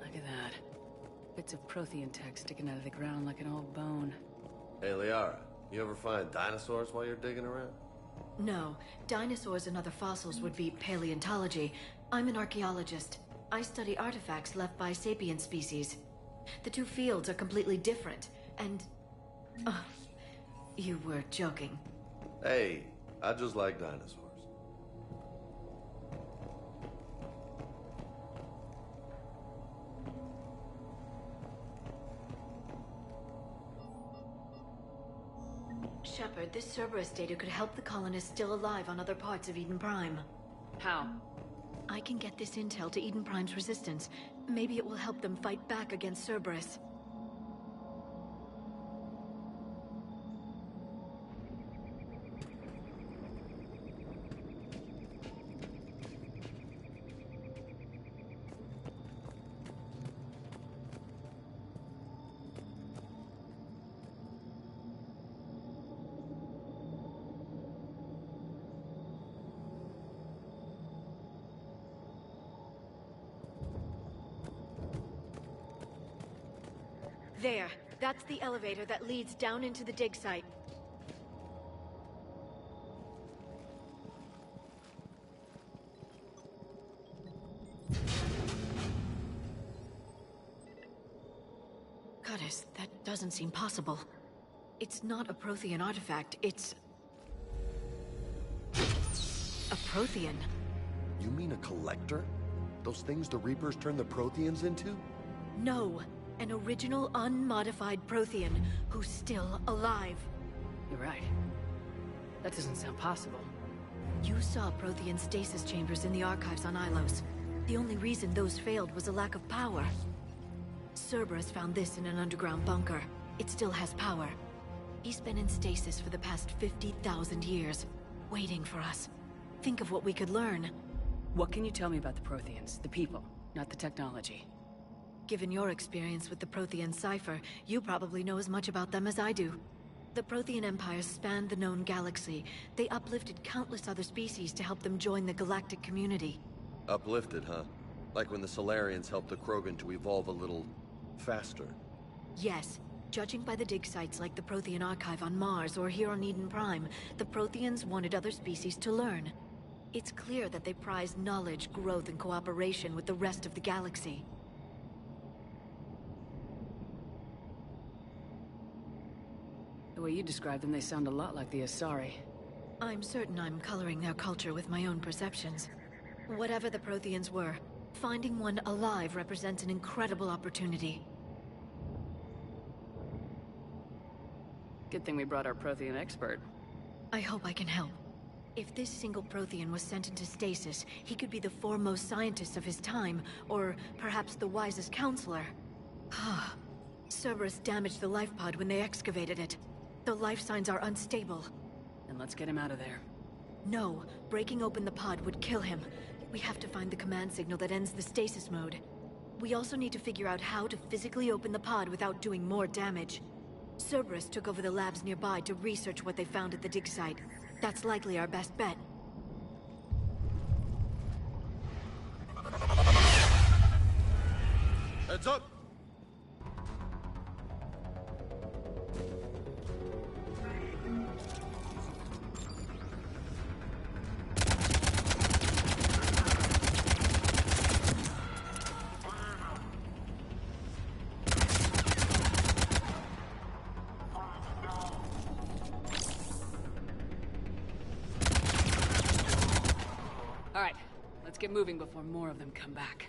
Look at that. Bits of Prothean tech sticking out of the ground like an old bone. Hey, Liara, you ever find dinosaurs while you're digging around? No, dinosaurs and other fossils would be paleontology. I'm an archaeologist. I study artifacts left by sapient species. The two fields are completely different, and... you were joking. Hey, I just like dinosaurs. Shepard, this Cerberus data could help the colonists still alive on other parts of Eden Prime. How? I can get this intel to Eden Prime's resistance. Maybe it will help them fight back against Cerberus. There. That's the elevator that leads down into the dig site. Goddess, that doesn't seem possible. It's not a Prothean artifact, it's... a Prothean. You mean a collector? Those things the Reapers turned the Protheans into? No. An original, unmodified Prothean who's still alive. You're right. That doesn't sound possible. You saw Prothean stasis chambers in the archives on Ilos. The only reason those failed was a lack of power. Cerberus found this in an underground bunker. It still has power. He's been in stasis for the past 50,000 years, waiting for us. Think of what we could learn. What can you tell me about the Protheans? The people, not the technology. Given your experience with the Prothean cipher, you probably know as much about them as I do. The Prothean empires spanned the known galaxy. They uplifted countless other species to help them join the galactic community. Uplifted, huh? Like when the Solarians helped the Krogan to evolve a little... faster. Yes. Judging by the dig sites like the Prothean Archive on Mars or here on Eden Prime, the Protheans wanted other species to learn. It's clear that they prize knowledge, growth, and cooperation with the rest of the galaxy. The way you describe them, they sound a lot like the Asari. I'm certain I'm coloring their culture with my own perceptions. Whatever the Protheans were, finding one alive represents an incredible opportunity. Good thing we brought our Prothean expert. I hope I can help. If this single Prothean was sent into stasis, he could be the foremost scientist of his time, or perhaps the wisest counselor. Cerberus damaged the life pod when they excavated it. The life signs are unstable. Then let's get him out of there. No, breaking open the pod would kill him. We have to find the command signal that ends the stasis mode. We also need to figure out how to physically open the pod without doing more damage. Cerberus took over the labs nearby to research what they found at the dig site. That's likely our best bet. Heads up! Alright, let's get moving before more of them come back.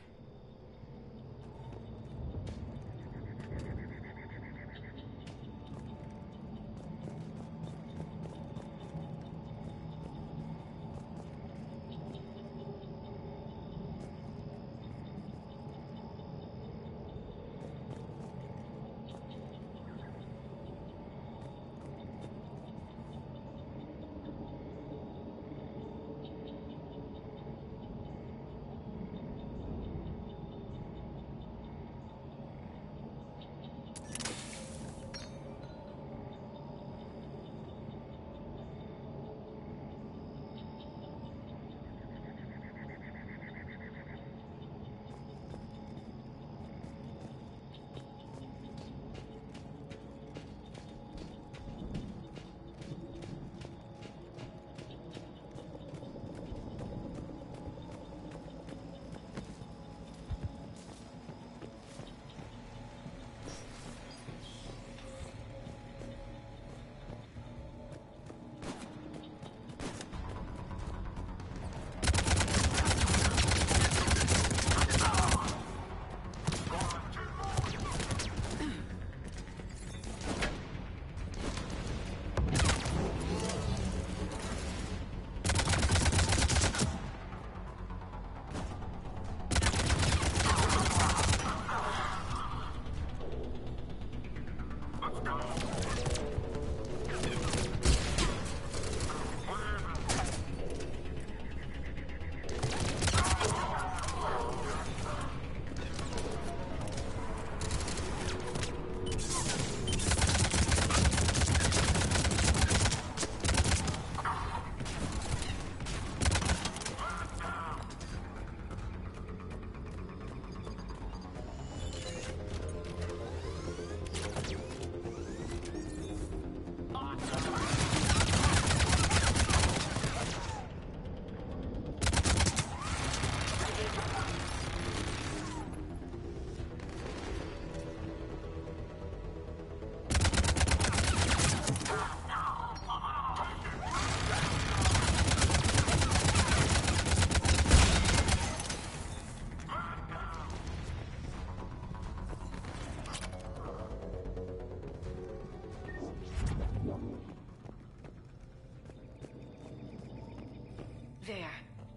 There.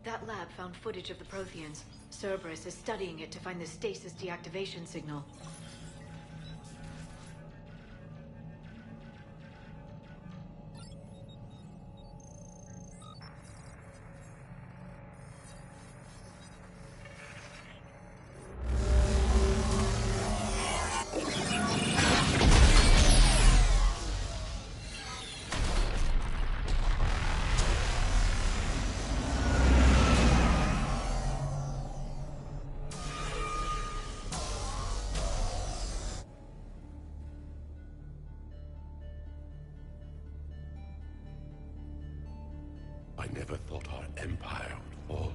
That lab found footage of the Protheans. Cerberus is studying it to find the stasis deactivation signal. I never thought our empire would fall.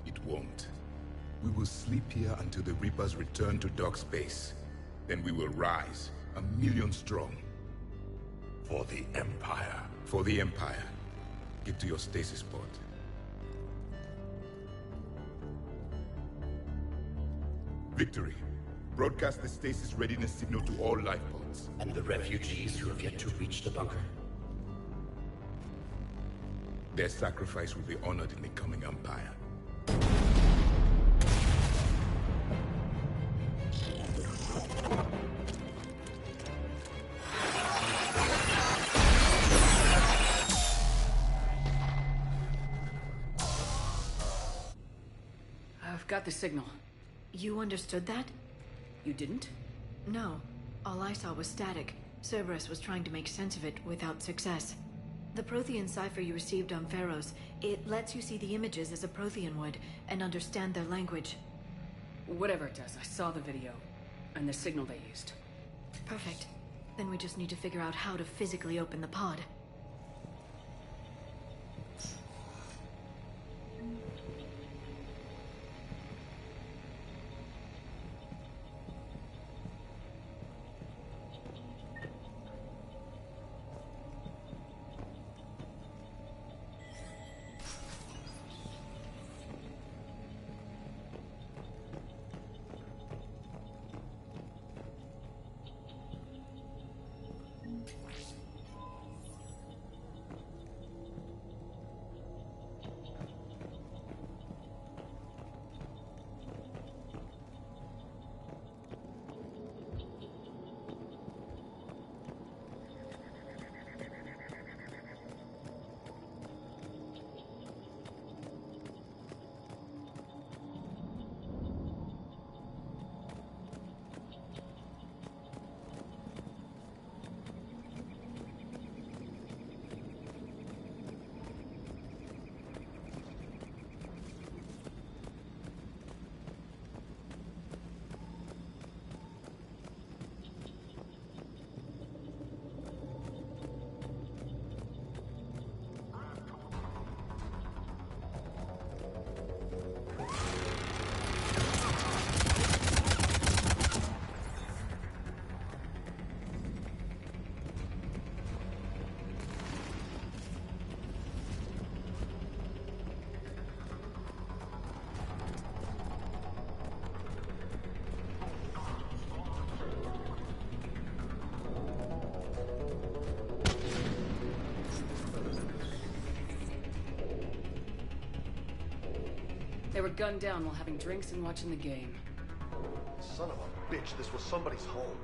It won't. We will sleep here until the Reapers return to dark space. Then we will rise, 1,000,000 strong. For the Empire. For the Empire. Get to your stasis pod. Victory. Broadcast the stasis readiness signal to all life pods. And the refugees who have yet to reach the bunker? Their sacrifice will be honored in the coming Empire. I've got the signal. You understood that? You didn't? No. All I saw was static. Cerberus was trying to make sense of it without success. The Prothean cipher you received on Pharaohs, it lets you see the images as a Prothean would, and understand their language. Whatever it does, I saw the video, and the signal they used. Perfect. Then we just need to figure out how to physically open the pod. They were gunned down while having drinks and watching the game. Son of a bitch, this was somebody's home.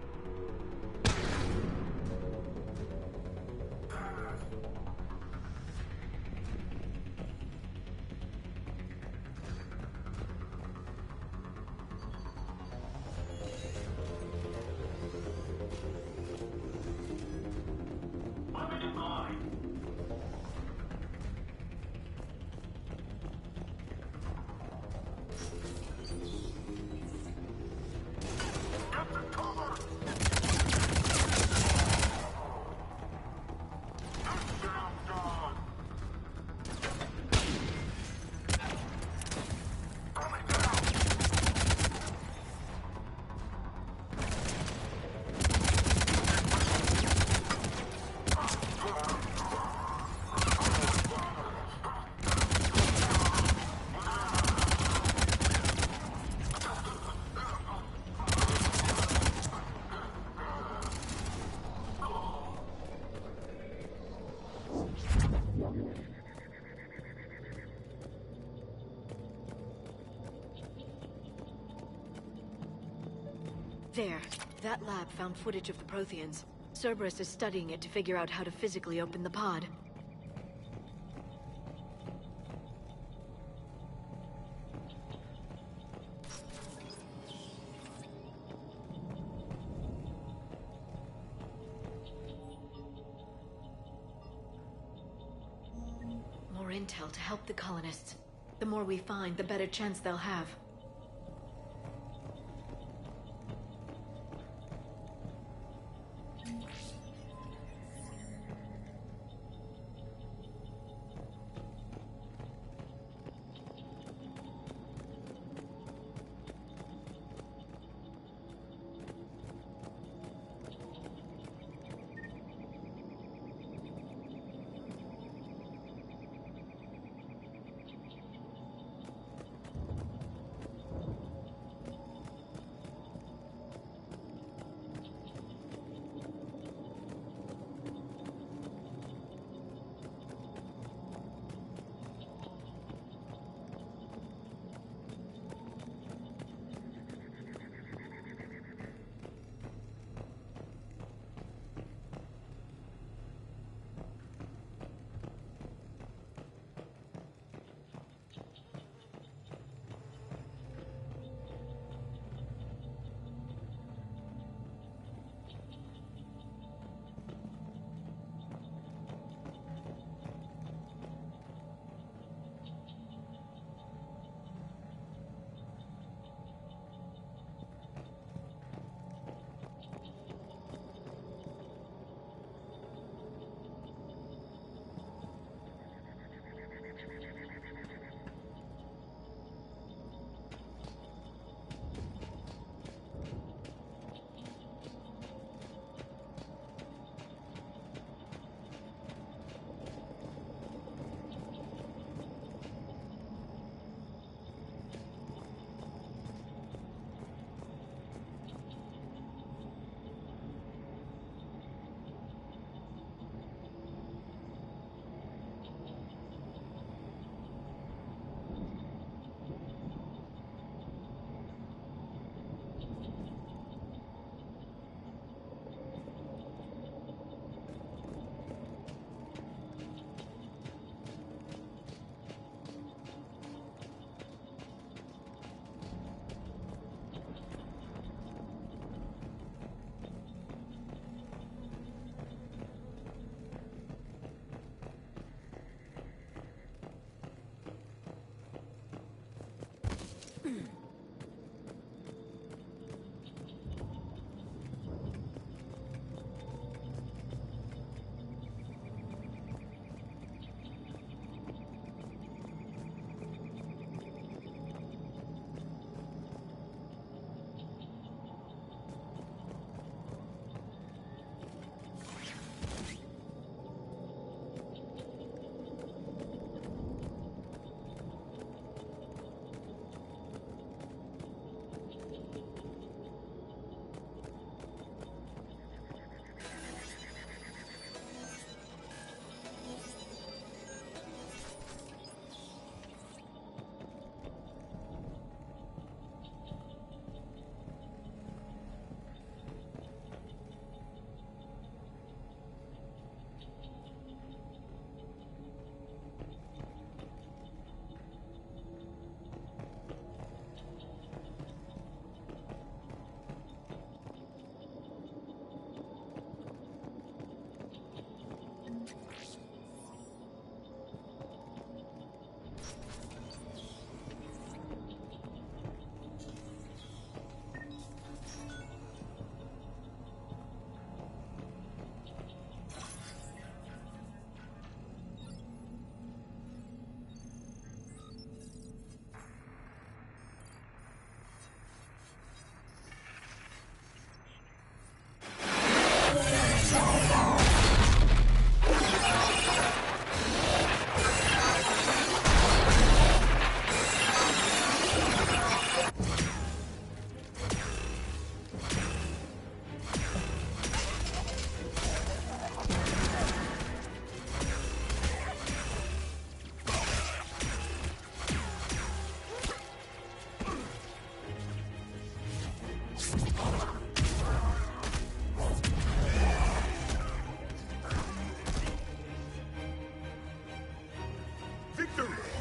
There. That lab found footage of the Protheans. Cerberus is studying it to figure out how to physically open the pod. More intel to help the colonists. The more we find, the better chance they'll have.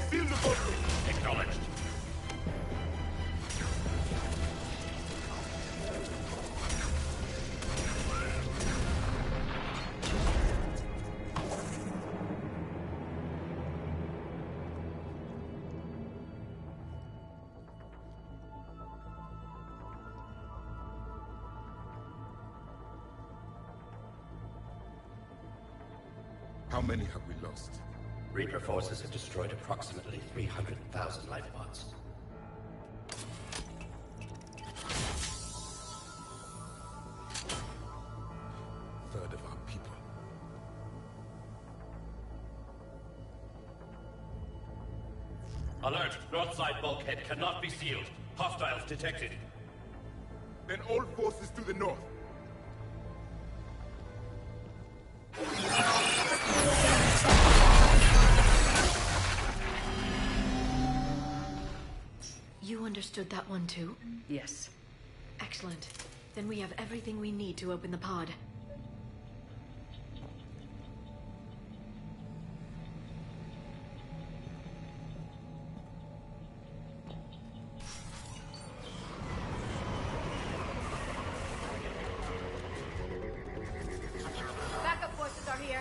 Acknowledged. How many have we lost? Reaper forces have destroyed approximately 300,000 life pods. Third of our people. Alert! North side bulkhead cannot be sealed. Hostiles detected. Then all forces to the north. You understood that one too? Yes. Excellent. Then we have everything we need to open the pod. Backup forces are here.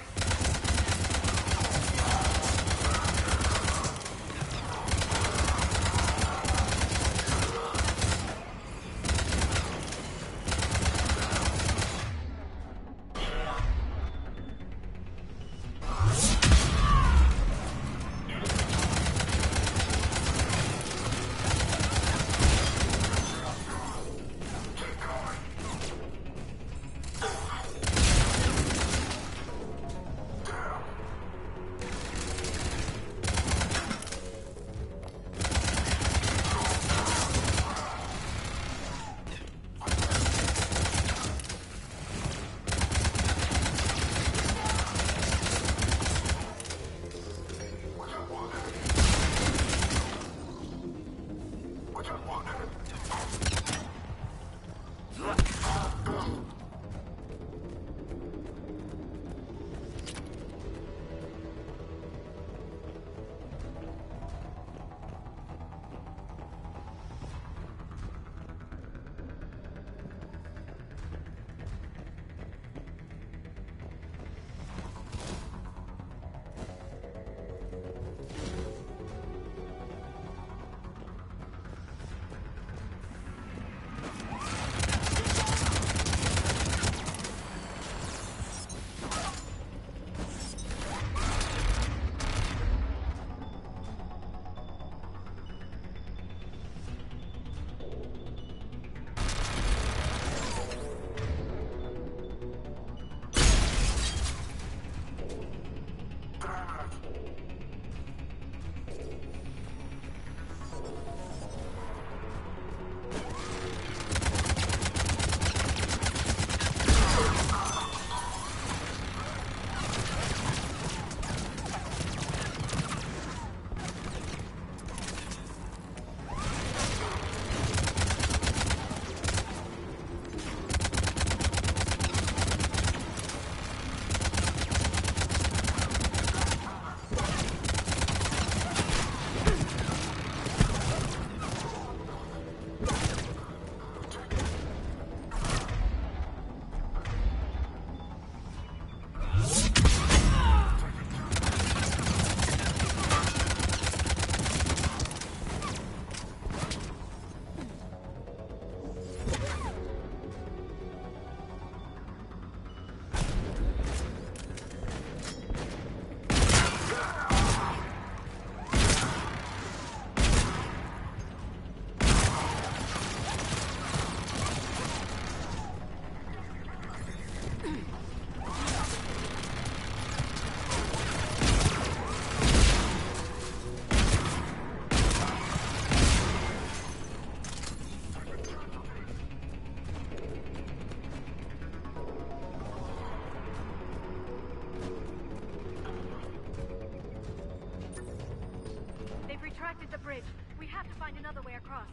the bridge. We have to find another way across.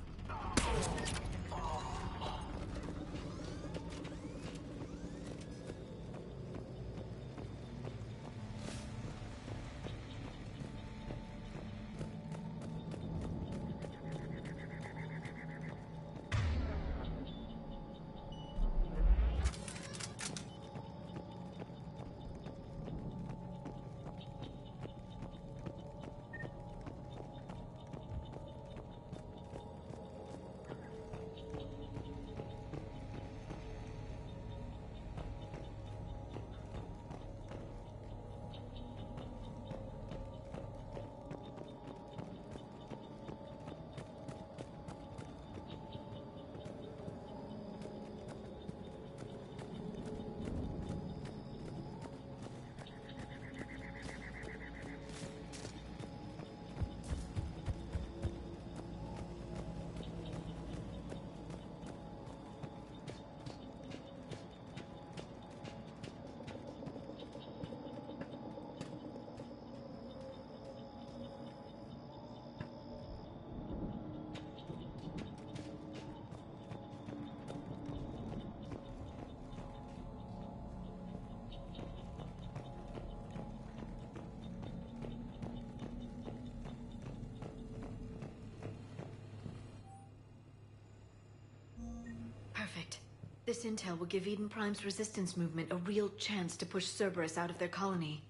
Perfect. This intel will give Eden Prime's resistance movement a real chance to push Cerberus out of their colony.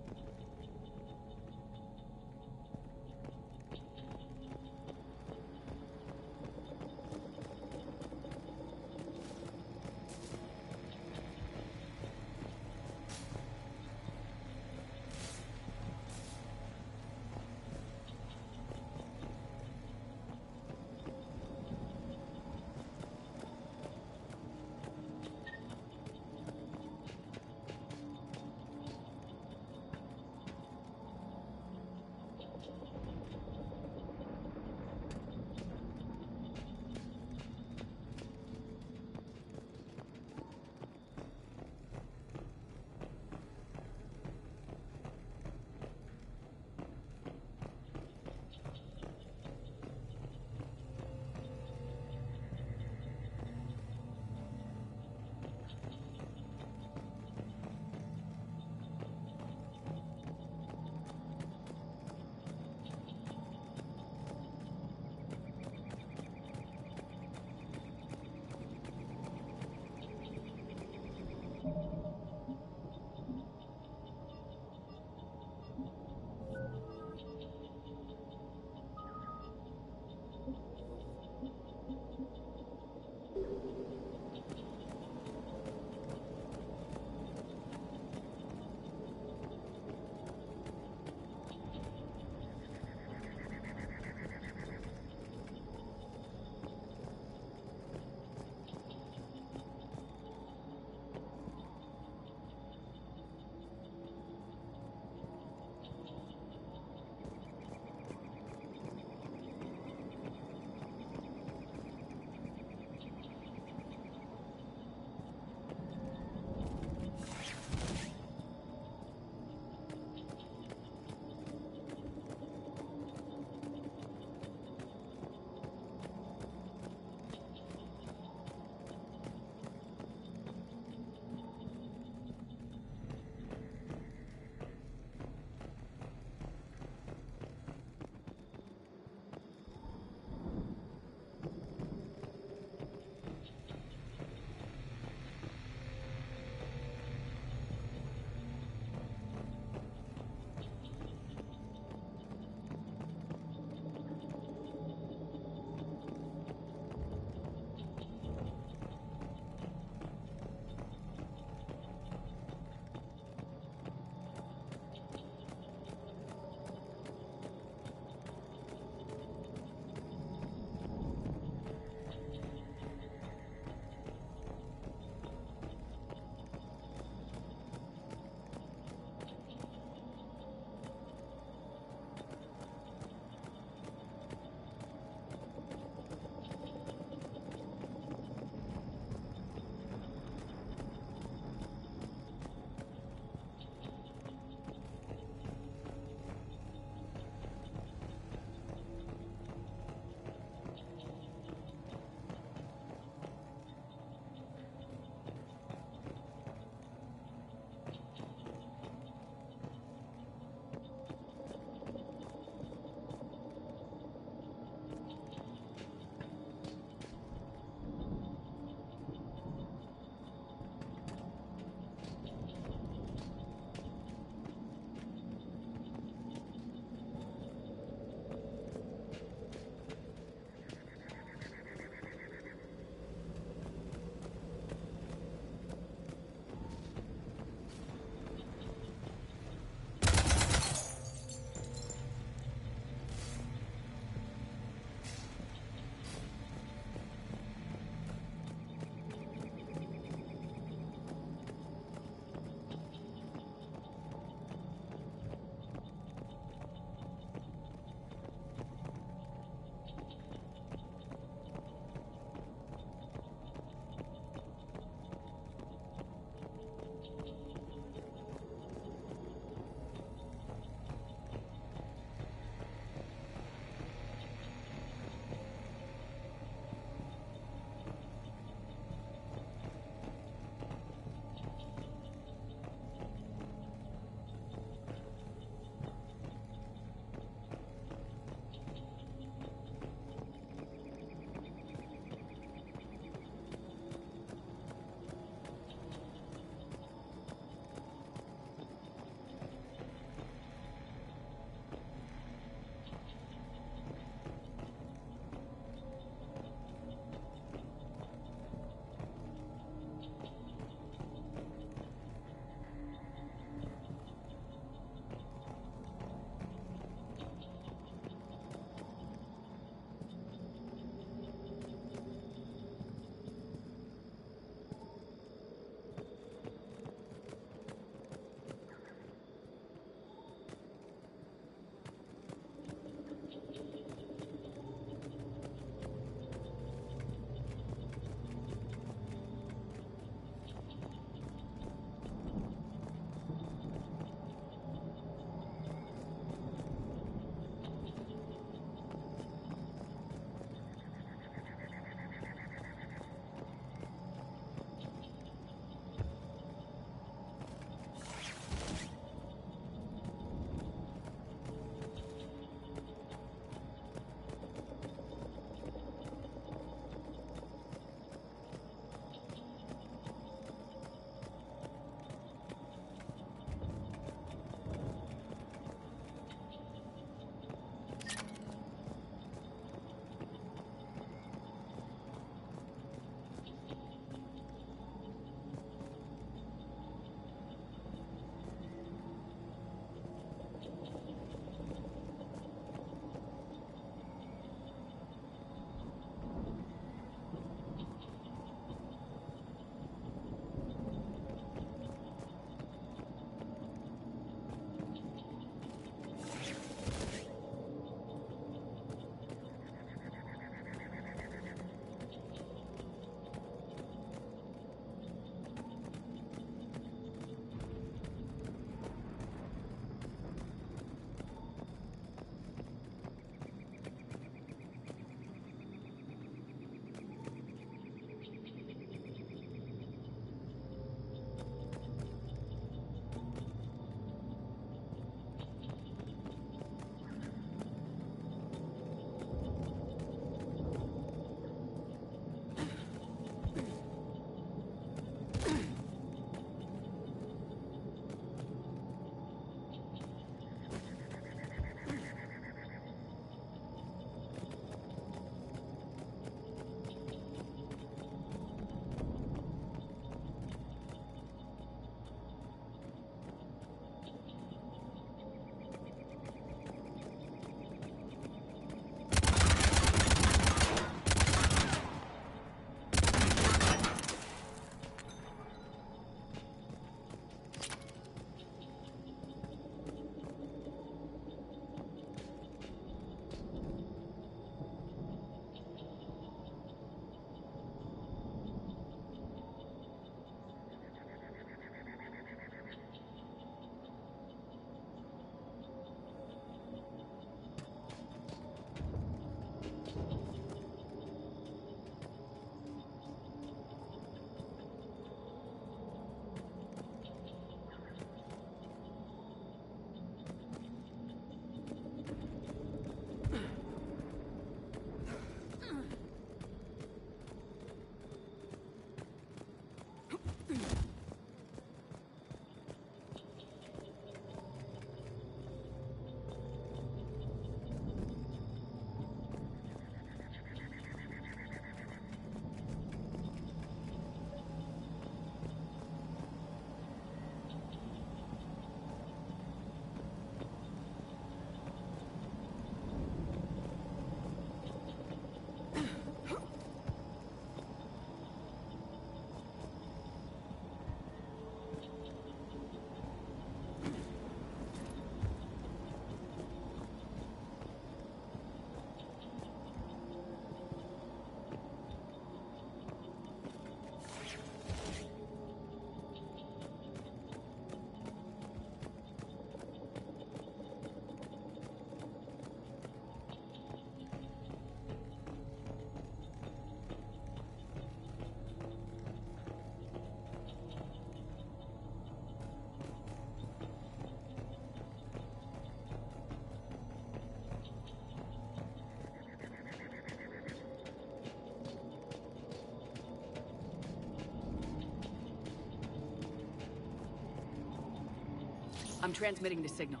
I'm transmitting the signal.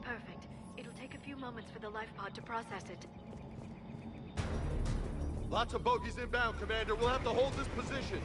Perfect. It'll take a few moments for the life pod to process it. Lots of bogies inbound, Commander. We'll have to hold this position.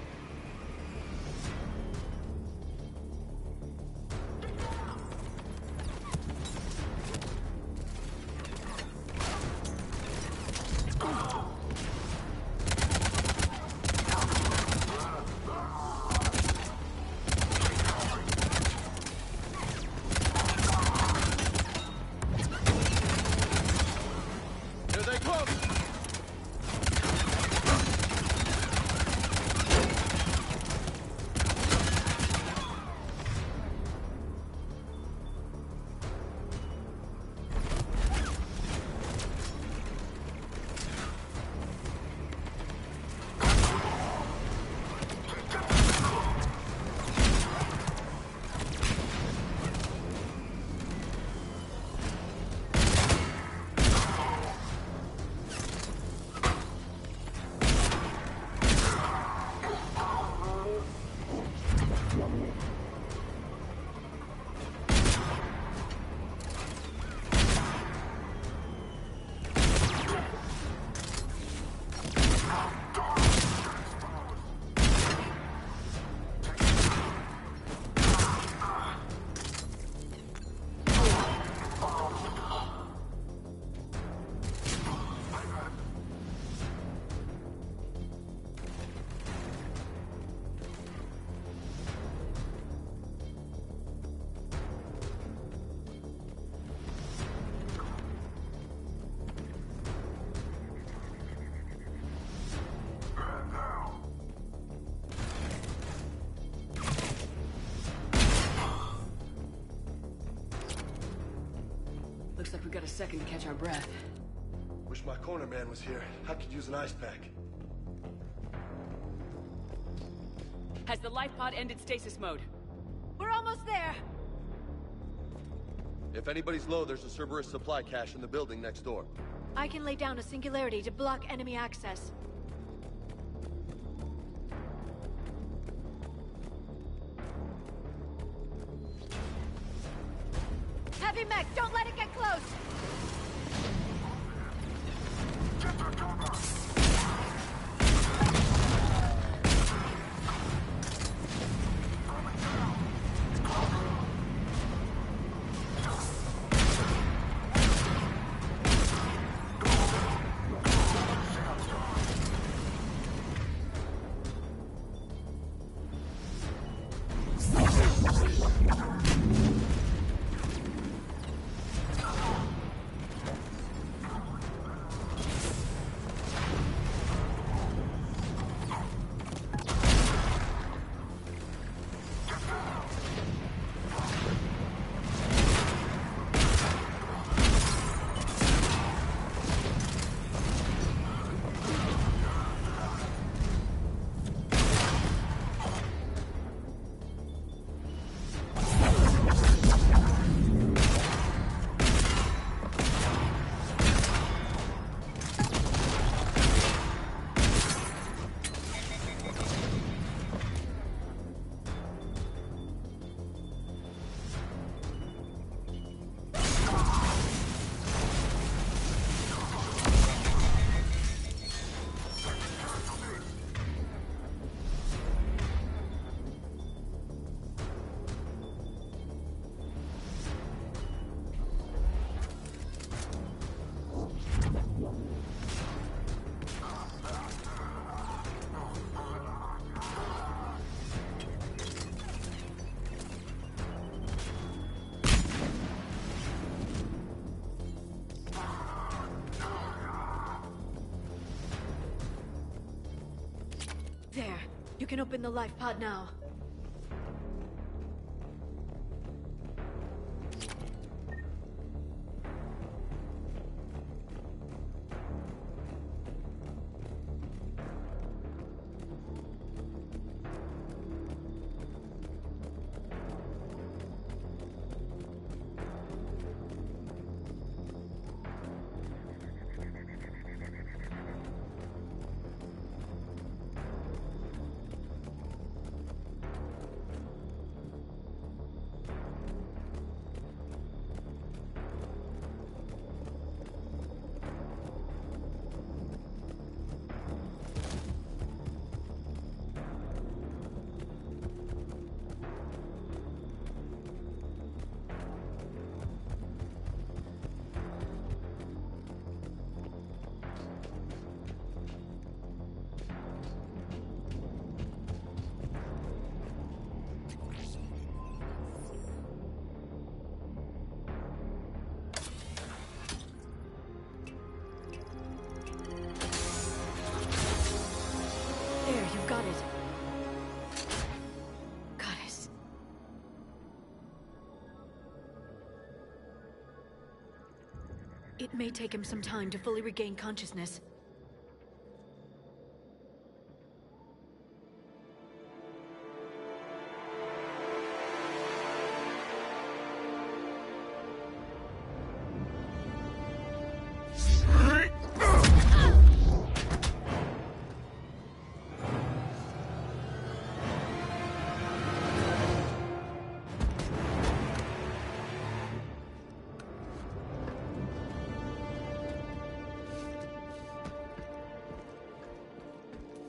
Looks like we got a second to catch our breath. Wish my corner man was here. I could use an ice pack. Has the life pod ended stasis mode? We're almost there! If anybody's low, there's a Cerberus supply cache in the building next door. I can lay down a singularity to block enemy access. Heavy mech, don't let it get close! There. You can open the life pod now. It may take him some time to fully regain consciousness.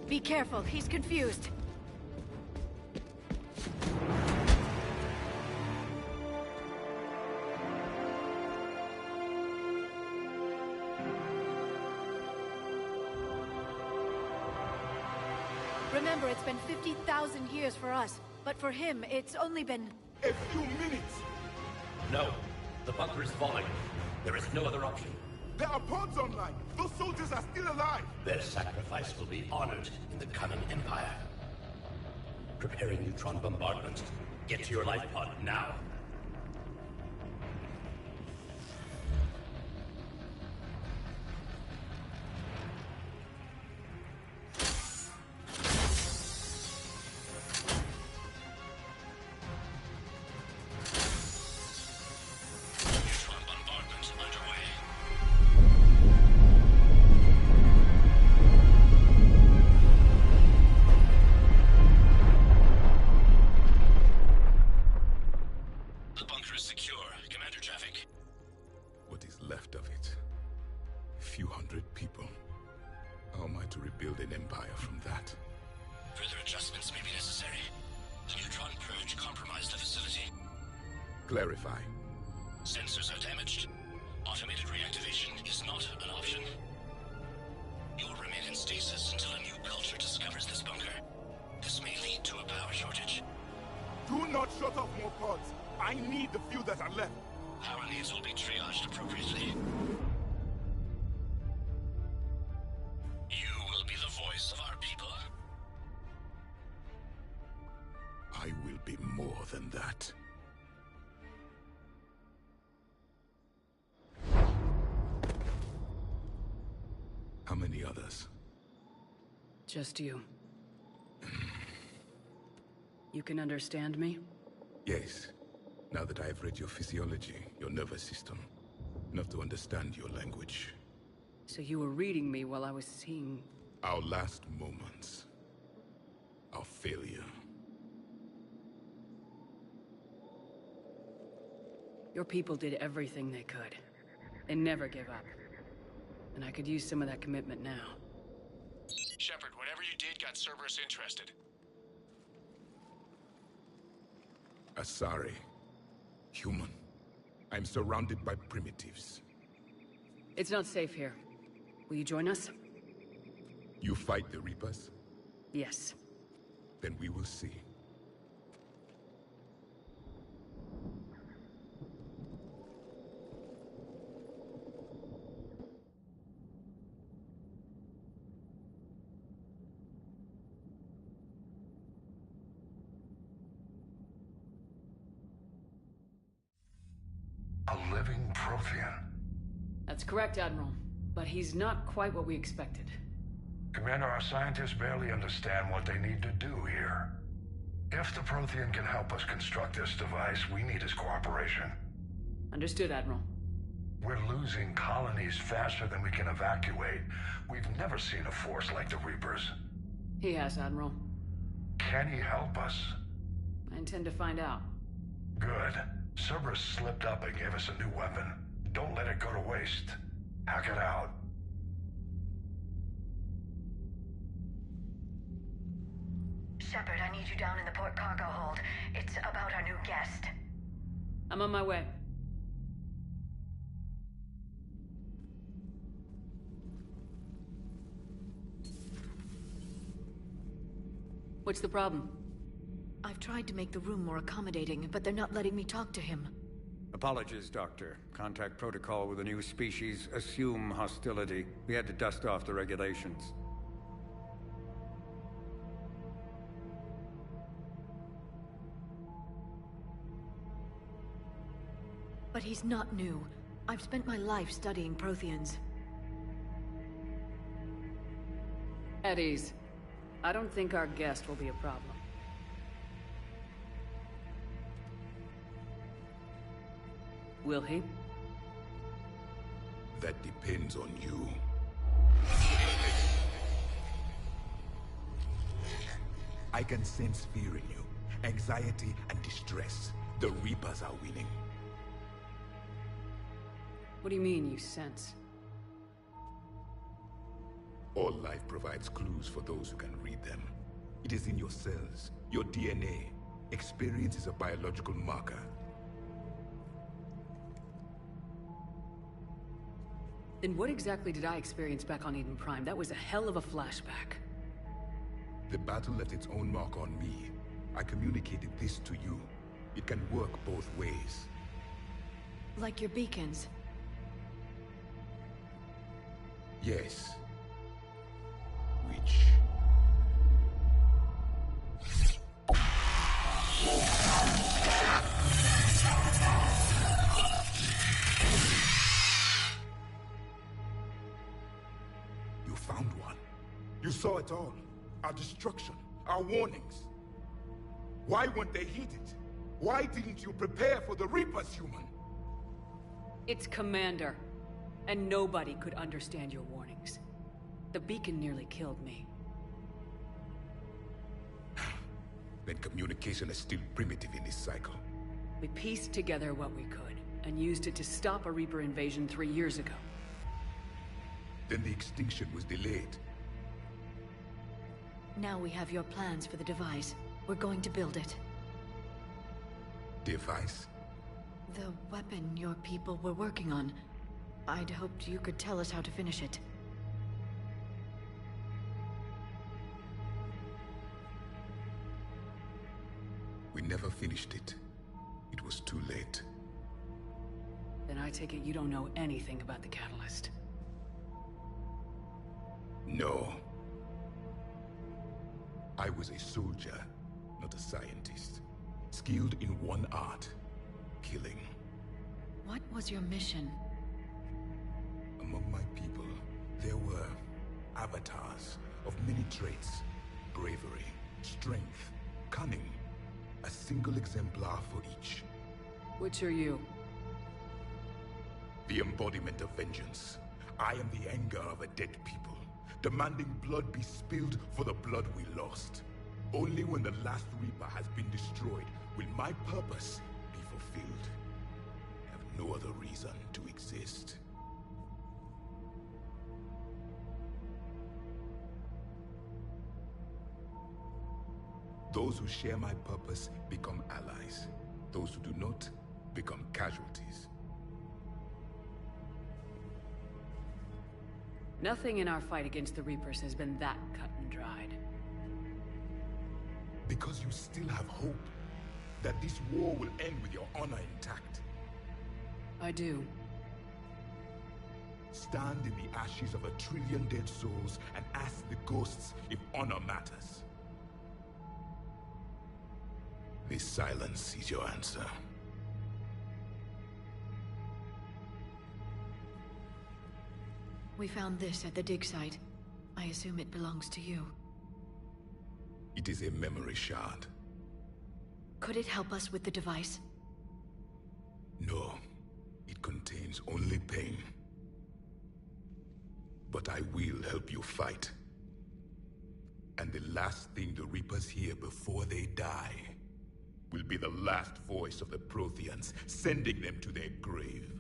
Be careful, he's confused. Remember, it's been 50,000 years for us, but for him, it's only been... A few minutes! No. The bunker is falling. There is no other option. There are pods online! Those soldiers are still alive! Their sacrifice will be honored in the coming Empire. Preparing neutron bombardment. Get to your life pod now. Clarify. Sensors are damaged. Automated reactivation is not an option. You will remain in stasis until a new culture discovers this bunker. This may lead to a power shortage. Do not shut off more pods. I need the few that are left. Power needs will be triaged appropriately. You will be the voice of our people. I will be more than that. How many others? Just you. You can understand me? Yes. Now that I have read your physiology, your nervous system, enough to understand your language. So you were reading me while I was seeing... Our last moments. Our failure. Your people did everything they could. They never gave up. And I could use some of that commitment now. Shepard, whatever you did got Cerberus interested. Asari. Human. I'm surrounded by primitives. It's not safe here. Will you join us? You fight the Reapers? Yes. Then we will see. A living Prothean. That's correct, Admiral. But he's not quite what we expected. Commander, our scientists barely understand what they need to do here. If the Prothean can help us construct this device, we need his cooperation. Understood, Admiral. We're losing colonies faster than we can evacuate. We've never seen a force like the Reapers. He has, Admiral. Can he help us? I intend to find out. Good. Cerberus slipped up and gave us a new weapon. Don't let it go to waste. Hack it out. Shepard, I need you down in the port cargo hold. It's about our new guest. I'm on my way. What's the problem? I've tried to make the room more accommodating, but they're not letting me talk to him. Apologies, Doctor. Contact protocol with a new species. Assume hostility. We had to dust off the regulations. But he's not new. I've spent my life studying Protheans. At ease. I don't think our guest will be a problem. Will he? That depends on you. I can sense fear in you, anxiety and distress. The Reapers are winning. What do you mean, you sense? All life provides clues for those who can read them. It is in your cells, your DNA. Experience is a biological marker. Then what exactly did I experience back on Eden Prime? That was a hell of a flashback. The battle left its own mark on me. I communicated this to you. It can work both ways. Like your beacons? Yes. Which... You found one. You saw it all. Our destruction, our warnings. Why weren't they heeded? Why didn't you prepare for the Reapers, human? It's Commander. And nobody could understand your warnings. The beacon nearly killed me. Then communication is still primitive in this cycle. We pieced together what we could, and used it to stop a Reaper invasion 3 years ago. Then the extinction was delayed. Now we have your plans for the device. We're going to build it. Device? The weapon your people were working on. I'd hoped you could tell us how to finish it. We never finished it. It was too late. Then I take it you don't know anything about the catalyst. No. I was a soldier, not a scientist. Skilled in one art, killing. What was your mission? Among my people, there were avatars of many traits. Bravery, strength, cunning. A single exemplar for each. Which are you? The embodiment of vengeance. I am the anger of a dead people, demanding blood be spilled for the blood we lost. Only when the last Reaper has been destroyed will my purpose be fulfilled. I have no other reason to exist. Those who share my purpose become allies. Those who do not become casualties. Nothing in our fight against the Reapers has been that cut and dried. Because you still have hope that this war will end with your honor intact. I do. Stand in the ashes of 1 trillion dead souls and ask the ghosts if honor matters. This silence is your answer. We found this at the dig site. I assume it belongs to you. It is a memory shard. Could it help us with the device? No. It contains only pain. But I will help you fight. And the last thing the Reapers hear before they die will be the last voice of the Protheans, sending them to their grave.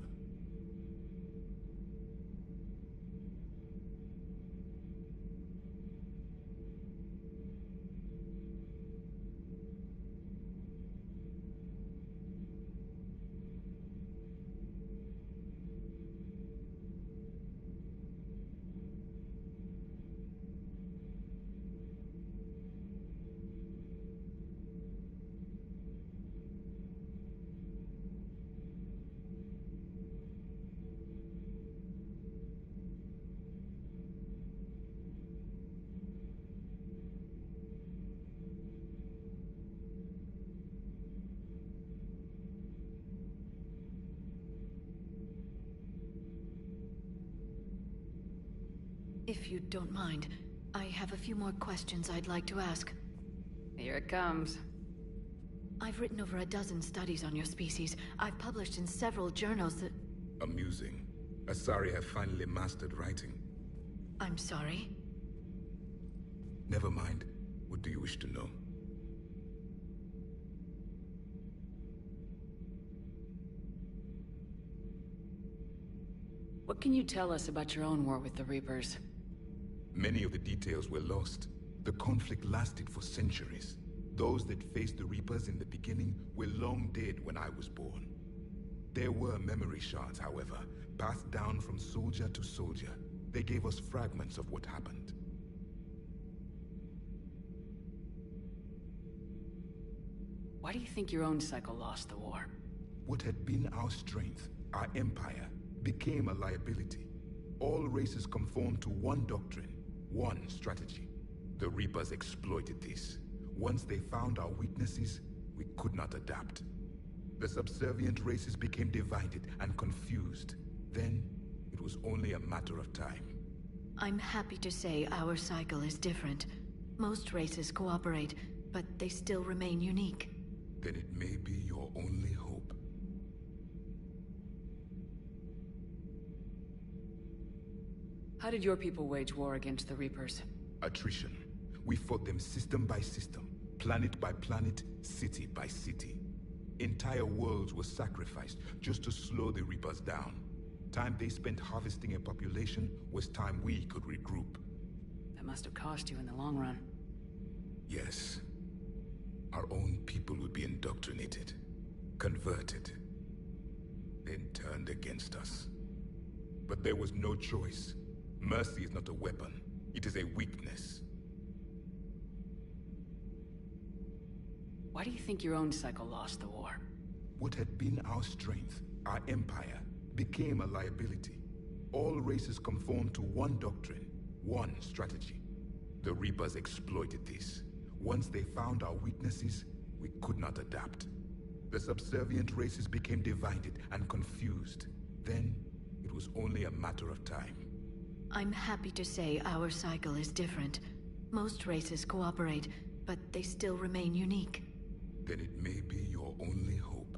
you don't mind. I have a few more questions I'd like to ask. Here it comes. I've written over a dozen studies on your species. I've published in several journals that... Amusing. Asari have finally mastered writing. I'm sorry? Never mind. What do you wish to know? What can you tell us about your own war with the Reapers? Many of the details were lost. The conflict lasted for centuries. Those that faced the Reapers in the beginning were long dead when I was born. There were memory shards, however, passed down from soldier to soldier. They gave us fragments of what happened. Why do you think your own cycle lost the war? What had been our strength, our empire, became a liability. All races conformed to one doctrine, one strategy. The Reapers exploited this. Once they found our weaknesses, we could not adapt. The subservient races became divided and confused. Then, it was only a matter of time. I'm happy to say our cycle is different. Most races cooperate, but they still remain unique. Then it may be your only hope. How did your people wage war against the Reapers? Attrition. We fought them system by system, planet by planet, city by city. Entire worlds were sacrificed just to slow the Reapers down. Time they spent harvesting a population was time we could regroup. That must have cost you in the long run. Yes. Our own people would be indoctrinated, converted, then turned against us. But there was no choice. Mercy is not a weapon. It is a weakness. Why do you think your own cycle lost the war? What had been our strength, our empire, became a liability. All races conformed to one doctrine, one strategy. The Reapers exploited this. Once they found our weaknesses, we could not adapt. The subservient races became divided and confused. Then, it was only a matter of time. I'm happy to say our cycle is different. Most races cooperate, but they still remain unique. Then it may be your only hope.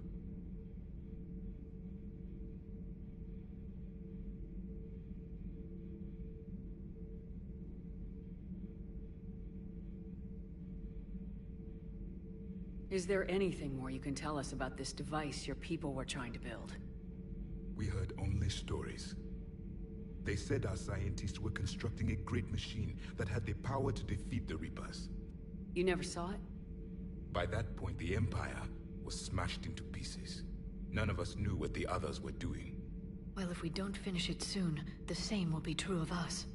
Is there anything more you can tell us about this device your people were trying to build? We heard only stories. They said our scientists were constructing a great machine that had the power to defeat the Reapers. You never saw it? By that point, the Empire was smashed into pieces. None of us knew what the others were doing. Well, if we don't finish it soon, the same will be true of us.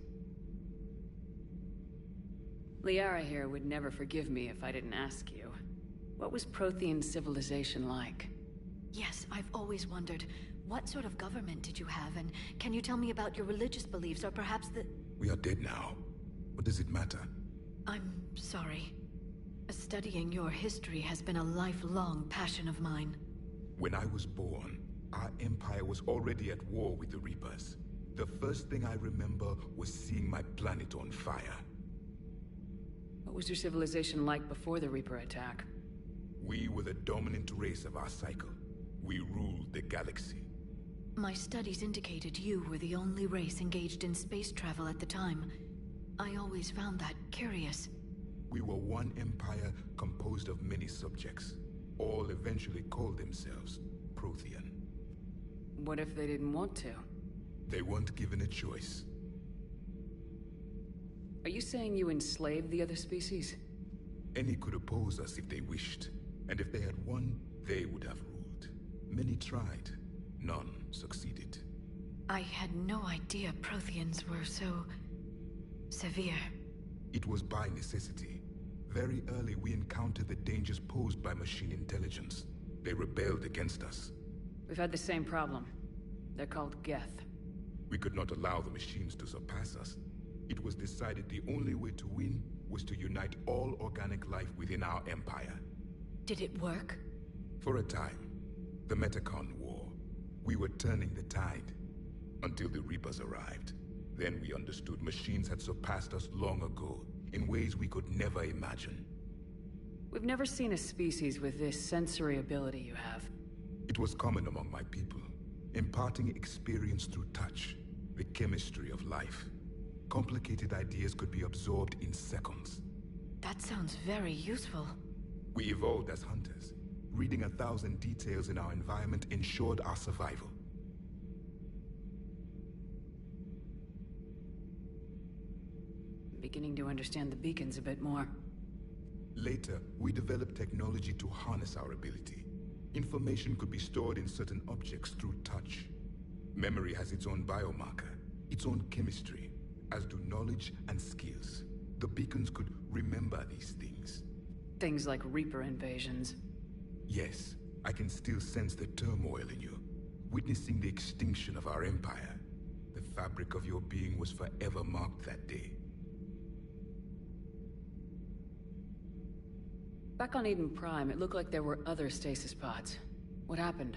Liara here would never forgive me if I didn't ask you. What was Prothean civilization like? Yes, I've always wondered. What sort of government did you have, and can you tell me about your religious beliefs, or perhaps the... We are dead now. What does it matter? I'm sorry. Studying your history has been a lifelong passion of mine. When I was born, our empire was already at war with the Reapers. The first thing I remember was seeing my planet on fire. What was your civilization like before the Reaper attack? We were the dominant race of our cycle. We ruled the galaxy. My studies indicated you were the only race engaged in space travel at the time. I always found that curious. We were one empire composed of many subjects. All eventually called themselves Prothean. What if they didn't want to? They weren't given a choice. Are you saying you enslaved the other species? Any could oppose us if they wished. And if they had won, they would have ruled. Many tried. None succeeded. I had no idea Protheans were so... severe. It was by necessity. Very early we encountered the dangers posed by machine intelligence. They rebelled against us. We've had the same problem. They're called Geth. We could not allow the machines to surpass us. It was decided the only way to win was to unite all organic life within our empire. Did it work? For a time. The Metacon War. We were turning the tide. Until the Reapers arrived. Then we understood machines had surpassed us long ago, in ways we could never imagine. We've never seen a species with this sensory ability you have. It was common among my people, imparting experience through touch, the chemistry of life. Complicated ideas could be absorbed in seconds. That sounds very useful. We evolved as hunters. Reading 1,000 details in our environment ensured our survival. Beginning to understand the beacons a bit more. Later, we developed technology to harness our ability. Information could be stored in certain objects through touch. Memory has its own biomarker, its own chemistry, as do knowledge and skills. The beacons could remember these things. Things like Reaper invasions. Yes, I can still sense the turmoil in you, witnessing the extinction of our empire. The fabric of your being was forever marked that day. Back on Eden Prime, it looked like there were other stasis pods. What happened?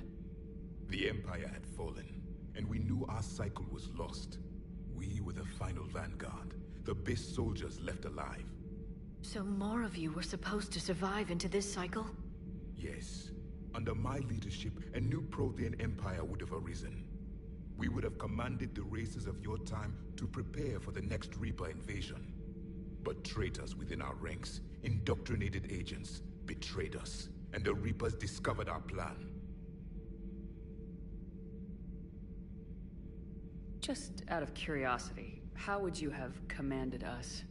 The Empire had fallen, and we knew our cycle was lost. We were the final vanguard, the best soldiers left alive. So more of you were supposed to survive into this cycle? Yes. Under my leadership, a new Prothean empire would have arisen. We would have commanded the races of your time to prepare for the next Reaper invasion. But traitors within our ranks, indoctrinated agents, betrayed us, and the Reapers discovered our plan. Just out of curiosity, how would you have commanded us?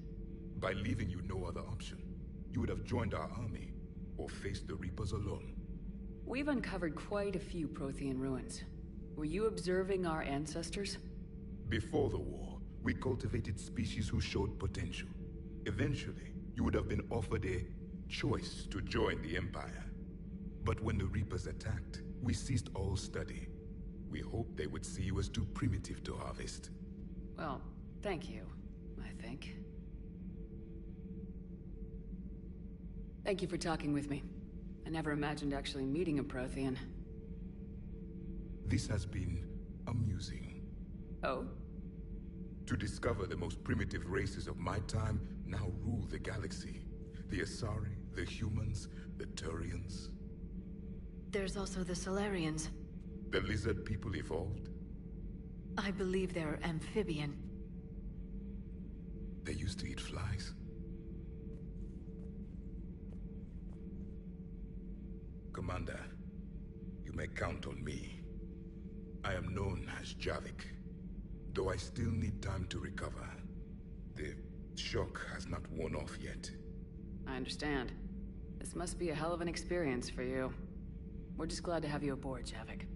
By leaving you no other option. You would have joined our army, or faced the Reapers alone. We've uncovered quite a few Prothean ruins. Were you observing our ancestors? Before the war, we cultivated species who showed potential. Eventually, you would have been offered a choice to join the Empire. But when the Reapers attacked, we ceased all study. We hoped they would see you as too primitive to harvest. Well, thank you, I think. Thank you for talking with me. I never imagined actually meeting a Prothean. This has been amusing. Oh? To discover the most primitive races of my time now rule the galaxy. The Asari, the humans, the Turians. There's also the Solarians. The lizard people evolved? I believe they're amphibian. They used to eat flies. Commander, you may count on me. I am known as Javik, though I still need time to recover. The shock has not worn off yet. I understand. This must be a hell of an experience for you. We're just glad to have you aboard, Javik.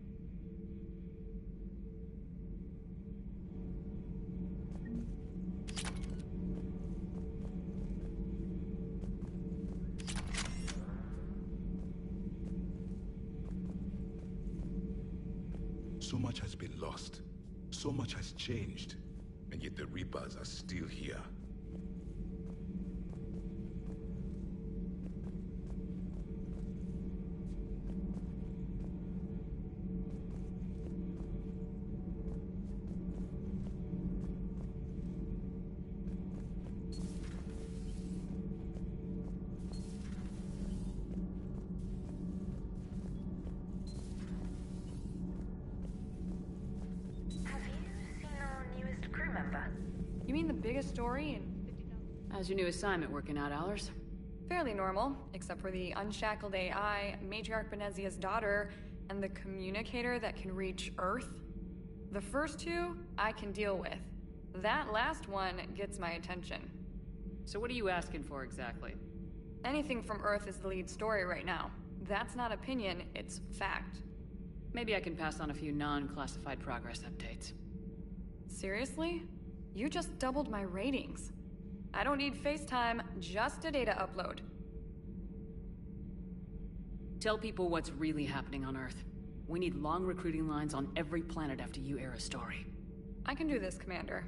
So much has been lost. So much has changed. And yet the Reapers are still here. You mean the biggest story in... How's your new assignment working out, Allers? Fairly normal, except for the unshackled AI, Matriarch Benezia's daughter, and the communicator that can reach Earth. The first two, I can deal with. That last one gets my attention. So what are you asking for exactly? Anything from Earth is the lead story right now. That's not opinion, it's fact. Maybe I can pass on a few non-classified progress updates. Seriously? You just doubled my ratings. I don't need FaceTime, just a data upload. Tell people what's really happening on Earth. We need long recruiting lines on every planet after you air a story. I can do this, Commander.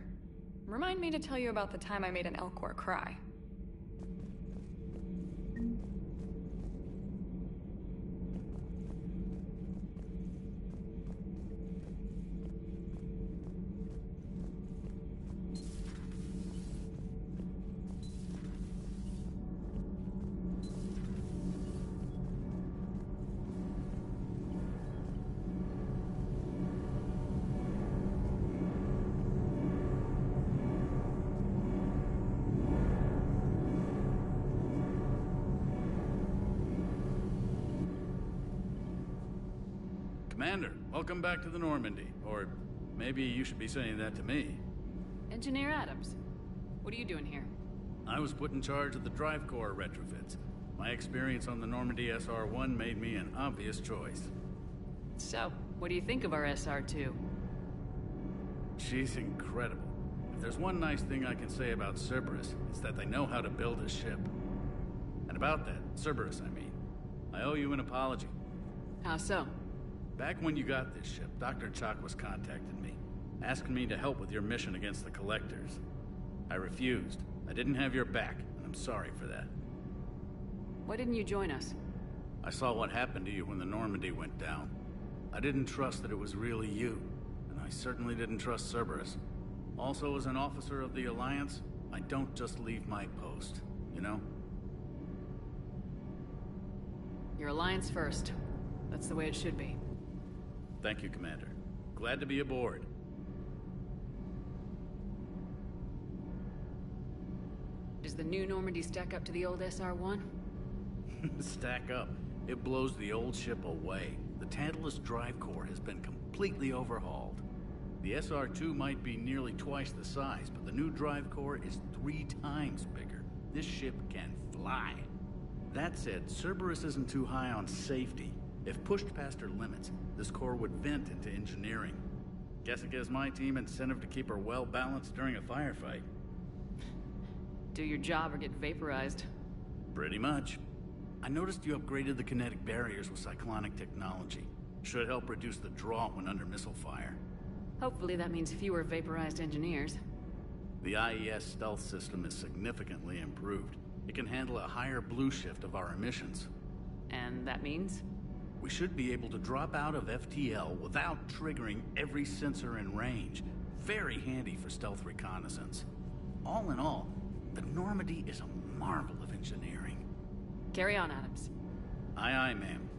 Remind me to tell you about the time I made an Elcor cry. Commander, welcome back to the Normandy. Or maybe you should be saying that to me. Engineer Adams, what are you doing here? I was put in charge of the drive core retrofits. My experience on the Normandy SR-1 made me an obvious choice. So, what do you think of our SR-2? She's incredible. If there's one nice thing I can say about Cerberus, it's that they know how to build a ship. And about that, Cerberus, I mean, I owe you an apology. How so? Back when you got this ship, Dr. Chakwas contacted me, asking me to help with your mission against the Collectors. I refused. I didn't have your back, and I'm sorry for that. Why didn't you join us? I saw what happened to you when the Normandy went down. I didn't trust that it was really you, and I certainly didn't trust Cerberus. Also, as an officer of the Alliance, I don't just leave my post, you know? Your Alliance first. That's the way it should be. Thank you, Commander. Glad to be aboard. Does the new Normandy stack up to the old SR-1? Stack up. It blows the old ship away. The Tantalus drive core has been completely overhauled. The SR-2 might be nearly twice the size, but the new drive core is 3 times bigger. This ship can fly. That said, Cerberus isn't too high on safety. If pushed past her limits, this core would vent into engineering. Guess it gives my team incentive to keep her well-balanced during a firefight. Do your job or get vaporized. Pretty much. I noticed you upgraded the kinetic barriers with cyclonic technology. Should help reduce the draw when under missile fire. Hopefully that means fewer vaporized engineers. The IES stealth system is significantly improved. It can handle a higher blue shift of our emissions. And that means? We should be able to drop out of FTL without triggering every sensor in range. Very handy for stealth reconnaissance. All in all, the Normandy is a marvel of engineering. Carry on, Adams. Aye, aye, ma'am.